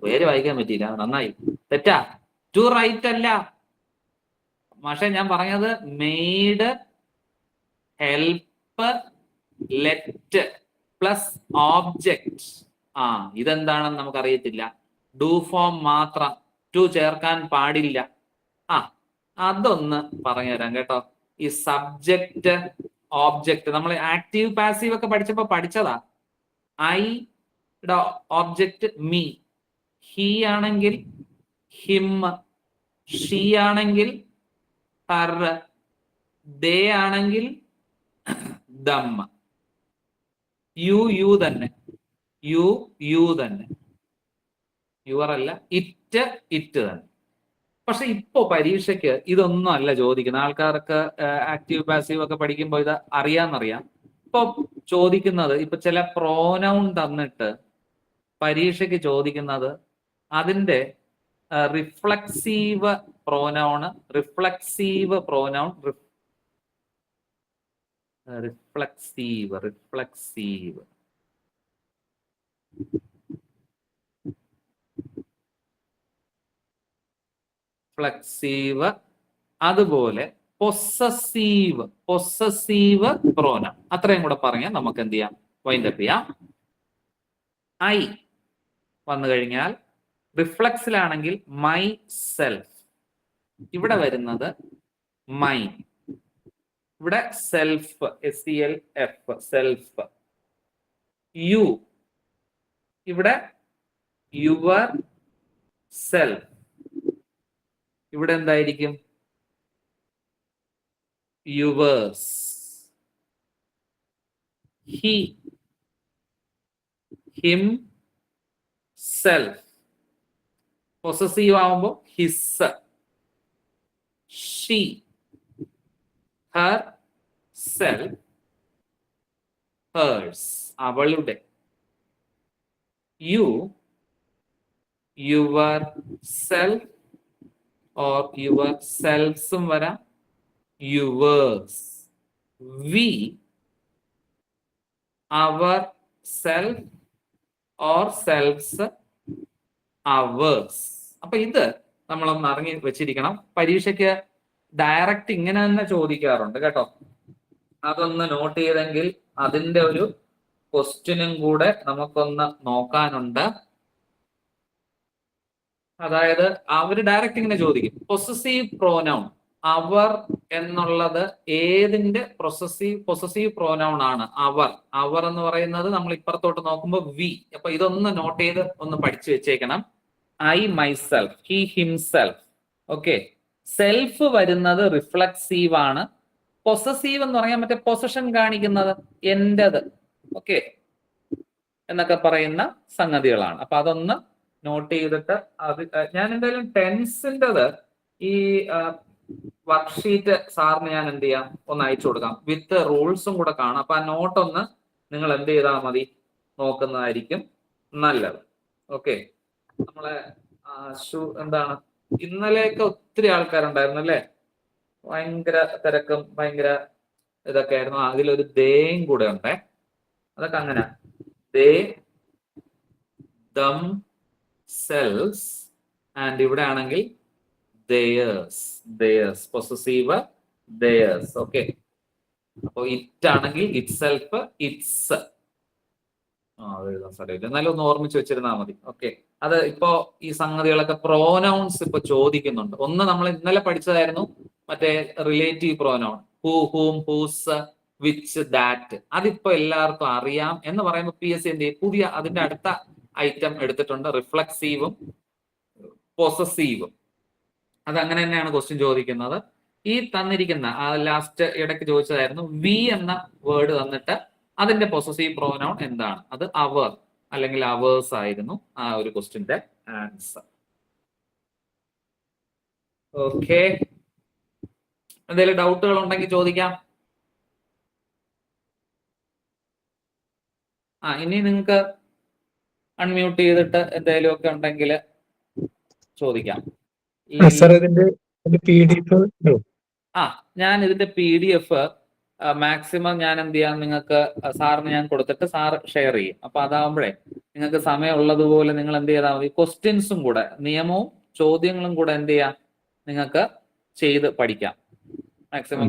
പേര് വായിക്കാൻ പറ്റിയില്ല, നന്നായി. തെറ്റാ, ടു റൈറ്റ് അല്ല. പക്ഷെ ഞാൻ പറഞ്ഞത് made, help, let plus object. ഇതെന്താണെന്ന് നമുക്ക് അറിയത്തില്ല. ഡു ഫോം മാത്രം, ടു ചേർക്കാൻ പാടില്ല. അതൊന്ന് പറഞ്ഞുതരാം കേട്ടോ. ഈ സബ്ജക്റ്റ്, ഓബ്ജക്റ്റ് നമ്മൾ ആക്റ്റീവ് പാസീവ് ഒക്കെ പഠിച്ചപ്പോ പഠിച്ചതാ. ഐ ഓബ്ജക്റ്റ് മീ, ഹി ആണെങ്കിൽ ഹിം, ഷീ ആണെങ്കിൽ ഹർ, ദേ ആണെങ്കിൽ ദം. യു തന്നെ, യു തന്നെ, യുവർ അല്ല. ഇറ്റ് തന്നെ. പക്ഷെ ഇപ്പോ പരീക്ഷയ്ക്ക് ഇതൊന്നും അല്ല ചോദിക്കുന്നത്. ആൾക്കാർക്ക് ആക്റ്റീവ് പാസീവ് ഒക്കെ പഠിക്കുമ്പോൾ ഇത് അറിയാന്നറിയാം. ഇപ്പൊ ചോദിക്കുന്നത് ഇപ്പൊ ചില പ്രോനൗൺ തന്നിട്ട് പരീക്ഷയ്ക്ക് ചോദിക്കുന്നത് അതിന്റെ റിഫ്ലക്സീവ് പ്രോനൗൺ റിഫ്ലക്സീവ് ഫ്ലെക്സീവ്, അതുപോലെ പൊസസീവ് പ്രോനൗൺ. അത്രയും കൂടെ പറഞ്ഞാൽ നമുക്ക് എന്ത് ചെയ്യാം, വൈൻഡപ്പ് ചെയ്യാം. ഐ വന്നു കഴിഞ്ഞാൽ റിഫ്ലക്സിലാണെങ്കിൽ മൈ സെൽഫ്, ഇവിടെ വരുന്നത് മൈൻ, ഇവിടെ സെൽഫ് SELF സെൽഫ്. യു, ഇവിടെ യുവർ സെൽഫ്, ഇവിടെ എന്തായിരിക്കും yours. He, him self, possessive ആവുമ്പോൾ his. She, her self, hers അവളുടെ. You, your self or your സെൽഫ്സും വരാം, yours. We, our self or selves, ours. അപ്പൊ ഇത് നമ്മളൊന്ന് അറിഞ്ഞ് വെച്ചിരിക്കണം. പരീക്ഷയ്ക്ക് ഡയറക്റ്റ് ഇങ്ങനെ തന്നെ ചോദിക്കാറുണ്ട് കേട്ടോ. അതൊന്ന് നോട്ട് ചെയ്തെങ്കിൽ അതിന്റെ ഒരു ക്വസ്റ്റ്യനും കൂടെ നമുക്കൊന്ന് നോക്കാനുണ്ട്. അതായത് അവര് ഡയറക്റ്റ് ഇങ്ങനെ ചോദിക്കും, പൊസസീവ് പ്രോനൗൺ അവർ എന്നുള്ളത് ഏതിന്റെ പൊസസീവ് പ്രോനൗൺ ആണ്? അവർ എന്ന് പറയുന്നത് നമ്മൾ ഇപ്പുറത്തോട്ട് നോക്കുമ്പോൾ വി. അപ്പൊ ഇതൊന്ന് നോട്ട് ചെയ്ത് ഒന്ന് പഠിച്ചു വെച്ചേക്കണം. I, myself, he, himself. Okay, self വരുന്നത് റിഫ്ലക്സീവ് ആണ്. പൊസസീവ് എന്ന് പറയാൻ മറ്റേ പൊസഷൻ കാണിക്കുന്നത് എന്റേത്, ഓക്കെ എന്നൊക്കെ പറയുന്ന സംഗതികളാണ്. അപ്പൊ അതൊന്ന് നോട്ട് ചെയ്തിട്ട് അത് ഞാൻ എന്തായാലും ടെൻസിൻ്റെത് ഈ വർക്ക്ഷീറ്റ് സാറിന് ഞാൻ എന്ത് ചെയ്യാം, ഒന്ന് അയച്ചു കൊടുക്കാം. വിത്ത് റൂൾസും കൂടെ കാണാം. അപ്പൊ ആ നോട്ടൊന്ന് നിങ്ങൾ എന്ത് ചെയ്താൽ മതി, നോക്കുന്നതായിരിക്കും നല്ലത്. ഓക്കെ, നമ്മളെ എന്താണ് ഇന്നലെയൊക്കെ ഒത്തിരി ആൾക്കാരുണ്ടായിരുന്നു അല്ലേ? ഭയങ്കര തിരക്കും ഭയങ്കര ഇതൊക്കെ ആയിരുന്നു. അതിലൊരു ദേയും കൂടെ ഉണ്ടേ. അതൊക്കെ അങ്ങനെ ദേ, ദം, സെൽസ്, ആൻഡ് ഇവിടെ ആണെങ്കിൽ ദേയേഴ്സ് പൊസസീവ് ദേയേഴ്സ്. ഓക്കെ, അപ്പൊ ഇറ്റ് ആണെങ്കിൽ ഇറ്റ് സെൽഫ്, ഇറ്റ്സ്. അത് എഴുതാൻ സാധ്യത, എന്നാലും ഒന്ന് ഓർമ്മിച്ച് വെച്ചിരുന്നാൽ മതി. ഓക്കെ, അത് ഇപ്പോ ഈ സംഗതികളൊക്കെ പ്രോനൗൺസ് ഇപ്പൊ ചോദിക്കുന്നുണ്ട്. ഒന്ന് നമ്മൾ ഇന്നലെ പഠിച്ചതായിരുന്നു മറ്റേ relative pronoun, who, whom, whose, which, that. അതിപ്പോ എല്ലാവർക്കും അറിയാം എന്ന് പറയുമ്പോൾ PSC എന്ത് ചെയ്യും, പുതിയ അതിന്റെ അടുത്ത ഐറ്റം എടുത്തിട്ടുണ്ട്, റിഫ്ലക്സീവും പൊസസീവും. അത് അങ്ങനെ തന്നെയാണ് ക്വസ്റ്റ്യൻ ചോദിക്കുന്നത്. ഈ തന്നിരിക്കുന്ന ആ ലാസ്റ്റ് ഇടയ്ക്ക് ചോദിച്ചതായിരുന്നു, വി എന്ന വേർഡ് തന്നിട്ട് അതിന്റെ പൊസസീവ് പ്രോനൗൺ എന്താണ്? അത് അവർ അല്ലെങ്കിൽ അവേഴ്സ് ആയിരുന്നു ആ ഒരു ക്വസ്റ്റ്യന്റെ ആൻസർ. ഓക്കെ, എന്തെങ്കിലും ഡൗട്ടുകൾ ഉണ്ടെങ്കിൽ ചോദിക്കാം. ഇനി നിങ്ങൾക്ക് അൺമ്യൂട്ട് ചെയ്തിട്ട് എന്തെങ്കിലും ഒക്കെ ഉണ്ടെങ്കിൽ ചോദിക്കാം. ഞാൻ ഇതിന്റെ PDF മാക്സിമം ഞാൻ എന്ത് ചെയ്യാം, നിങ്ങൾക്ക് സാറിന് ഞാൻ കൊടുത്തിട്ട് സാർ ഷെയർ ചെയ്യും. അപ്പൊ അതാവുമ്പോഴേ നിങ്ങൾക്ക് സമയമുള്ളതുപോലെ നിങ്ങൾ എന്ത് ചെയ്താൽ മതി, ക്വസ്റ്റ്യൻസും കൂടെ നിയമവും ചോദ്യങ്ങളും കൂടെ എന്ത് ചെയ്യാം, നിങ്ങൾക്ക് ചെയ്ത് പഠിക്കാം. മാക്സിമം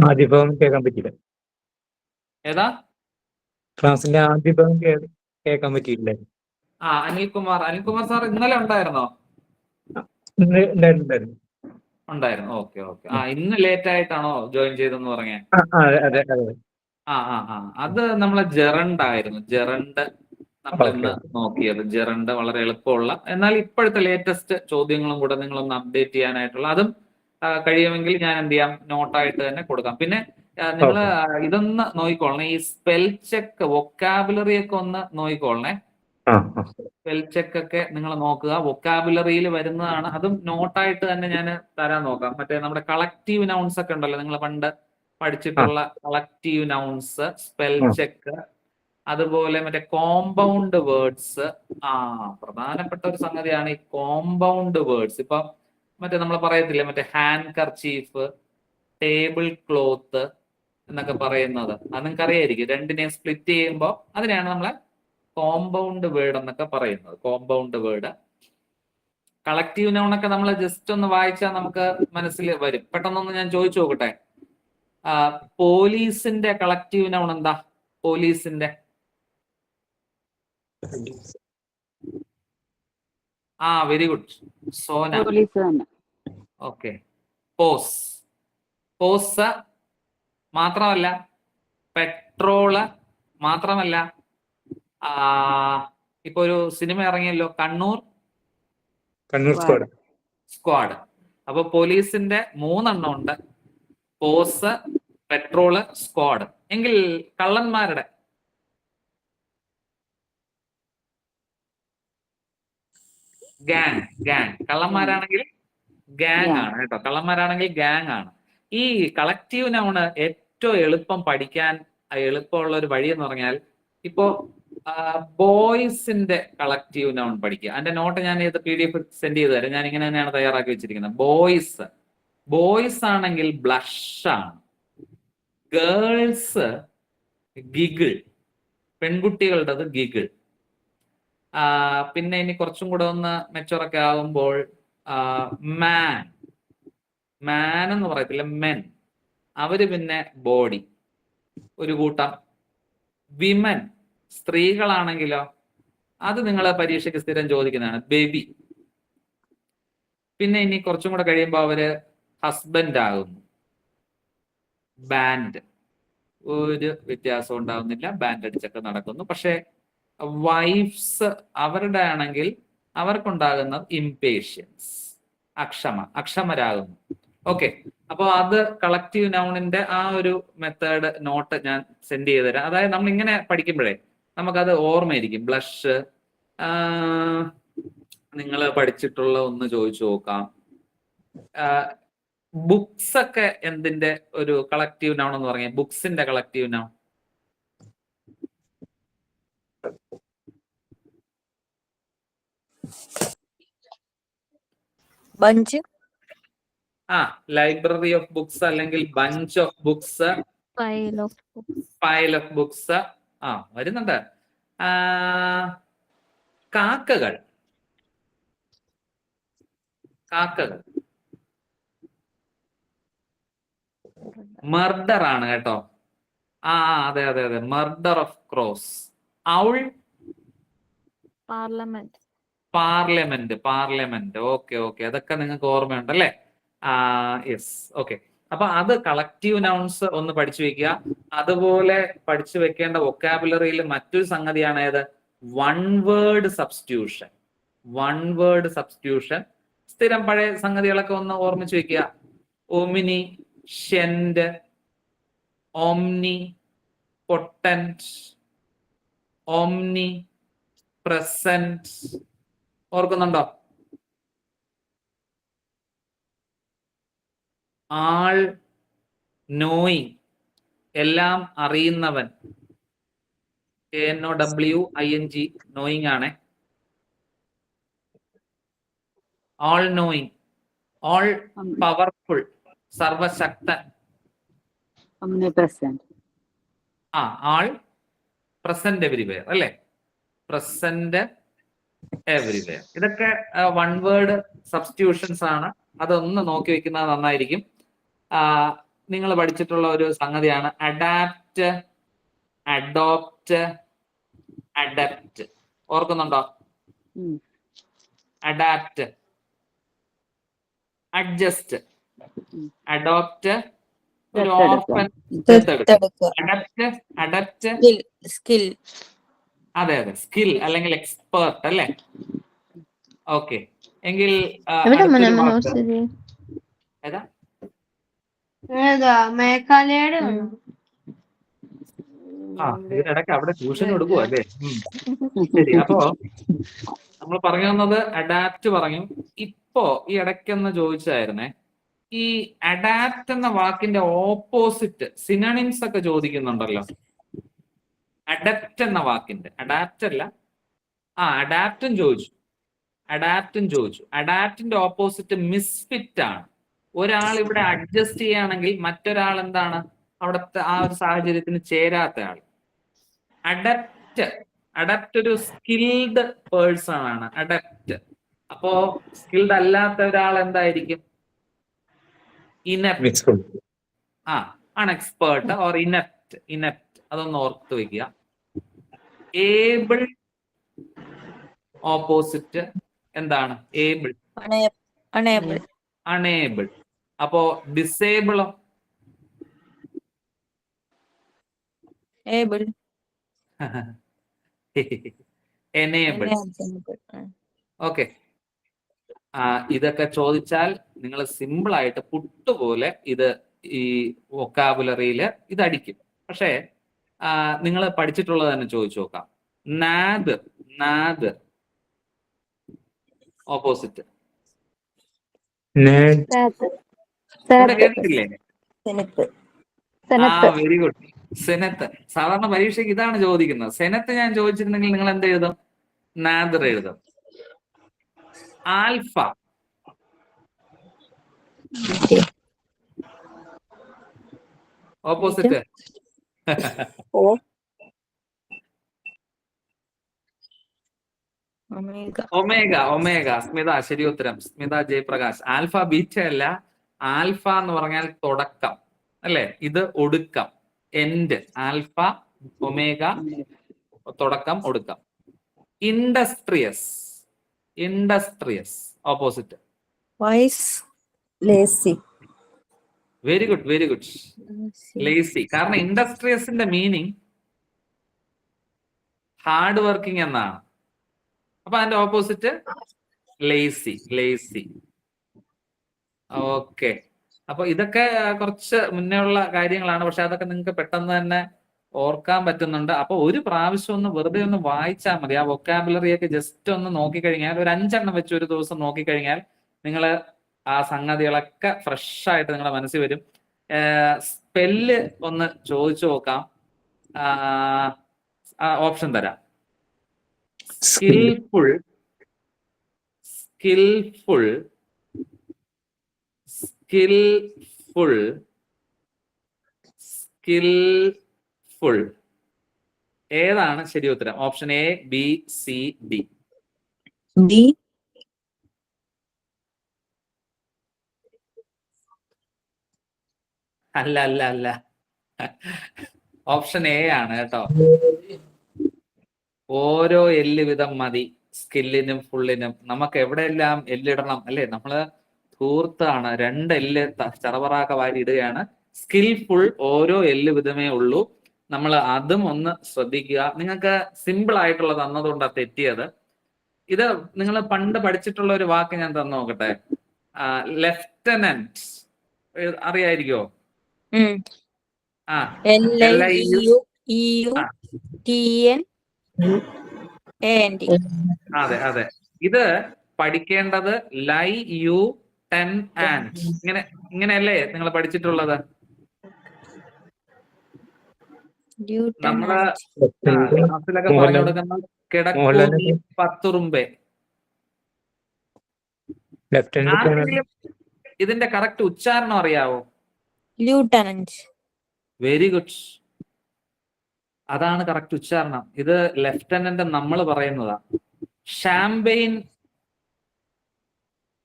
ആദ്യ ഭാഗം കേൾക്കാൻ പറ്റില്ല. ഏതാ ക്ലാസിന്റെ ആദ്യ ഭാഗം കേൾക്കാൻ പറ്റിയില്ലേ? അനിൽകുമാർ സാർ ഇന്നലെ ഉണ്ടായിരുന്നോ? ഉണ്ടായിരുന്നു. ഓക്കെ. ഇന്ന് ലേറ്റ് ആയിട്ടാണോ ജോയിൻ ചെയ്തെന്ന് പറഞ്ഞേ? അത് നമ്മളെ ജെറണ്ട് ആയിരുന്നു. ജെറണ്ട് നമ്മൾ ഇന്ന് നോക്കിയത്. ജെറണ്ട് വളരെ എളുപ്പമുള്ള, എന്നാൽ ഇപ്പോഴത്തെ ലേറ്റസ്റ്റ് ചോദ്യങ്ങളും കൂടെ നിങ്ങളൊന്ന് അപ്ഡേറ്റ് ചെയ്യാനായിട്ടുള്ള, അതും കഴിയുമെങ്കിൽ ഞാൻ എന്ത് ചെയ്യാം, നോട്ടായിട്ട് തന്നെ കൊടുക്കാം. പിന്നെ നിങ്ങൾ ഇതൊന്ന് നോക്കിക്കോളണേ, ഈ സ്പെൽ ചെക്ക്, വൊക്കാബുലറി ഒക്കെ ഒന്ന് നോക്കിക്കോളണേ. സ്പെൽ ചെക്ക് ഒക്കെ നിങ്ങൾ നോക്കുക, വൊക്കാബുലറിയിൽ വരുന്നതാണ്. അതും നോട്ടായിട്ട് തന്നെ ഞാൻ തരാൻ നോക്കാം. മറ്റേ നമ്മുടെ കളക്റ്റീവ് നൗൺസ് ഒക്കെ ഉണ്ടല്ലോ, നിങ്ങൾ പണ്ട് പഠിച്ചിട്ടുള്ള കളക്റ്റീവ് നൗൺസ്, സ്പെൽ ആ. ചെക്ക്, അതുപോലെ മറ്റേ കോമ്പൗണ്ട് വേർഡ്സ്. പ്രധാനപ്പെട്ട ഒരു സംഗതിയാണ് ഈ കോമ്പൗണ്ട് വേർഡ്സ്. ഇപ്പൊ മറ്റേ നമ്മൾ പറയത്തില്ലേ, മറ്റേ ഹാൻഡ് കർച്ചീഫ്, ടേബിൾ ക്ലോത്ത് എന്നൊക്കെ പറയുന്നത്, അത് നിങ്ങൾക്ക് അറിയായിരിക്കും. രണ്ടിനെയും സ്പ്ലിറ്റ് ചെയ്യുമ്പോൾ അതിനെയാണ് നമ്മളെ കോമ്പൗണ്ട് വേർഡ് എന്നൊക്കെ പറയുന്നത്. Compound word. കളക്റ്റീവ് നൗണൊക്കെ നമ്മൾ ജസ്റ്റ് ഒന്ന് വായിച്ചാൽ നമുക്ക് മനസ്സിൽ വരും. പെട്ടെന്നൊന്ന് ഞാൻ ചോദിച്ചു നോക്കട്ടെ, പോലീസിന്റെ കളക്റ്റീവ് നൗൺ എന്താ? പോലീസിന്റെ വെരി ഗുഡ് സോന. പോലീസ് തന്നെ. ഓക്കെ. പോസ്. പോസ് മാത്രമല്ല, പെട്രോള് മാത്രമല്ല, ഇപ്പൊ ഒരു സിനിമ ഇറങ്ങിയല്ലോ, കണ്ണൂർ സ്ക്വാഡ്. സ്ക്വാഡ്. അപ്പൊ പോലീസിന്റെ 3 എണ്ണം ഉണ്ട്: പോസ്, പെട്രോള്, സ്ക്വാഡ്. എങ്കിൽ കള്ളന്മാരുടെ ഗാങ്. കള്ളന്മാരാണെങ്കിൽ ഗാങ് ആണ് കേട്ടോ. കള്ളന്മാരാണെങ്കിൽ ഗാങ് ആണ്. ഈ കളക്റ്റീവ് നൗണ് ഏറ്റവും എളുപ്പം പഠിക്കാൻ എളുപ്പമുള്ള ഒരു വഴി എന്ന് പറഞ്ഞാൽ, ഇപ്പോ ബോയ്സിന്റെ കളക്റ്റീവ് നൗൺ പഠിക്കുക. അതിന്റെ നോട്ട് ഞാൻ ഇത് PDF സെൻഡ് ചെയ്ത് തരാം. ഞാൻ ഇങ്ങനെ തന്നെയാണ് തയ്യാറാക്കി വെച്ചിരിക്കുന്നത്. ബോയ്സ് ആണെങ്കിൽ ബ്ലഷ് ആണ്. Girls giggle. പെൺകുട്ടികളുടേത് ഗിഗിൾ. പിന്നെ ഇനി കുറച്ചും കൂടെ ഒന്ന് മെച്ചുറൊക്കെ ആകുമ്പോൾ മാൻ എന്ന് പറയത്തില്ല, മെൻ. അവര് പിന്നെ ബോഡി. ഒരു കൂട്ടം വിമൻ, സ്ത്രീകളാണെങ്കിലോ അത് നിങ്ങൾ പരീക്ഷയ്ക്ക് സ്ഥിരം ചോദിക്കുന്നതാണ്, ബേബി. പിന്നെ ഇനി കുറച്ചും കൂടെ കഴിയുമ്പോൾ അവര് ഹസ്ബൻഡ് ആകുന്നു, ബാൻഡ്. ഒരു വ്യത്യാസം ഉണ്ടാവുന്നില്ല, ബാൻഡ് അടിച്ചൊക്കെ നടക്കുന്നു. പക്ഷെ വൈഫ്സ് അവരുടെ ആണെങ്കിൽ അവർക്കുണ്ടാകുന്നത് ഇംപേഷ്യൻസ്, അക്ഷമരാകുന്നു. ഓക്കെ. അപ്പോൾ അത് കളക്റ്റീവ് നൗണിന്റെ ആ ഒരു മെത്തേഡ് നോട്ട് ഞാൻ സെൻഡ് ചെയ്ത് തരാം. അതായത് നമ്മൾ ഇങ്ങനെ പഠിക്കുമ്പോഴേ നമുക്കത് ഓർമ്മയിരിക്കും. ബ്ലഷ് നിങ്ങൾ പഠിച്ചിട്ടുള്ള ഒന്ന് ചോദിച്ചു നോക്കാം. ബുക്സ് ഒക്കെ എന്തിന്റെ ഒരു കളക്റ്റീവ് നൗൺ എന്ന് പറഞ്ഞാൽ, ബുക്സിന്റെ collective noun? Bunch. Library of books അല്ലെങ്കിൽ bunch of books, file of books. വരുന്നുണ്ട്. കാക്കകൾ. മർഡർ ആണ് കേട്ടോ. അതെ, murder of crows. Owl parliament. Okay. അതൊക്കെ നിങ്ങൾക്ക് ഓർമ്മയുണ്ടല്ലേ? യെസ്. ഓക്കെ. അപ്പൊ അത് കളക്റ്റീവ് നൗൺസ് ഒന്ന് പഠിച്ചു വെക്കുക. അതുപോലെ പഠിച്ചു വെക്കേണ്ട വൊക്കാബുലറിയിൽ മറ്റൊരു സംഗതിയാണ് ഏത്? One word substitution. സ്ഥിരം പഴയ സംഗതികളൊക്കെ ഒന്ന് ഓർമ്മിച്ചു വെക്കുക. Omniscient, omnipotent, omnipresent. ഓർക്കുന്നുണ്ടോ? ആൾ നോയിങ്, എല്ലാം അറിയുന്നവൻ. KNOWING, നോയിങ് ആണ്. ഓൾ നോയിങ്, ഓൾ പവർഫുൾ, സർവശക്തൻ. ആൾ പ്രസന്റ് എവരിവെയർ അല്ലേ? Present everywhere. ഇതൊക്കെ വൺ വേർഡ് സബ്സ്റ്റിറ്റ്യൂഷൻസ് ആണ്. അതൊന്ന് നോക്കി വെക്കുന്നത് നന്നായിരിക്കും. നിങ്ങൾ പഠിച്ചിട്ടുള്ള ഒരു സംഗതിയാണ് അഡാപ്റ്റ്, അഡോപ്റ്റ്, അഡപ്റ്റ്. ഓർക്കുന്നുണ്ടോ? അഡാപ്റ്റ്, അഡ്ജസ്റ്റ്, അഡോപ്റ്റ്, ഒരു ഓർഫൻ ദത്തെടുക്കുക. Adept skill. അതെ, സ്കിൽ അല്ലെങ്കിൽ എക്സ്പേർട്ട് അല്ലേ? ഓക്കെ. എങ്കിൽ മേഘാലയയുടെ ഇതിനിടയ്ക്ക് അവിടെ ട്യൂഷൻ കൊടുക്കുക അല്ലേ? ശരി. അപ്പോ നമ്മൾ പറഞ്ഞു വന്നത് അഡാപ്റ്റ് പറഞ്ഞു. ഇപ്പോ ഈ ഇടയ്ക്കൊന്ന് ചോദിച്ചായിരുന്നേ, ഈ അഡാപ്റ്റ് എന്ന വാക്കിന്റെ ഓപ്പോസിറ്റ് സിനണിംസ് ഒക്കെ ചോദിക്കുന്നുണ്ടല്ലോ. അഡപ്റ്റ് എന്ന വാക്കിന്റെ, അഡാപ്റ്റ് അല്ല, അഡാപ്റ്റും ചോദിച്ചു. അഡാപ്റ്റിന്റെ ഓപ്പോസിറ്റ് മിസ്ഫിറ്റ് ആണ്. ഒരാൾ ഇവിടെ അഡ്ജസ്റ്റ് ചെയ്യുകയാണെങ്കിൽ മറ്റൊരാൾ എന്താണ് അവിടുത്തെ ആ ഒരു സാഹചര്യത്തിന് ചേരാത്ത ആൾ. അഡപ്റ്റ് ഒരു സ്കിൽഡ് പേഴ്സൺ ആണ് അഡപ്റ്റ്. അപ്പോ സ്കിൽഡ് അല്ലാത്ത ഒരാൾ എന്തായിരിക്കും? ഇനപ്റ്റ്. അൺഎക്സ്പേർട്ട് ഓർ ഇനപ്റ്റ്. അതൊന്ന് ഓർത്ത് വെക്കുക. ഏബിൾ ഓപ്പോസിറ്റ് എന്താണ്? ഏബിൾ. അണേബിൾ. അപ്പോ ഡിസേബിളോ? എനേബിൾ. ഓക്കെ. ഇതൊക്കെ ചോദിച്ചാൽ നിങ്ങൾ സിമ്പിൾ ആയിട്ട് പുട്ടുപോലെ ഇത് ഈ വൊക്കാബുലറിയില് ഇത് അടിക്കും. പക്ഷേ നിങ്ങൾ പഠിച്ചിട്ടുള്ളത് തന്നെ ചോദിച്ചു നോക്കാം. നാദർ ഓപ്പോസിറ്റ് കേട്ടിട്ടില്ലേ? Very good. സെനത്ത്. സാധാരണ പരീക്ഷയ്ക്ക് ഇതാണ് ചോദിക്കുന്നത്. സെനത്ത് ഞാൻ ചോദിച്ചിരുന്നെങ്കിൽ നിങ്ങൾ എന്ത് എഴുതും? നാദർ എഴുതും. Alpha opposite omega. സ്മിത, ശരി ഉത്തരം. സ്മിത ജയപ്രകാശ്. ആൽഫ ബീറ്റ അല്ല. ആൽഫ എന്ന് പറഞ്ഞാൽ തുടക്കം അല്ലെ? ഇത് ഒടുക്കം, എൻഡ്. ആൽഫ, ഒമേഗ, തുടക്കം, ഒടുക്കം. Industrious opposite very good. Lazy. കാരണം ഇൻഡസ്ട്രിയസിന്റെ മീനിങ് ഹാർഡ് വർക്കിംഗ് എന്നാണ്. അപ്പൊ അതിന്റെ ഓപ്പോസിറ്റ് ലേസി. ഓക്കെ. അപ്പൊ ഇതൊക്കെ കുറച്ച് മുന്നേ ഉള്ള കാര്യങ്ങളാണ്. പക്ഷെ അതൊക്കെ നിങ്ങൾക്ക് പെട്ടെന്ന് തന്നെ ഓർക്കാൻ പറ്റുന്നുണ്ട്. അപ്പൊ ഒരു പ്രാവശ്യം ഒന്ന് വെറുതെ ഒന്ന് വായിച്ചാൽ മതി. ആ വൊക്കാബുലറി ഒക്കെ ജസ്റ്റ് ഒന്ന് നോക്കിക്കഴിഞ്ഞാൽ, ഒരു 5 എണ്ണം വെച്ച് ഒരു ദിവസം നോക്കിക്കഴിഞ്ഞാൽ നിങ്ങൾ ആ സംഗതികളൊക്കെ ഫ്രഷ് ആയിട്ട് നിങ്ങളുടെ മനസ്സിൽ വരും. സ്പെല്ല് ഒന്ന് ചോദിച്ചു നോക്കാം. ഓപ്ഷൻ തരാം. സ്കിൽഫുൾ, ഏതാണ് ശരി ഉത്തരം? Option A, B, C, D. അല്ല. ഓപ്ഷൻ എ ആണ് കേട്ടോ. ഓരോ എല്ല് വീതം മതി സ്കില്ലിനും ഫുള്ളിനും. നമുക്ക് എവിടെയെല്ലാം എല്ലിടണം അല്ലേ? നമ്മള് ധൂർത്താണ്. 2 എല്ല് ചറവറാക്ക വാരി ഇടുകയാണ്. സ്കിൽഫുൾ ഓരോ എല്ല് വിധമേ ഉള്ളൂ. നമ്മൾ അതും ഒന്ന് ശ്രദ്ധിക്കുക. നിങ്ങൾക്ക് സിമ്പിൾ ആയിട്ടുള്ളത് തന്നതുകൊണ്ടാണ് തെറ്റിയത്. ഇത് നിങ്ങൾ പണ്ട് പഠിച്ചിട്ടുള്ള ഒരു വാക്ക് ഞാൻ തന്നു നോക്കട്ടെ. ലെഫ്റ്റനന്റ് അറിയായിരിക്കോ? അതെ. ഇത് പഠിക്കേണ്ടത് ലൈ, യു, ടെൻ, ആൻഡ്. ഇങ്ങനെയല്ലേ നിങ്ങൾ പഠിച്ചിട്ടുള്ളത്? നമ്മള് ക്ലാസ്സിലൊക്കെ പറഞ്ഞു കൊടുക്കുന്ന കിടക്കൂ പത്തുറുമ്പേ. ഇതിന്റെ കറക്റ്റ് ഉച്ചാരണം അറിയാവോ? ലൂട്ടനന്റ്. Very good. അതാണ് കറക്റ്റ് ഉച്ചാരണം. ഇത് ലെഫ്റ്റനന്റ് നമ്മൾ പറയുന്നതാ. ഷാംപെയിൻ,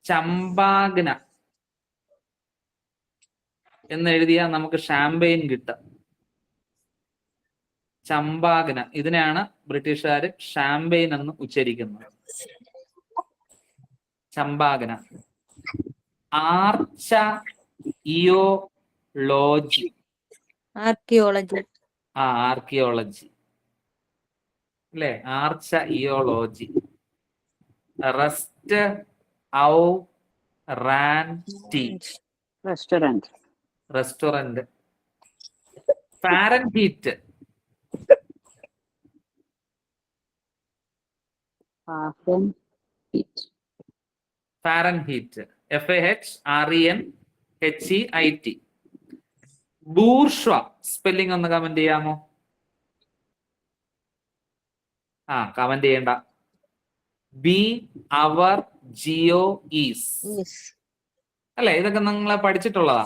ചമ്പാഗ്ന എന്ന് എഴുതിയാൽ നമുക്ക് ഷാംപെയിൻ കിട്ടും. ചമ്പാഗ്ന, ഇതിനെയാണ് ബ്രിട്ടീഷുകാർ ഷാംപെയിൻ എന്ന് ഉച്ചരിക്കുന്നത്. ചമ്പാഗ്ന. ആർക്കിയോളജി അല്ലേ? Archaeology. Restaurant. Fahrenheit. FARENHEIT. HEIT. Bourgeois spelling ഒന്ന് കമന്റ് ചെയ്യാമോ? കമന്റ് ചെയ്യണ്ട. BOURGEOS അല്ലെ? ഇതൊക്കെ നിങ്ങൾ പഠിച്ചിട്ടുള്ളതാ.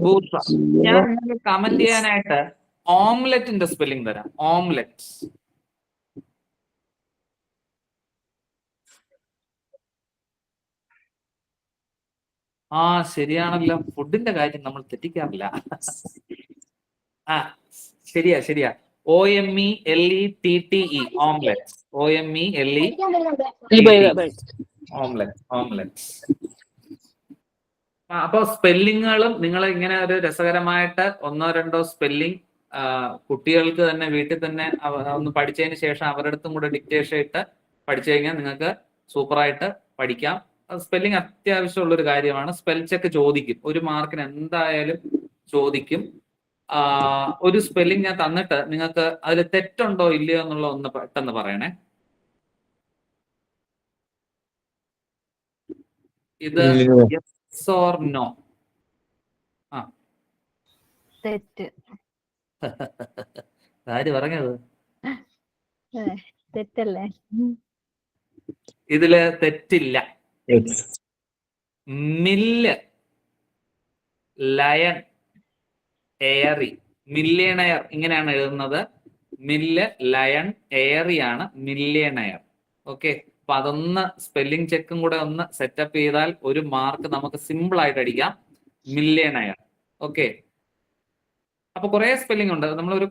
ബൂർഷ്വ. ഞാൻ നിങ്ങൾക്ക് കമന്റ് ചെയ്യാനായിട്ട് ഓംലെറ്റിന്റെ സ്പെല്ലിംഗ് തരാം. ഓംലെറ്റ്. ശരിയാണല്ലോ. ഫുഡിന്റെ കാര്യം നമ്മൾ തെറ്റിക്കാറില്ല. ശരിയാ. OMELETTE omelette. ഓംലെറ്റ്. അപ്പൊ സ്പെല്ലിങ്ങുകളും നിങ്ങൾ ഇങ്ങനെ ഒരു രസകരമായിട്ട് 1-2 സ്പെല്ലിംഗ് കുട്ടികൾക്ക് തന്നെ വീട്ടിൽ തന്നെ ഒന്ന് പഠിച്ചതിന് ശേഷം അവരുടെ അടുത്തും കൂടെ ഡിക്റ്റേഷൻ ഇട്ട് പഠിച്ചു കഴിഞ്ഞാൽ നിങ്ങൾക്ക് സൂപ്പറായിട്ട് പഠിക്കാം. സ്പെല്ലിംഗ് അത്യാവശ്യമുള്ള ഒരു കാര്യമാണ്. സ്പെൽ ചെക്ക് ചോദിക്കും, 1 മാർക്കിന് എന്തായാലും ചോദിക്കും. ഒരു സ്പെല്ലിംഗ് ഞാൻ തന്നിട്ട് നിങ്ങൾക്ക് അതിൽ തെറ്റുണ്ടോ ഇല്ലയോ എന്നുള്ള ഒന്ന് പെട്ടെന്ന് പറയണേ. ഇത് yes or no? തെറ്റ്. ആര് പറഞ്ഞത്? തെറ്റല്ലേ? ഇതില് തെറ്റില്ല. മില്ല്, ലയൺ, എയറി, മില്യണയർ ഇങ്ങനെയാണ് എഴുതുന്നത്. മില്ല്, ലയൺ, എയറി ആണ് മില്യണയർ. ഓക്കെ, അപ്പൊ അതൊന്ന് സ്പെല്ലിംഗ് ചെക്കും കൂടെ ഒന്ന് സെറ്റപ്പ് ചെയ്താൽ 1 മാർക്ക് നമുക്ക് സിമ്പിൾ ആയിട്ട് അടിക്കാം. മില്യണയർ. ഓക്കെ, അപ്പൊ കുറെ സ്പെല്ലിംഗ് ഉണ്ട്. നമ്മൾ ഒരു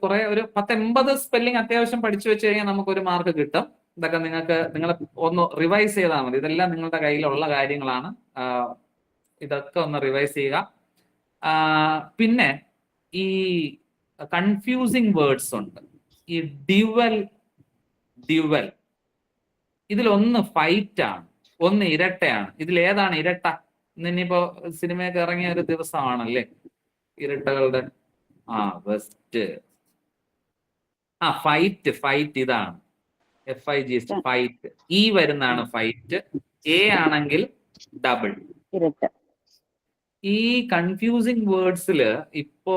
10-80 സ്പെല്ലിംഗ് അത്യാവശ്യം പഠിച്ചു വെച്ച് കഴിഞ്ഞാൽ നമുക്ക് 1 മാർക്ക് കിട്ടും. ഇതൊക്കെ നിങ്ങൾ ഒന്ന് റിവൈസ് ചെയ്താൽ മതി. ഇതെല്ലാം നിങ്ങളുടെ കയ്യിലുള്ള കാര്യങ്ങളാണ്. ഇതൊക്കെ ഒന്ന് റിവൈസ് ചെയ്യുക. പിന്നെ ഈ കൺഫ്യൂസിങ് വേർഡ്സ് ഉണ്ട്. ഈ ഡ്യുവൽ, ഇതിലൊന്ന് ഫൈറ്റ് ആണ്, ഒന്ന് ഇരട്ടയാണ്. ഇതിലേതാണ് ഇരട്ട? ഇന്നിപ്പോ സിനിമയൊക്കെ ഇറങ്ങിയ ഒരു ദിവസമാണല്ലേ ഇരട്ടകളുടെ. ബെസ്റ്റ്. ഫൈറ്റ് ഇതാണ്. FIGHT fight. E വരുന്നതാണ് ഫൈറ്റ്. A ആണെങ്കിൽ ഡബിൾ. ഈ കൺഫ്യൂസിങ് വേർഡ്സിൽ ഇപ്പോ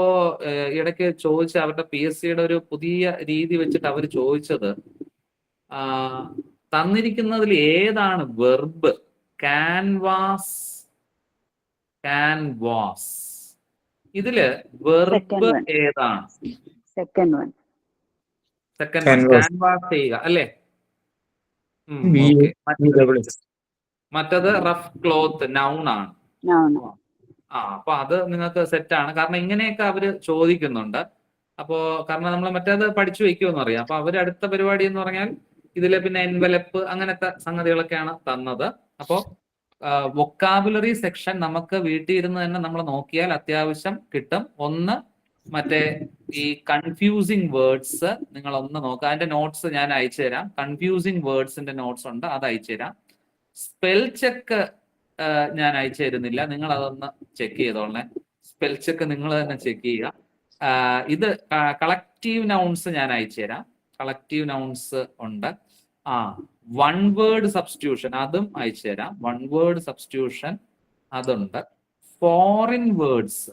ഇടയ്ക്ക് ചോദിച്ച അവരുടെ PSCയുടെ ഒരു പുതിയ രീതി വെച്ചിട്ട് അവർ ചോദിച്ചത്, തന്നിരിക്കുന്നതിൽ ഏതാണ് വെർബ്? ക്യാൻവാസ്. ഇതില് വെർബ് ഏതാണ്? സെക്കൻഡ് ക്യാൻവാസ് ചെയ്യുക അല്ലേ? മറ്റത് റഫ് ക്ലോത്ത്, നൗൺ ആണ്. അപ്പൊ അത് നിങ്ങൾക്ക് സെറ്റ് ആണ്. കാരണം ഇങ്ങനെയൊക്കെ അവര് ചോദിക്കുന്നുണ്ട്. അപ്പോ കാരണം നമ്മൾ മറ്റേത് പഠിച്ചു വെക്കുമെന്ന് അറിയാം. അപ്പൊ അവര് അടുത്ത പരിപാടി എന്ന് പറഞ്ഞാൽ ഇതിലെ പിന്നെ എൻവലപ്പ് അങ്ങനത്തെ സംഗതികളൊക്കെയാണ് തന്നത്. അപ്പോ വൊക്കാബുലറി സെക്ഷൻ നമുക്ക് വീട്ടിൽ ഇരുന്ന് തന്നെ നമ്മൾ നോക്കിയാൽ അത്യാവശ്യം കിട്ടും. ഒന്ന് മറ്റേ ഈ കൺഫ്യൂസിങ് വേർഡ്സ് നിങ്ങൾ ഒന്ന് നോക്കുക. അതിന്റെ നോട്ട്സ് ഞാൻ അയച്ചു തരാം. കൺഫ്യൂസിങ് വേർഡ്സിന്റെ നോട്ട്സ് ഉണ്ട്, അത് അയച്ചു തരാം. സ്പെൽ ചെക്ക് ഞാൻ അയച്ചു തരുന്നില്ല, നിങ്ങൾ അതൊന്ന് ചെക്ക് ചെയ്തോളേ. സ്പെൽ ചെക്ക് നിങ്ങൾ തന്നെ ചെക്ക് ചെയ്യുക. ഇത് കളക്റ്റീവ് നൗൺസ് ഞാൻ അയച്ചു തരാം. കളക്റ്റീവ് നൗൺസ് ഉണ്ട്. 1 വേർഡ് സബ്സ്റ്റിറ്റ്യൂഷൻ അതും അയച്ചു തരാം. 1 വേർഡ് സബ്സ്റ്റിറ്റ്യൂഷൻ അതുണ്ട്. ഫോറിൻ വേർഡ്സ്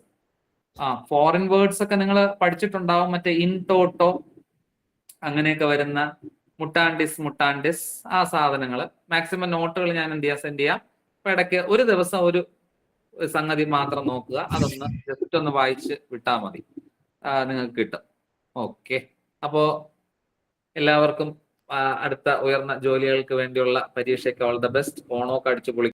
ഒക്കെ നിങ്ങൾ പഠിച്ചിട്ടുണ്ടാവും. മറ്റേ ഇൻ ടോട്ടോ അങ്ങനെയൊക്കെ വരുന്ന മുട്ടാണ്ടിസ് ആ സാധനങ്ങൾ മാക്സിമം നോട്ടുകൾ ഞാൻ സെൻഡ് ചെയ്യാം. അപ്പൊ ഇടയ്ക്ക് ഒരു ദിവസം ഒരു സംഗതി മാത്രം നോക്കുക, അതൊന്ന് ജസ്റ്റ് ഒന്ന് വായിച്ച് വിട്ടാൽ മതി, നിങ്ങൾക്ക് കിട്ടും. ഓക്കെ, അപ്പോ എല്ലാവർക്കും അടുത്ത ഉയർന്ന ജോലികൾക്ക് വേണ്ടിയുള്ള പരീക്ഷയ്ക്ക് ഓൾ ദ ബെസ്റ്റ്. ഓണമൊക്കെ അടിച്ചു പൊളി.